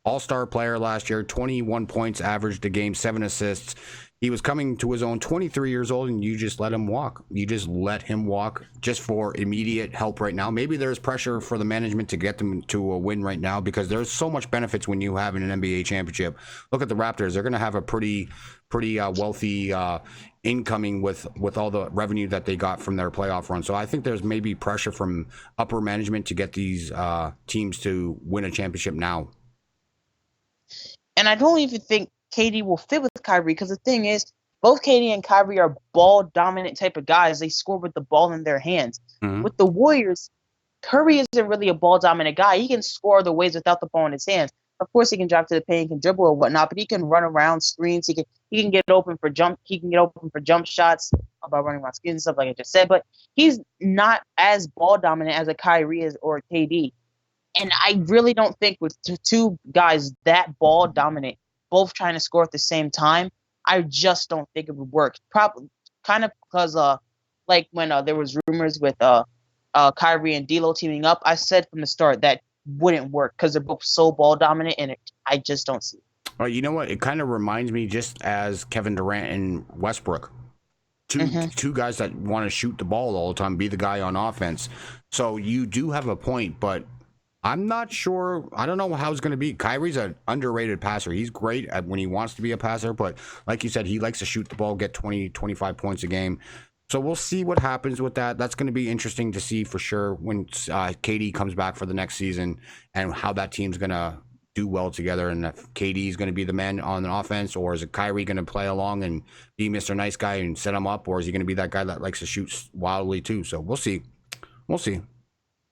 all-star player last year, 21 points averaged a game, 7 assists. He was coming to his own, 23 years old, and you just let him walk. You just let him walk just for immediate help right now. Maybe there's pressure for the management to get them to a win right now because there's so much benefits when you have an NBA championship. Look at the Raptors. They're going to have a pretty wealthy incoming with all the revenue that they got from their playoff run. So I think there's maybe pressure from upper management to get these teams to win a championship now. And I don't even think KD will fit with Kyrie because the thing is, both KD and Kyrie are ball-dominant type of guys. They score with the ball in their hands. Mm-hmm. With the Warriors, Curry isn't really a ball-dominant guy. He can score other ways without the ball in his hands. Of course, he can drive to the paint, he can dribble or whatnot, but he can run around screens. He can get open for jump. He can get open for jump shots by running around screens and stuff like I just said. But he's not as ball-dominant as a Kyrie is or a KD. And I really don't think with two guys that ball-dominant, both trying to score at the same time, I just don't think it would work. Probably kind of because like when there was rumors with Kyrie and D'Lo teaming up, I said from the start that wouldn't work because they're both so ball dominant, and I just don't see it. Well, you know what? It kind of reminds me just as Kevin Durant and Westbrook. Two guys that want to shoot the ball all the time, be the guy on offense. So you do have a point, but I'm not sure. I don't know how it's going to be. Kyrie's an underrated passer. He's great at when he wants to be a passer, but like you said, he likes to shoot the ball, get 20, 25 points a game. So we'll see what happens with that. That's going to be interesting to see for sure when KD comes back for the next season and how that team's going to do well together. And if KD is going to be the man on the offense, or is it Kyrie going to play along and be Mr. Nice Guy and set him up, or is he going to be that guy that likes to shoot wildly too? So we'll see. We'll see.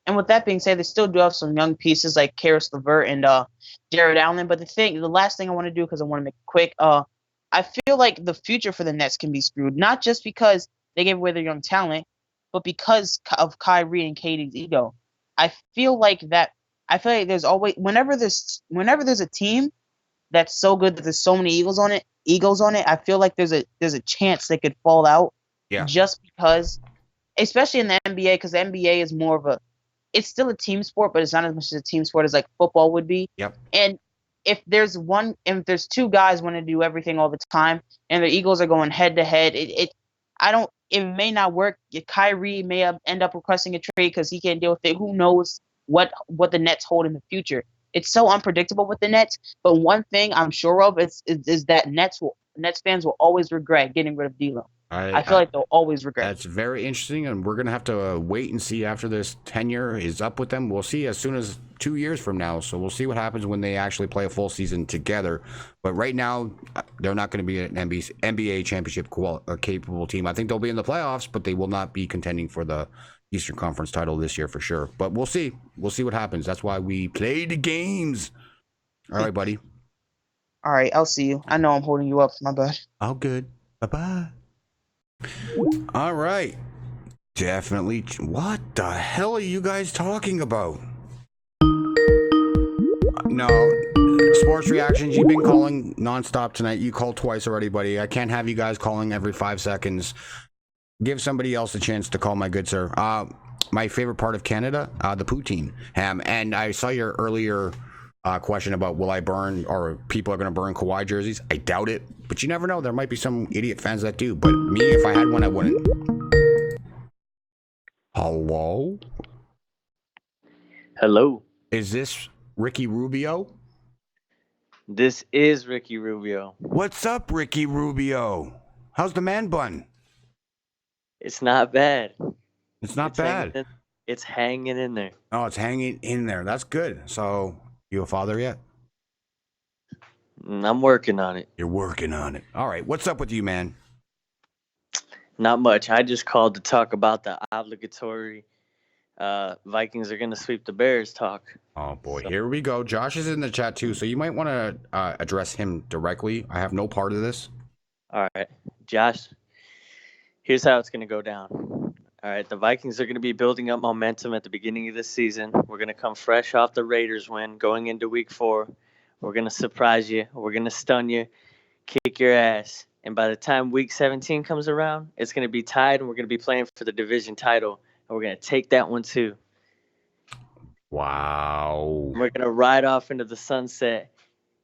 And with that being said, they still do have some young pieces like Karis LeVert and Jared Allen. But the last thing I want to do, because I want to make it quick, I feel like the future for the Nets can be screwed, not just because they gave away their young talent, but because of Kyrie and KD's ego. I feel like there's always whenever there's a team that's so good that there's so many egos on it. I feel like there's a chance they could fall out. Yeah. Just because, especially in the NBA, because the NBA is more of it's still a team sport, but it's not as much as a team sport as like football would be. Yep. And if there's two guys want to do everything all the time and their egos are going head to head, it may not work. Kyrie may end up requesting a trade because he can't deal with it. Who knows what the Nets hold in the future? It's so unpredictable with the Nets. But one thing I'm sure of is that Nets fans will always regret getting rid of D'Lo. I feel like they'll always regret. That's very interesting, and we're going to have to wait and see after this tenure is up with them. We'll see as soon as 2 years from now, so we'll see what happens when they actually play a full season together. But right now, they're not going to be an NBA championship capable team. I think they'll be in the playoffs, but they will not be contending for the Eastern Conference title this year for sure. But we'll see. We'll see what happens. That's why we play the games. All right, buddy. All right, I'll see you. I know I'm holding you up. My bad. All good. Bye-bye. All right. Definitely. What the hell are you guys talking about? No. Sports reactions. You've been calling nonstop tonight. You called twice already, buddy. I can't have you guys calling every 5 seconds. Give somebody else a chance to call, my good sir. My favorite part of Canada, the poutine ham. And I saw your earlier question about will I burn, or people are going to burn Kawhi jerseys. I doubt it, but you never know. There might be some idiot fans that do. But me, if I had one, I wouldn't. Hello? Hello. Is this Ricky Rubio? This is Ricky Rubio. What's up, Ricky Rubio? How's the man bun? It's not bad. It's not bad. It's hanging in there. Oh, it's hanging in there. That's good. So, you a father yet? I'm working on it. You're working on it. All right. What's up with you, man? Not much. I just called to talk about the obligatory Vikings are going to sweep the Bears talk. Oh, boy. Here we go. Josh is in the chat, too, so you might want to address him directly. I have no part of this. All right. Josh, here's how it's going to go down. All right, the Vikings are going to be building up momentum at the beginning of the season. We're going to come fresh off the Raiders win going into week 4. We're going to surprise you. We're going to stun you, kick your ass. And by the time week 17 comes around, it's going to be tied, and we're going to be playing for the division title. And we're going to take that one too. Wow. We're going to ride off into the sunset.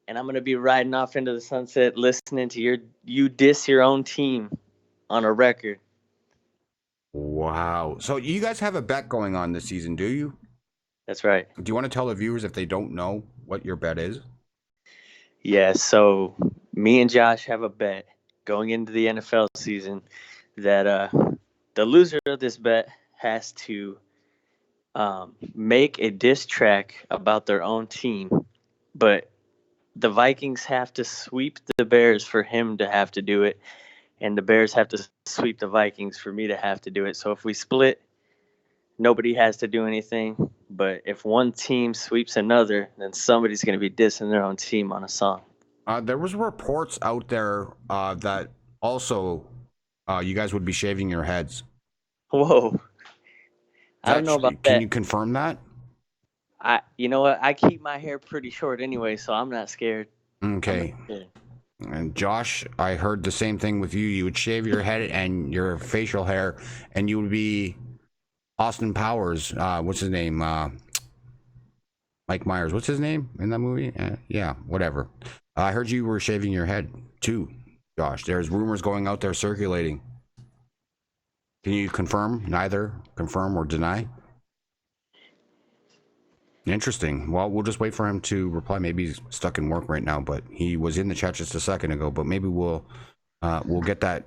And I'm going to be riding off into the sunset listening to you diss your own team on a record. Wow. So you guys have a bet going on this season, do you? That's right. Do you want to tell the viewers if they don't know what your bet is? Yeah, so me and Josh have a bet going into the NFL season that the loser of this bet has to make a diss track about their own team, but the Vikings have to sweep the Bears for him to have to do it, and the Bears have to sweep the Vikings for me to have to do it. So if we split, nobody has to do anything, but if one team sweeps another, then somebody's going to be dissing their own team on a song. There was reports out there that also you guys would be shaving your heads. Whoa. I don't know about that. Can you confirm that? You know what? I keep my hair pretty short anyway, so I'm not scared. Okay. And Josh, I heard the same thing with you. You would shave your head and your facial hair, and you would be Austin Powers. What's his name? Mike Myers. What's his name in that movie? Yeah, whatever. I heard you were shaving your head too, Josh. There's rumors going out there circulating. Can you confirm? Neither confirm or deny? Interesting. Well, we'll just wait for him to reply. Maybe he's stuck in work right now, but he was in the chat just a second ago. But maybe we'll get that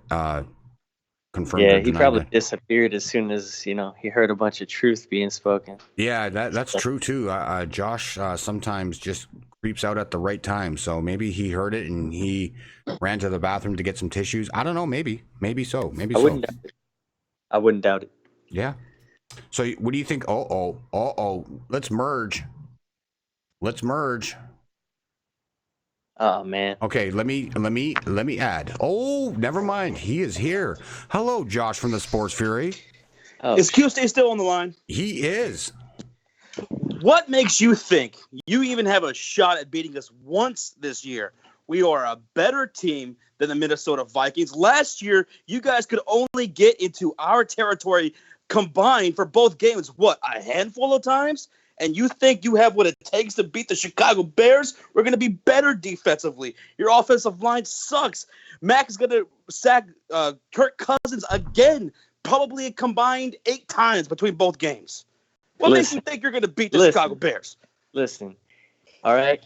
confirmed. Yeah, he probably disappeared as soon as he heard a bunch of truth being spoken. Yeah, that's true too. Josh sometimes just creeps out at the right time, so maybe he heard it and he ran to the bathroom to get some tissues. I don't know. Maybe so. Maybe so. I wouldn't doubt it. Yeah. So what do you think? Let's merge. Oh man. Okay, let me add. Oh, never mind. He is here. Hello, Josh from the Sports Fury. Oh. Is Q-Stay still on the line? He is. What makes you think you even have a shot at beating us once this year? We are a better team than the Minnesota Vikings. Last year, you guys could only get into our territory combined for both games, a handful of times? And you think you have what it takes to beat the Chicago Bears? We're going to be better defensively. Your offensive line sucks. Mac is going to sack Kirk Cousins again, probably a combined 8 times between both games. What makes you think you're going to beat the Chicago Bears? Listen, all right.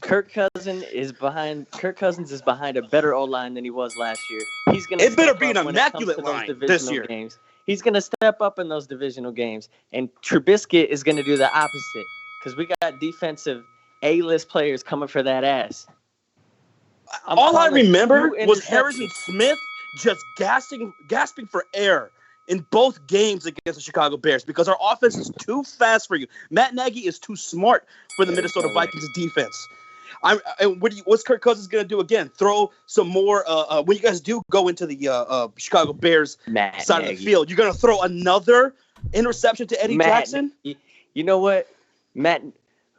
Kirk Cousins is behind a better O-line than he was last year. He's going to. It better be an immaculate line this year. Games. He's going to step up in those divisional games, and Trubisky is going to do the opposite because we got defensive A-list players coming for that ass. All I remember was Harrison Smith just gasping for air in both games against the Chicago Bears because our offense is too fast for you. Matt Nagy is too smart for the Minnesota Vikings defense. What's Kirk Cousins going to do again? Throw some more when you guys do go into the Chicago Bears side of the field. You're going to throw another interception to Eddie Jackson? You know what?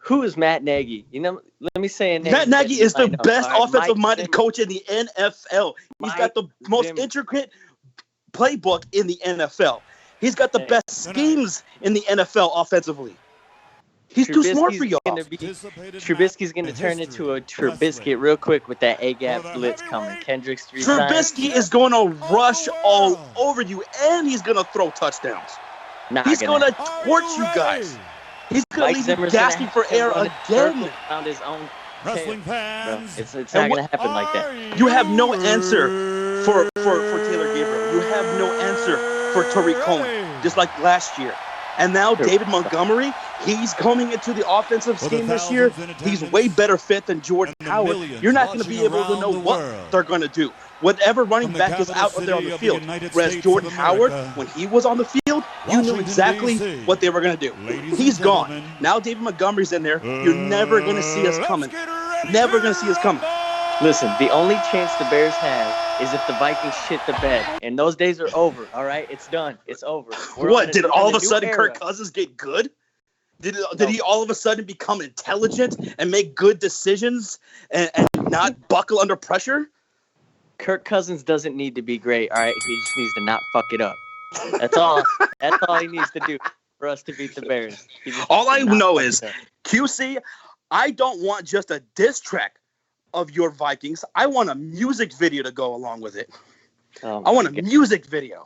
Who is Matt Nagy? Let me say a name. Matt Nagy is the best offensive-minded coach in the NFL. He's got the most intricate playbook in the NFL. He's got the best schemes in the NFL offensively. He's too smart for y'all. Trubisky's going to turn into a Trubisky real quick with that A-gap blitz coming. Kendrick's Trubisky is going to rush all over you, and he's going to throw touchdowns. He's going to torch you guys. He's going to leave you gasping for air again. Found his own wrestling fans. It's not going to happen like that. You have no answer for Taylor Gabriel. You have no answer for Tariq Cohen, just like last year. And now David Montgomery, he's coming into the offensive scheme this year. He's way better fit than Jordan Howard. You're not going to be able to know what they're going to do. Whatever running back is out there on the field. Whereas Jordan Howard, when he was on the field, you knew exactly what they were going to do. He's gone. Now David Montgomery's in there. You're never going to see us coming. Never going to see us coming. Listen, the only chance the Bears have is if the Vikings shit the bed, and those days are over. All right, it's done. It's over. Did all of a sudden Kirk Cousins get good? Did he all of a sudden become intelligent and make good decisions and not buckle under pressure? Kirk Cousins doesn't need to be great. All right, he just needs to not fuck it up. That's all. That's all he needs to do for us to beat the Bears. All I know is, QC, I don't want just a diss track of your Vikings. I want a music video to go along with it. I want a music video.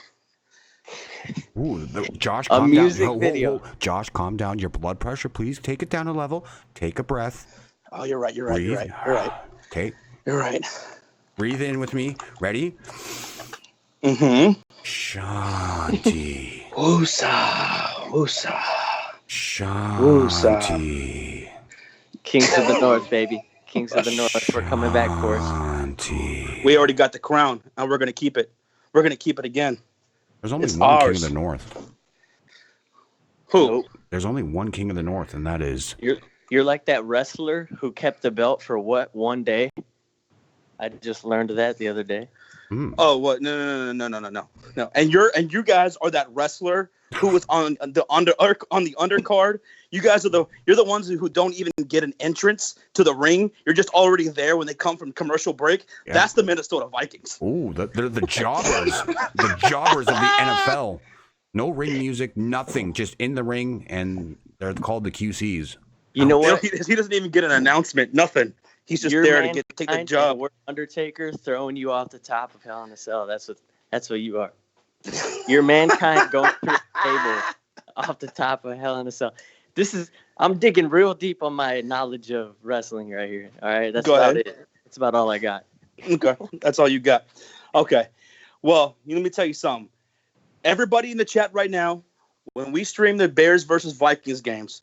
Ooh, Josh, calm down. Whoa. Josh, calm down. Your blood pressure, please take it down a level. Take a breath. Oh, you're right. Breathe. You're right. Okay. You're right. Breathe in with me. Ready? Mm-hmm. Shanti. Woosah. Shanti. Kings of the North, baby. Kings of the North. We're coming back for us. We already got the crown, and we're going to keep it. We're going to keep it again. There's only one King of the North. Who? There's only one King of the North, and that is... You're like that wrestler who kept the belt for what, one day? I just learned that the other day. Oh, what? No. And you guys are that wrestler who was on the undercard. You guys are you're the ones who don't even get an entrance to the ring. You're just already there when they come from commercial break. Yeah. That's the Minnesota Vikings. Ooh, they're the jobbers. The jobbers of the NFL. No ring music, nothing. Just in the ring, and they're called the QCs. You know what? He doesn't even get an announcent. Nothing. He's just there to take the job. We're Undertaker throwing you off the top of Hell in a Cell. That's what you are. You're mankind going through the table off the top of Hell in a Cell. I'm digging real deep on my knowledge of wrestling right here. All right, that's about it. That's about all I got. Okay, that's all you got. Okay, well, let me tell you something. Everybody in the chat right now, when we stream the Bears versus Vikings games,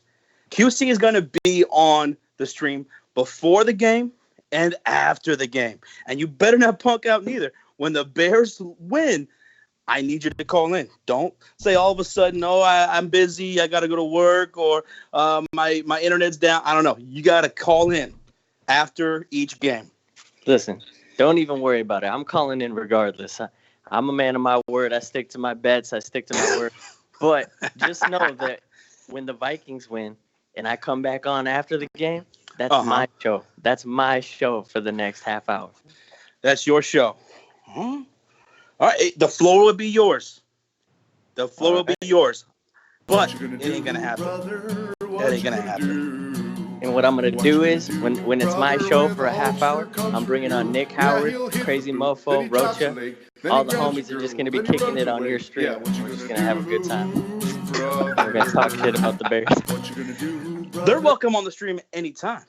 QC is going to be on the stream before the game and after the game. And you better not punk out neither. When the Bears win, I need you to call in. Don't say all of a sudden, I'm busy, I got to go to work, or my internet's down. I don't know. You got to call in after each game. Listen, don't even worry about it. I'm calling in regardless. I'm a man of my word. I stick to my bets. I stick to my word. But just know that when the Vikings win and I come back on after the game, that's my show. That's my show for the next half hour. That's your show. Huh? All right, the floor will be yours. The floor will be yours. But it ain't going to happen. That ain't going to happen. And what I'm going to do is, when it's my show for a half hour, I'm bringing on Nick Howard, Crazy Mofo, Rocha. All the homies are just going to be kicking it on your stream. We're just going to have a good time. We're going to talk shit about the Bears. They're welcome on the stream anytime.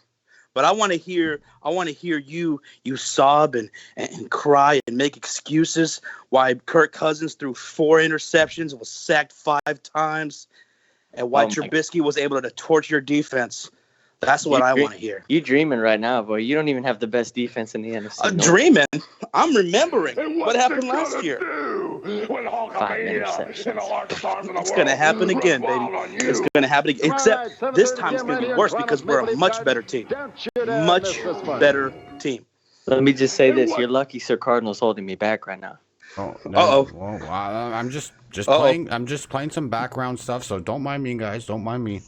But I want to hear you sob and cry and make excuses why Kirk Cousins threw 4 interceptions, was sacked 5 times, and why Trubisky was able to torch your defense. That's what I want to hear. You dreaming right now, boy. You don't even have the best defense in the NFC. Dreaming? I'm remembering what happened last year. 5 interceptions. It's going to happen again, baby. It's going to happen again. Except this time it's going to be worse because we're a much better team. Much better team. Let me just say this. You're lucky SirCardinal's holding me back right now. Oh, no. Well, I'm just playing. I'm just playing some background stuff, so don't mind me, guys. Don't mind me.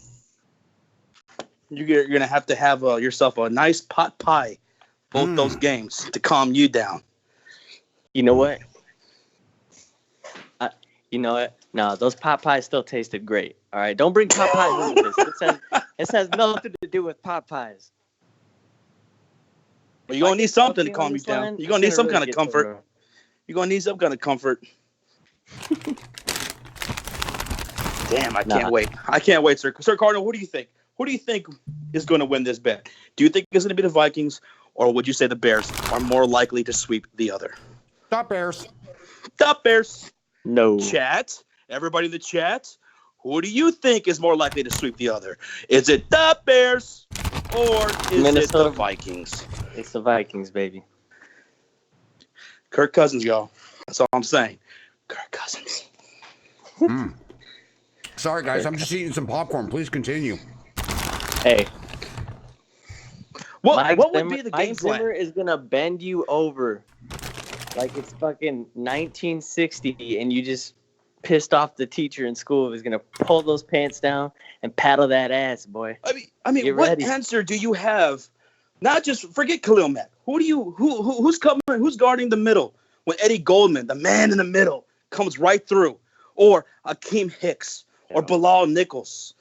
You're gonna have yourself a nice pot pie, both those games, to calm you down. You know what? No, those pot pies still tasted great. All right, don't bring pot pies into this. It has nothing to do with pot pies. But you're gonna need something to calm you down. You're gonna need some kind of comfort. You're gonna need some kind of comfort. Damn, I can't wait. I can't wait, sir. Sir Cardinal, what do you think? Who do you think is going to win this bet? Do you think it's going to be the Vikings, or would you say the Bears are more likely to sweep the other? Stop Bears. Stop Bears. No. Chat. Everybody in the chat. Who do you think is more likely to sweep the other? Is it the Bears, or is it the Vikings? It's the Vikings, baby. Kirk Cousins, y'all. That's all I'm saying. Kirk Cousins. Sorry, guys. I'm just eating some popcorn. Please continue. Hey. What would be the game Mike plan? Zimmer is gonna bend you over like it's fucking 1960, and you just pissed off the teacher in school. He's gonna pull those pants down and paddle that ass, boy. I mean, Get what ready. answer do you have? Not just forget Khalil Mack. Who's guarding the middle when Eddie Goldman, the man in the middle, comes right through, or Akeem Hicks, or Bilal Nichols,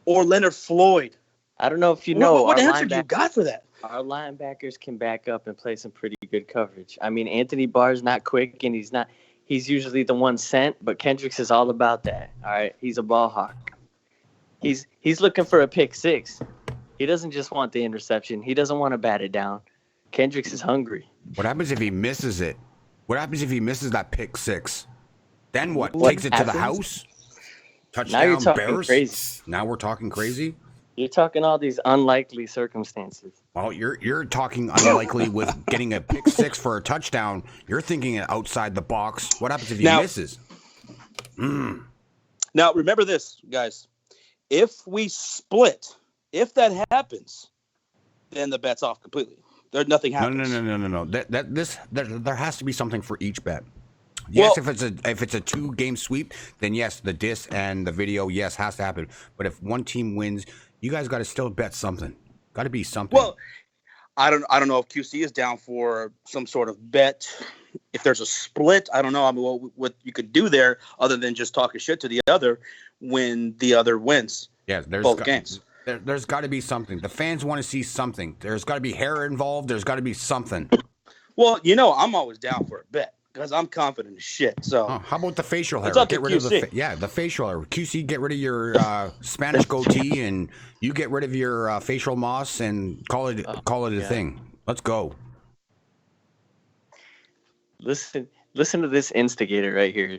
or Leonard Floyd? I don't know if you know. What our answer do you got for that? Our linebackers can back up and play some pretty good coverage. I mean, Anthony Barr's not quick, and he's usually the one sent, but Kendricks is all about that. All right, he's a ball hawk. He's looking for a pick six. He doesn't just want the interception. He doesn't want to bat it down. Kendricks is hungry. What happens if he misses it? What happens if he misses that pick six? Then what? What Takes it to the happens? house? Touchdown, Now you're talking Bears? crazy. Now we're talking crazy? You're talking all these unlikely circumstances. Well, you're talking unlikely with getting a pick six for a touchdown. You're thinking outside the box. What happens if he misses? Now, remember this, guys. If we split, if that happens, then the bet's off completely. Nothing happens. No. There has to be something for each bet. Yes, if it's a 2-game sweep, then yes, the disc and the video, yes, has to happen. But if one team wins, you guys got to still bet something. Got to be something. Well, I don't know if QC is down for some sort of bet. If there's a split, I don't know. I mean, what you could do there other than just talking shit to the other when the other wins. Yeah, both games. There's got to be something. The fans want to see something. There's got to be hair involved. There's got to be something. Well, I'm always down for a bet because I'm confident as shit. So how about the facial hair? It's up to Get rid of QC. the facial hair. QC, get rid of your Spanish goatee, and you get rid of your facial moss, and call it a thing. Let's go. Listen to this instigator right here.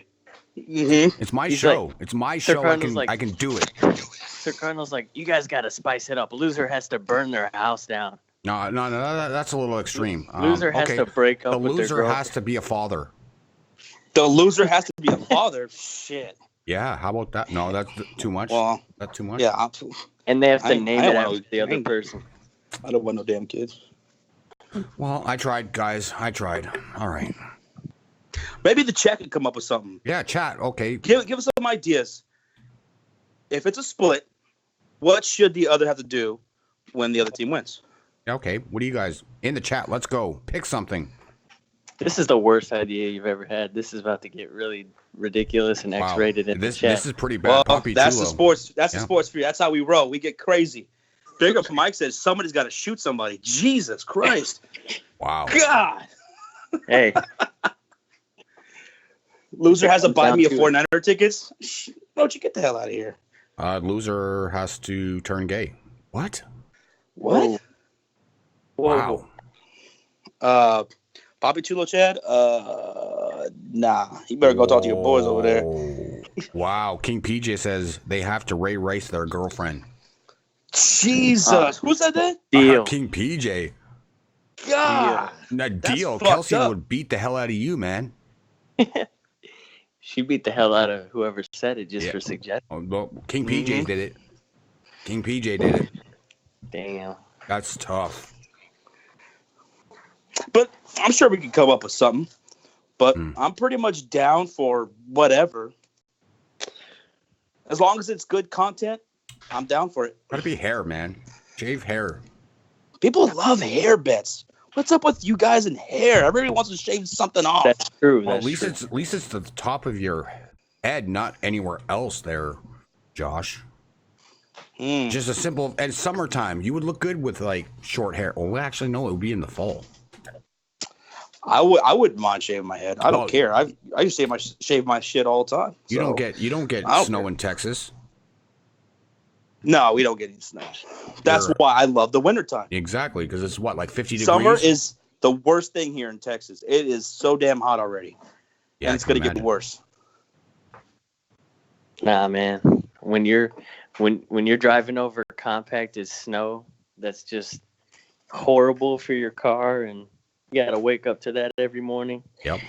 Mm-hmm. It's my He's show. like, It's my Sir show. Cardinal's I can do it. Sir Cardinal's like, you guys got to spice it up. Loser has to burn their house down. No, that's a little extreme. Loser has to break up The with their loser girlfriend. has to be a father. The loser has to be a father. Shit. Yeah, how about that? No, that's too much. Well, that's too much. Yeah. And they have to name it don't after want the other person. I don't want no damn kids. Well, I tried, guys. I tried. All right. Maybe the chat can come up with something. Yeah, chat. Okay. Give us some ideas. If it's a split, what should the other have to do when the other team wins? Okay. What do you guys in the chat? Let's go. Pick something. This is the worst idea you've ever had. This is about to get really ridiculous and X-rated in the chat. This is pretty bad. Poppy That's Chulo. the sports. That's the sports for you. That's how we roll. We get crazy. Big up Mike says somebody's got to shoot somebody. Jesus Christ. Wow. God. Hey. Loser has to buy me a 49er tickets. Don't you get the hell out of here? Loser has to turn gay. What? What? Wow. Bobby Chulo Chad? Nah. You better go talk to your boys over there. Wow. King PJ says they have to Ray Rice their girlfriend. Jesus. Who said that? Deal. King PJ. God. Deal. fucked Kelsey up. would beat the hell out of you, man. She beat the hell out of whoever said it just for suggesting. Oh, well, King PJ did it. King PJ did it. Damn. That's tough. But I'm sure we can come up with something. But I'm pretty much down for whatever. As long as it's good content, I'm down for it. Gotta be hair, man. Shave hair. People love hair bets. What's up with you guys and hair? Everybody wants to shave something off. That's true. Well, That's at least it's the top of your head, not anywhere else there, Josh. Just a simple, and summertime, you would look good with like short hair. Well, actually, no, it would be in the fall. I wouldn't mind shaving my head. I don't care. I used to shave my shit all the time. You don't get snow in Texas. No, we don't get any snow. That's why I love the wintertime. Exactly, because it's what, like 50 degrees? Summer is the worst thing here in Texas. It is so damn hot already. Yeah, and it's going to get worse. Nah, man. When you're driving over compact as snow, that's just horrible for your car, and you got to wake up to that every morning. Yep.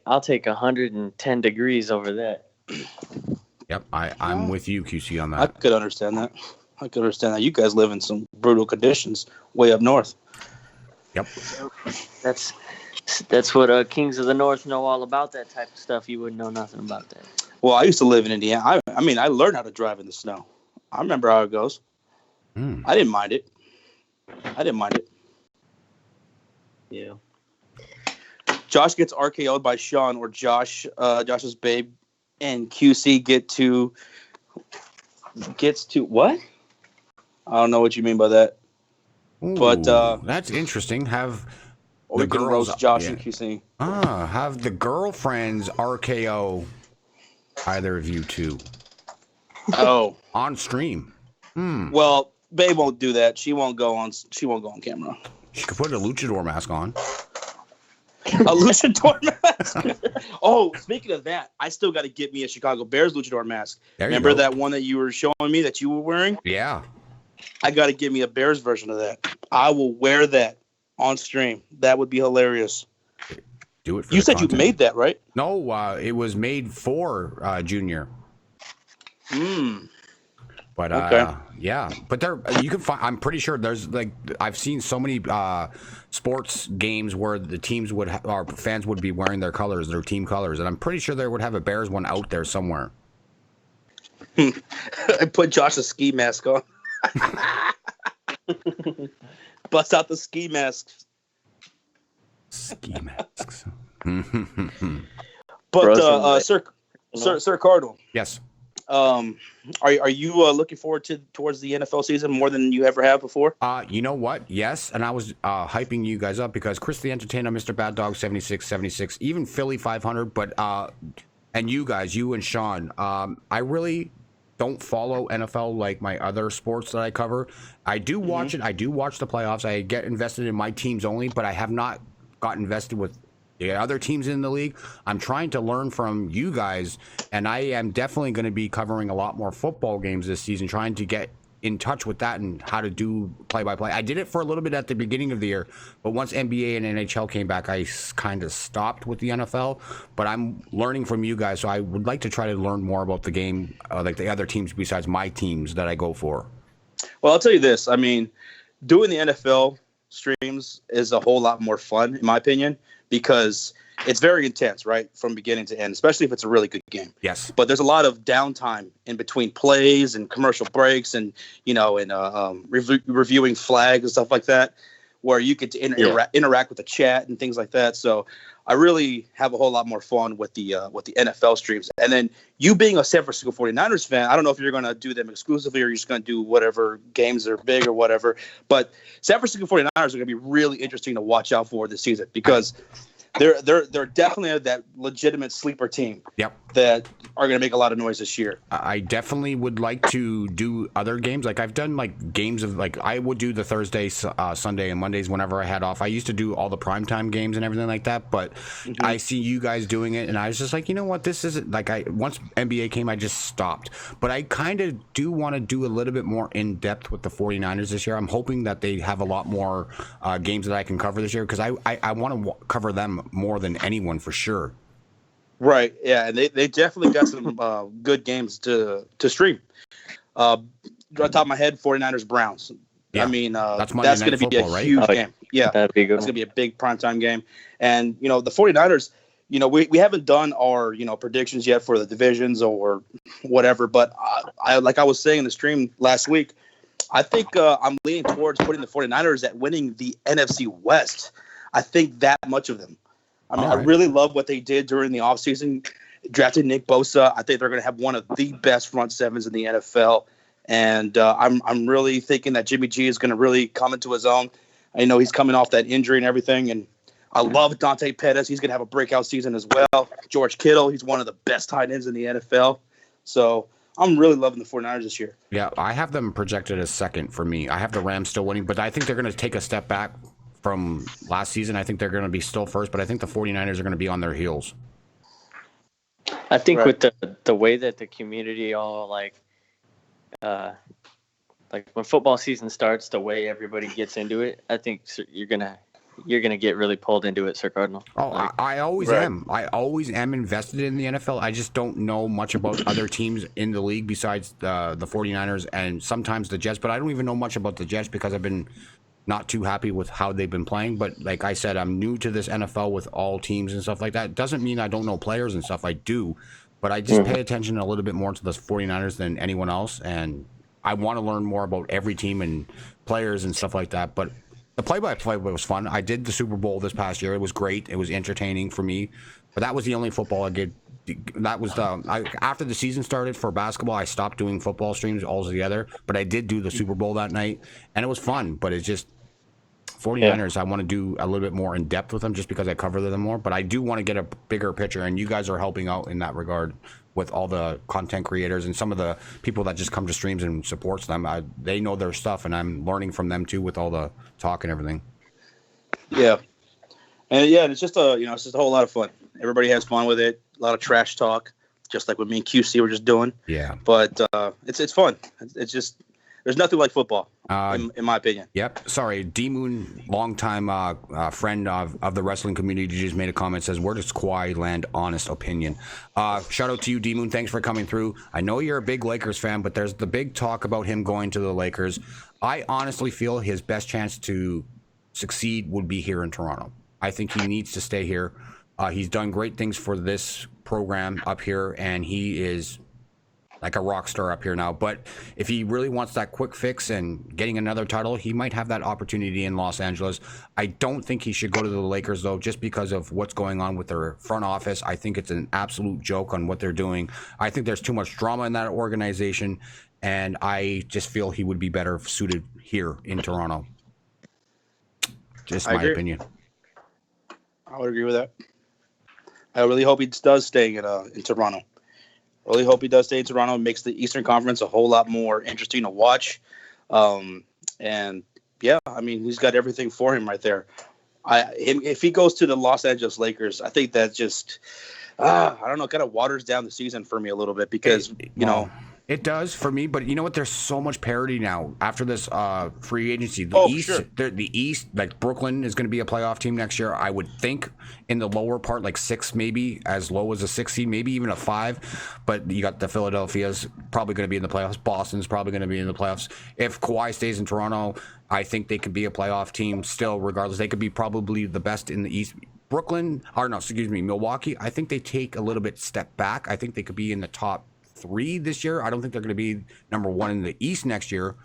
I'll take 110 degrees over that. Yep, I'm with you, QC, on that. I could understand that. I can understand that. You guys live in some brutal conditions way up north. Yep. That's what Kings of the North know all about, that type of stuff. You wouldn't know nothing about that. Well, I used to live in Indiana. I mean, I learned how to drive in the snow. I remember how it goes. I didn't mind it. Yeah. Josh gets RKO'd by Sean, or Josh's babe, and QC gets to what? I don't know what you mean by that. Ooh, but that's interesting. Have the the girls roast Josh and QC. Have the girlfriends RKO either of you two? Oh, on stream. Well, babe won't do that. She won't go on camera. She could put a luchador mask on. A luchador mask. Oh, speaking of that, I still got to get me a Chicago Bears luchador mask. Remember that one that you were showing me that you were wearing? Yeah. I got to get me a Bears version of that. I will wear that on stream. That would be hilarious. Do it for you said content. You made that, right? No, it was made for Junior. But okay. Yeah, but there you can find. I'm pretty sure there's I've seen so many sports games where the teams our fans would be wearing their colors, their team colors, and I'm pretty sure they would have a Bears one out there somewhere. I put Josh's ski mask on. Bust out the ski masks. Ski masks. But Sir Cardinal. Yes. Are you looking forward towards the NFL season more than you ever have before? You know what? Yes, and I was hyping you guys up because Chris the Entertainer, Mr. Bad Dog 7676, even Philly 500, but and you guys, you and Sean, I really don't follow NFL like my other sports that I cover. I do watch it. I do watch the playoffs. I get invested in my teams only, but I have not got invested with the other teams in the league. I'm trying to learn from you guys, and I am definitely going to be covering a lot more football games this season, trying to get in touch with that and how to do play-by-play. I did it for a little bit at the beginning of the year, but once NBA and NHL came back, I kind of stopped with the NFL, but I'm learning from you guys, so I would like to try to learn more about the game, like the other teams besides my teams that I go for. Well, I'll tell you this. I mean, doing the NFL streams is a whole lot more fun, in my opinion, because it's very intense, right, from beginning to end, especially if it's a really good game. Yes. But there's a lot of downtime in between plays and commercial breaks and, reviewing flags and stuff like that, where you get to interact with the chat and things like that. So I really have a whole lot more fun with the NFL streams. And then you being a San Francisco 49ers fan, I don't know if you're going to do them exclusively or you're just going to do whatever games are big or whatever. But San Francisco 49ers are going to be really interesting to watch out for this season because they're definitely that legitimate sleeper team. Yep. That are going to make a lot of noise this year. I definitely would like to do other games. Like I've done games of I would do the Thursday, Sunday, and Mondays whenever I had off. I used to do all the primetime games and everything like that. But I see you guys doing it, and I was just like, you know what, this isn't once NBA came, I just stopped. But I kind of do want to do a little bit more in depth with the 49ers this year. I'm hoping that they have a lot more games that I can cover this year because I want to cover them more than anyone for sure. Right, yeah, and they definitely got some good games to stream. Right top of my head, 49ers Browns. Yeah, I mean, that's going to be a huge game. Yeah, that'd be good. That's going to be a big primetime game. And, the 49ers, we haven't done our, predictions yet for the divisions or whatever. But I was saying in the stream last week, I think I'm leaning towards putting the 49ers at winning the NFC West. I think that much of them. I mean, I really love what they did during the offseason. Drafted Nick Bosa. I think they're going to have one of the best front sevens in the NFL. And I'm really thinking that Jimmy G is going to really come into his own. I know he's coming off that injury and everything. And I love Dante Pettis. He's going to have a breakout season as well. George Kittle, he's one of the best tight ends in the NFL. So I'm really loving the 49ers this year. Yeah, I have them projected as second for me. I have the Rams still winning, but I think they're going to take a step back from last season. I think they're going to be still first, but I think the 49ers are going to be on their heels. I think with the way that the community all like when football season starts, the way everybody gets into it, I think you're going to you're gonna get really pulled into it, Sir Cardinal. Oh, Like, I always am. I always am invested in the NFL. I just don't know much about other teams in the league besides the 49ers and sometimes the Jets. But I don't even know much about the Jets because I've been not too happy with how they've been playing. But like I said, I'm new to this NFL with all teams and stuff like that. Doesn't mean I don't know players and stuff. I do. But I just pay attention a little bit more to the 49ers than anyone else. And I want to learn more about every team and players and stuff like that. But the play-by-play was fun. I did the Super Bowl this past year. It was great. It was entertaining for me. But that was the only football I did. That was after the season started for basketball, I stopped doing football streams altogether. But I did do the Super Bowl that night, and it was fun. But it's just 49ers, I want to do a little bit more in depth with them just because I cover them more. But I do want to get a bigger picture, and you guys are helping out in that regard with all the content creators and some of the people that just come to streams and supports them. They know their stuff, and I'm learning from them too with all the talk and everything. Yeah, and it's just it's just a whole lot of fun. Everybody has fun with it. A lot of trash talk, just like what me and QC were just doing. Yeah, but it's fun. It's just there's nothing like football, in my opinion. Yep. Sorry, D-Moon, longtime friend of the wrestling community, just made a comment, says, where does Kawhi land? Honest opinion. Shout out to you, D-Moon. Thanks for coming through. I know you're a big Lakers fan, but there's the big talk about him going to the Lakers. I honestly feel his best chance to succeed would be here in Toronto. I think he needs to stay here. He's done great things for this program up here, and he is like a rock star up here now. But if he really wants that quick fix and getting another title, he might have that opportunity in Los Angeles. I don't think he should go to the Lakers, though, just because of what's going on with their front office. I think it's an absolute joke on what they're doing. I think there's too much drama in that organization, and I just feel he would be better suited here in Toronto. Just my opinion. I would agree with that. I really hope he does stay in Toronto. I really hope he does stay in Toronto. It makes the Eastern Conference a whole lot more interesting to watch. And yeah, I mean, he's got everything for him right there. If he goes to the Los Angeles Lakers, I think that just, I don't know, kind of waters down the season for me a little bit because, It does for me, but you know what? There's so much parity now after this free agency. The East, like Brooklyn is going to be a playoff team next year. I would think in the lower part, like 6, maybe as low as a 6 seed, maybe even a 5. But you got the Philadelphia's probably going to be in the playoffs. Boston's probably going to be in the playoffs. If Kawhi stays in Toronto, I think they could be a playoff team still, regardless. They could be probably the best in the East. Milwaukee, I think they take a little bit step back. I think they could be in the top 3 this year. I don't think they're going to be number 1 in the East next year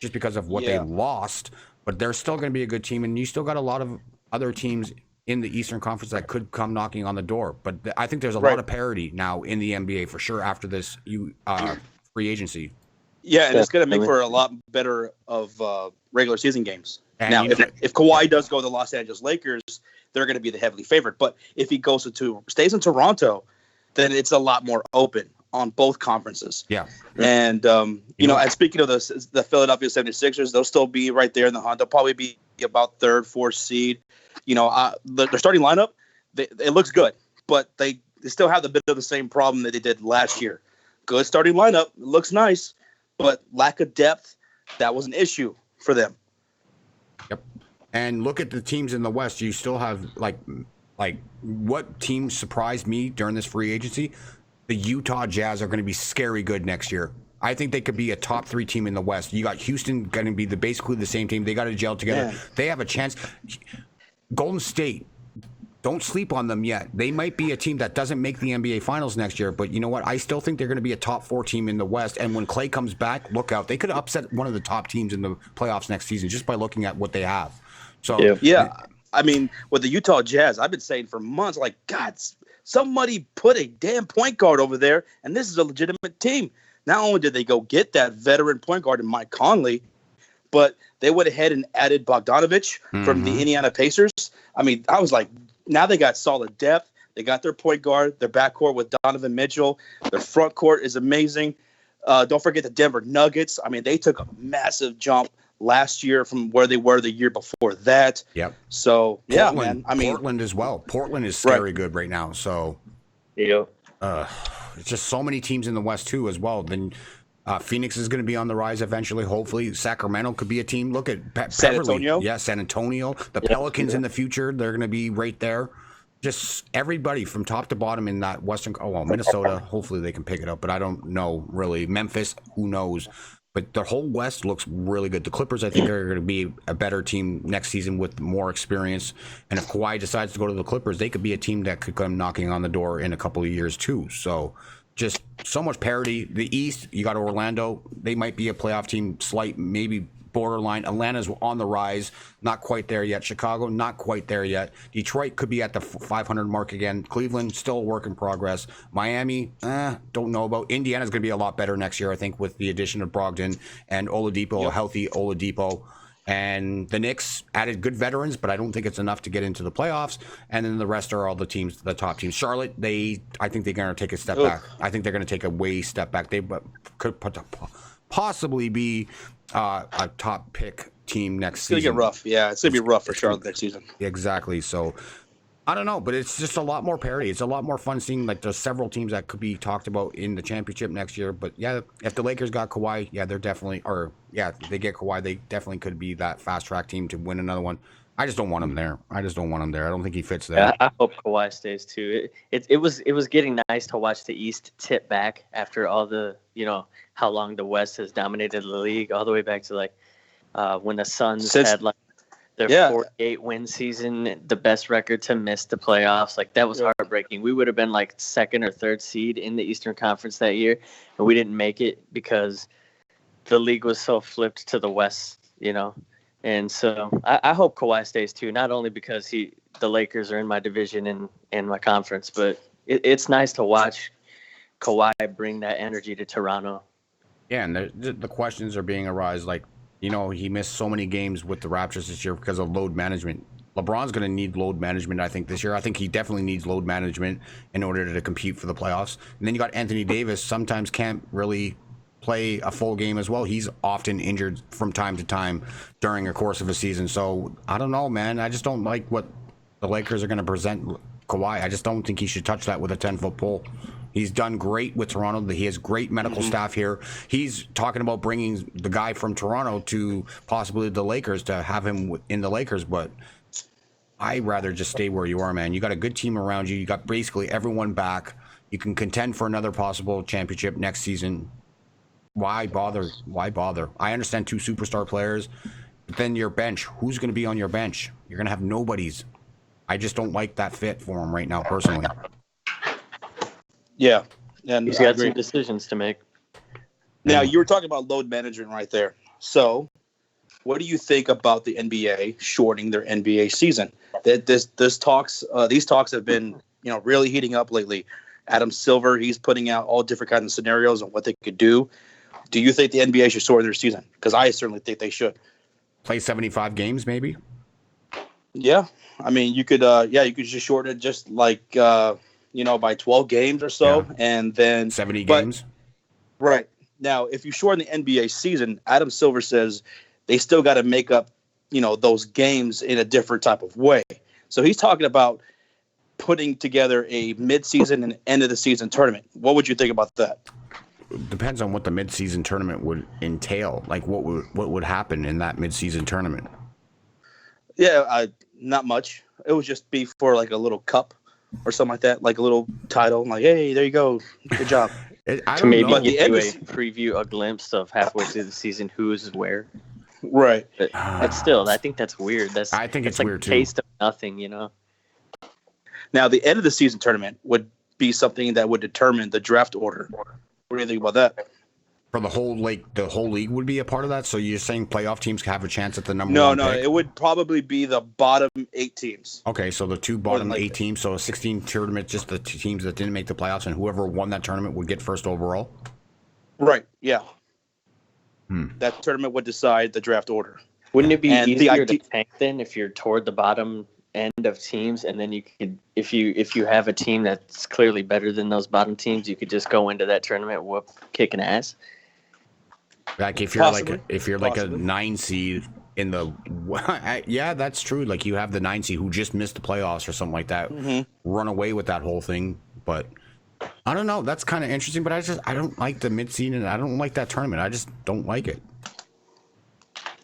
just because of what they lost, but they're still going to be a good team, and you still got a lot of other teams in the Eastern Conference that could come knocking on the door. But I think there's a lot of parity now in the NBA for sure after this free agency. Yeah, and it's going to make for a lot better of regular season games. And now, if Kawhi does go to the Los Angeles Lakers, they're going to be the heavily favored. But if he stays in Toronto, then it's a lot more open on both conferences. Yeah. And, and speaking of the Philadelphia 76ers, they'll still be right there in the hunt. They'll probably be about 3rd, 4th seed. Their starting lineup, it looks good, but they still have a bit of the same problem that they did last year. Good starting lineup. It looks nice, but lack of depth, that was an issue for them. Yep. And look at the teams in the West. You still have, like what teams surprised me during this free agency? The Utah Jazz are going to be scary good next year. I think they could be a top 3 team in the West. You got Houston going to be basically the same team. They got to gel together. Man. They have a chance. Golden State, don't sleep on them yet. They might be a team that doesn't make the NBA Finals next year, but you know what? I still think they're going to be a top 4 team in the West. And when Klay comes back, look out. They could upset one of the top teams in the playoffs next season just by looking at what they have. So yeah. I mean, with the Utah Jazz, I've been saying for months, like, God, somebody put a damn point guard over there, and this is a legitimate team. Not only did they go get that veteran point guard in Mike Conley, but they went ahead and added Bogdanovich from the Indiana Pacers. I mean, I was like, now they got solid depth. They got their point guard, their backcourt with Donovan Mitchell. Their front court is amazing. Don't forget the Denver Nuggets. I mean, they took a massive jump last year from where they were the year before that. Yep. So, Portland, man. I mean, Portland as well. Portland is scary good right now. So, it's it's just so many teams in the West too as well. Then Phoenix is going to be on the rise eventually. Hopefully, Sacramento could be a team. Look at San Beverly. Antonio? Yeah, San Antonio. The Pelicans in the future, they're going to be right there. Just everybody from top to bottom in that Western. Oh, well, Minnesota, hopefully they can pick it up, but I don't know really. Memphis, who knows? But the whole West looks really good. The Clippers, I think, are going to be a better team next season with more experience. And if Kawhi decides to go to the Clippers, they could be a team that could come knocking on the door in a couple of years too. So just so much parity. The East, you got Orlando. They might be a playoff team, slight, maybe borderline. Atlanta's on the rise, not quite there yet. Chicago, not quite there yet. Detroit could be at the 500 mark again. Cleveland, still a work in progress. Miami, don't know about. Indiana's going to be a lot better next year, I think, with the addition of Brogdon and Oladipo, a healthy Oladipo. And the Knicks added good veterans, but I don't think it's enough to get into the playoffs. And then the rest are all the teams, the top teams. Charlotte, I think they're going to take a step back. I think they're going to take a way step back. They could possibly be a top pick team next season. It's going to get rough. Yeah, it's going to be rough for Charlotte next season. Exactly. So I don't know, but it's just a lot more parity. It's a lot more fun seeing like there's several teams that could be talked about in the championship next year. But yeah, if the Lakers got Kawhi, they're definitely, if they get Kawhi, they definitely could be that fast track team to win another one. I just don't want him there. I don't think he fits there. Yeah, I hope Kawhi stays too. It was getting nice to watch the East tip back after all the, how long the West has dominated the league, all the way back to like when the Suns had like their 48-win season, the best record to miss the playoffs. Like that was heartbreaking. We would have been like second or third seed in the Eastern Conference that year, and we didn't make it because the league was so flipped to the West, And so I hope Kawhi stays too, not only because the Lakers are in my division and my conference, but it's nice to watch Kawhi bring that energy to Toronto. Yeah, and the questions are being arised, like, he missed so many games with the Raptors this year because of load management. LeBron's going to need load management, I think, this year. I think he definitely needs load management in order to compete for the playoffs. And then you got Anthony Davis, sometimes can't really play a full game as well. He's often injured from time to time during the course of a season. So I don't know, man. I just don't like what the Lakers are going to present Kawhi. I just don't think he should touch that with a 10-foot pole. He's done great with Toronto. He has great medical staff here. He's talking about bringing the guy from Toronto to possibly the Lakers to have him in the Lakers, but I'd rather just stay where you are, man. You got a good team around you. You got basically everyone back. You can contend for another possible championship next season. Why bother? I understand 2 superstar players, but then your bench. Who's going to be on your bench? You're going to have nobodies. I just don't like that fit for him right now, personally. Yeah. And he's got some decisions to make. Now, you were talking about load management right there. So, what do you think about the NBA shortening their NBA season? These talks have been, really heating up lately. Adam Silver, he's putting out all different kinds of scenarios on what they could do. Do you think the NBA should shorten their season? Because I certainly think they should. Play 75 games, maybe? Yeah. I mean, you could just shorten it just like, by 12 games or so. Yeah. And then 70 games. Right. Now, if you shorten the NBA season, Adam Silver says they still got to make up, those games in a different type of way. So he's talking about putting together a mid-season and end-of-the-season tournament. What would you think about that? Depends on what the mid-season tournament would entail. Like, what would happen in that mid-season tournament? Yeah, not much. It would just be for, like, a little cup or something like that, like a little title. Like, hey, there you go. Good job. To maybe give you a preview, a glimpse of halfway through the season who's where. Right. But still, I think that's weird. I think it's like weird, too. Taste of nothing, Now, the end of the season tournament would be something that would determine the draft order. What do you think about that? For the whole league would be a part of that? So you're saying playoff teams have a chance at the number one pick? No, it would probably be the bottom 8 teams. Okay, so the 2 bottom 8 teams, so a 16 tournament, just the teams that didn't make the playoffs, and whoever won that tournament would get first overall? Right, yeah. That tournament would decide the draft order. Wouldn't it be easier to tank then if you're toward the bottom end of teams, and then you could, if you have a team that's clearly better than those bottom teams, you could just go into that tournament kicking ass? Like if you're like a 9 seed in the yeah, that's true. Like you have the 9 seed who just missed the playoffs or something like that, run away with that whole thing. But I don't know. That's kind of interesting, but I don't like the mid-season. I don't like that tournament. I just don't like it.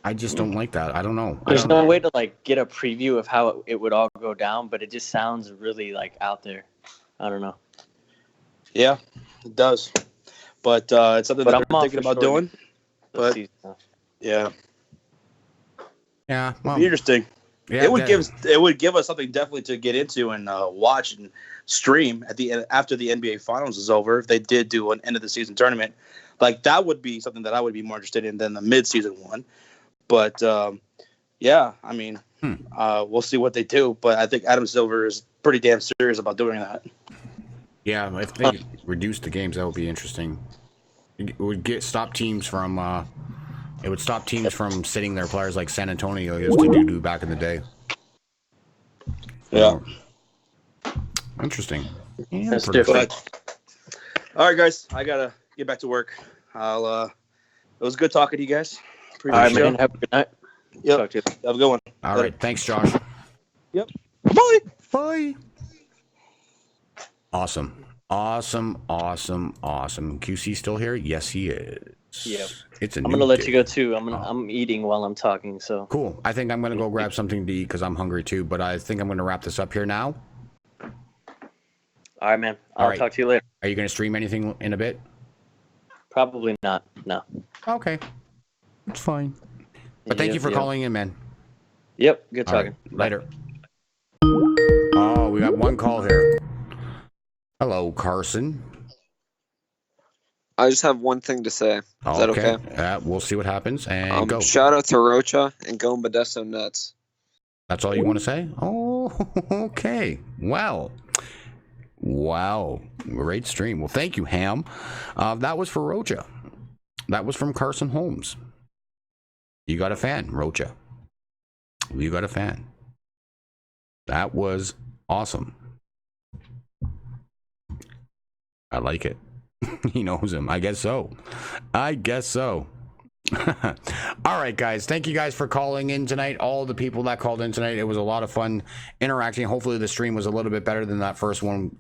I just don't like that. I don't know. There's no way to like get a preview of how it would all go down, but it just sounds really like out there. I don't know. Yeah, it does. But it's something that I'm thinking about doing. But yeah. Yeah, well, it'd be interesting. Yeah, it would give us something definitely to get into and watch and stream at the end after the NBA Finals is over. If they did do an end of the season tournament, like that would be something that I would be more interested in than the mid-season one. But yeah, I mean, we'll see what they do. But I think Adam Silver is pretty damn serious about doing that. Yeah, if they reduce the games, that would be interesting. It would stop teams from. It would stop teams from sitting their players like San Antonio used to do back in the day. Yeah. Interesting. Yeah, that's different. All right, guys, I gotta get back to work. It was good talking to you guys. All right, man. Have a good night. Yep. Talk to you. Have a good one. All right. Thanks, Josh. Yep. Bye. Bye. Awesome. QC still here? Yes, he is. Yep. I'm gonna let you go too. I'm eating while I'm talking. So cool. I think I'm gonna go grab something to eat because I'm hungry too. But I think I'm gonna wrap this up here now. All right, man. I'll talk to you later. Are you gonna stream anything in a bit? Probably not. No. Okay. It's fine. But thank you for calling in, man. Yep. Good talking. Right. Later. Oh, we got one call here. Hello, Carson. I just have one thing to say. Is that okay? We'll see what happens. And go. Shout out to Rocha and go Modesto Nuts. That's all you want to say? Oh, okay. Wow. Great stream. Well, thank you, Ham. That was for Rocha. That was from Carson Holmes. You got a fan, Rocha. You got a fan. That was awesome. I like it. He knows him. I guess so. All right, guys. Thank you guys for calling in tonight. All the people that called in tonight. It was a lot of fun interacting. Hopefully the stream was a little bit better than that first one,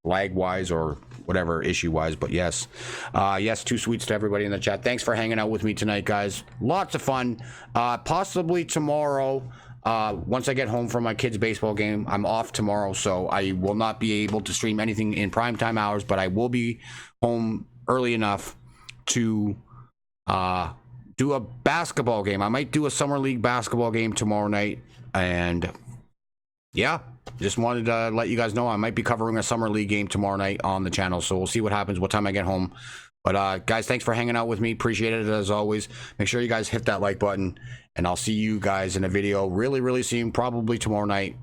lag-wise or whatever issue-wise. But yes. Yes, 2 sweets to everybody in the chat. Thanks for hanging out with me tonight, guys. Lots of fun. Possibly tomorrow. Once I get home from my kids' baseball game, I'm off tomorrow, so I will not be able to stream anything in primetime hours, but I will be home early enough to do a basketball game. I might do a summer league basketball game tomorrow night, and yeah, just wanted to let you guys know I might be covering a summer league game tomorrow night on the channel, so we'll see what happens, what time I get home. But guys, thanks for hanging out with me. Appreciate it as always. Make sure you guys hit that like button, and I'll see you guys in a video really, really soon, probably tomorrow night,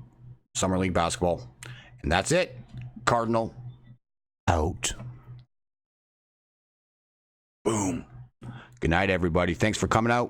Summer League basketball. And that's it. Cardinal out. Boom. Good night, everybody. Thanks for coming out.